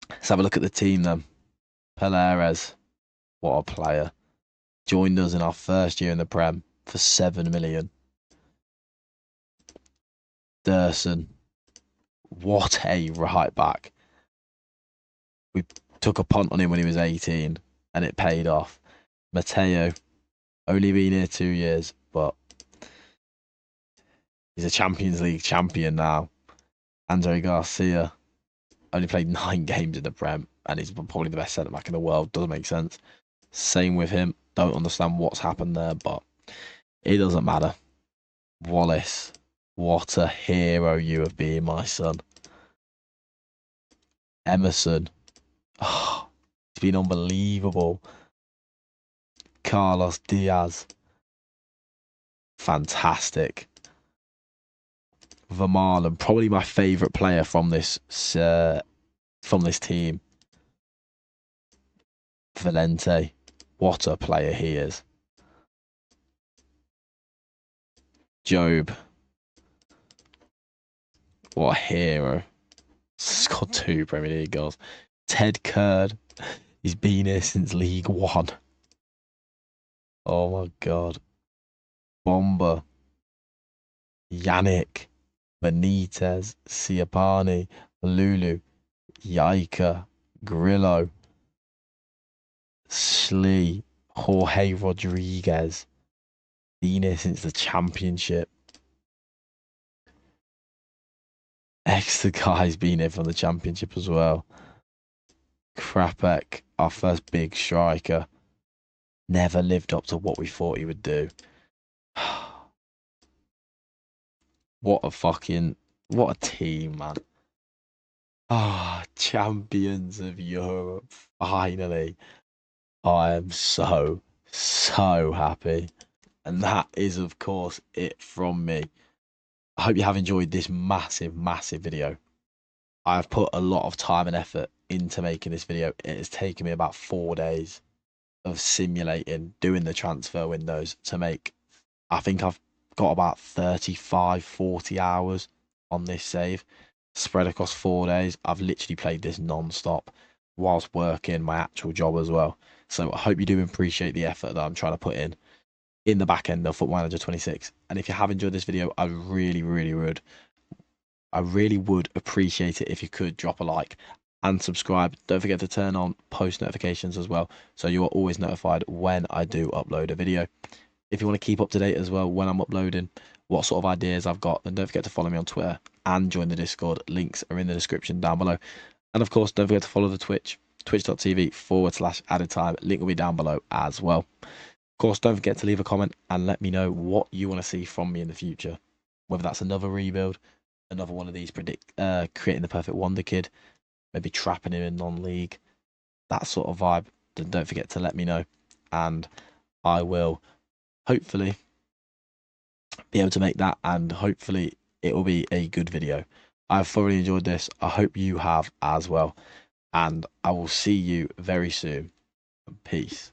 Let's have a look at the team then. Pelares, what a player. Joined us in our first year in the Prem for 7 million. Dursun, what a right back. We took a punt on him when he was 18 and it paid off. Mateo, only been here 2 years, but he's a Champions League champion now. Andre Garcia, only played 9 games in the Prem and he's probably the best centre back in the world. Doesn't make sense. Same with him. Don't understand what's happened there, but it doesn't matter. Wallace, what a hero you have been, my son. Emerson, oh, it's been unbelievable. Carlos Diaz, fantastic. Vermaelen, probably my favourite player from this team. Valente, what a player he is. Job, what a hero. Scored 2 Premier League goals. Ted Kurd, he's been here since League One. Oh my God. Bomba, Yannick, Benitez, Siapani, Lulu, Yaika, Grillo, Slee, Jorge Rodriguez. Been here since the Championship. Exeter guy's been here from the Championship as well. Krapek, our first big striker, never lived up to what we thought he would do. What a team, man. Champions of Europe, finally. I am so happy. And that is, of course, it from me. I hope you have enjoyed this massive video. I have put a lot of time and effort into making this video. It has taken me about 4 days of simulating, doing the transfer windows to make. I think I've got about 35, 40 hours on this save spread across 4 days. I've literally played this non-stop whilst working my actual job as well. So I hope you do appreciate the effort that I'm trying to put in the back end of Football Manager 26. And if you have enjoyed this video, I really would appreciate it if you could drop a like and subscribe. Don't forget to turn on post notifications as well, so you are always notified when I do upload a video. If you want to keep up to date as well when I'm uploading, what sort of ideas I've got, then don't forget to follow me on Twitter and join the Discord. Links are in the description down below. And of course, don't forget to follow the Twitch, twitch.tv/added time. Link will be down below as well. Of course, don't forget to leave a comment and let me know what you want to see from me in the future. Whether that's another rebuild, another one of these creating the perfect Wonderkid, maybe trapping him in non-league, that sort of vibe, then don't forget to let me know. And I will hopefully be able to make that, and hopefully it will be a good video. I've thoroughly enjoyed this. I hope you have as well. And I will see you very soon. Peace.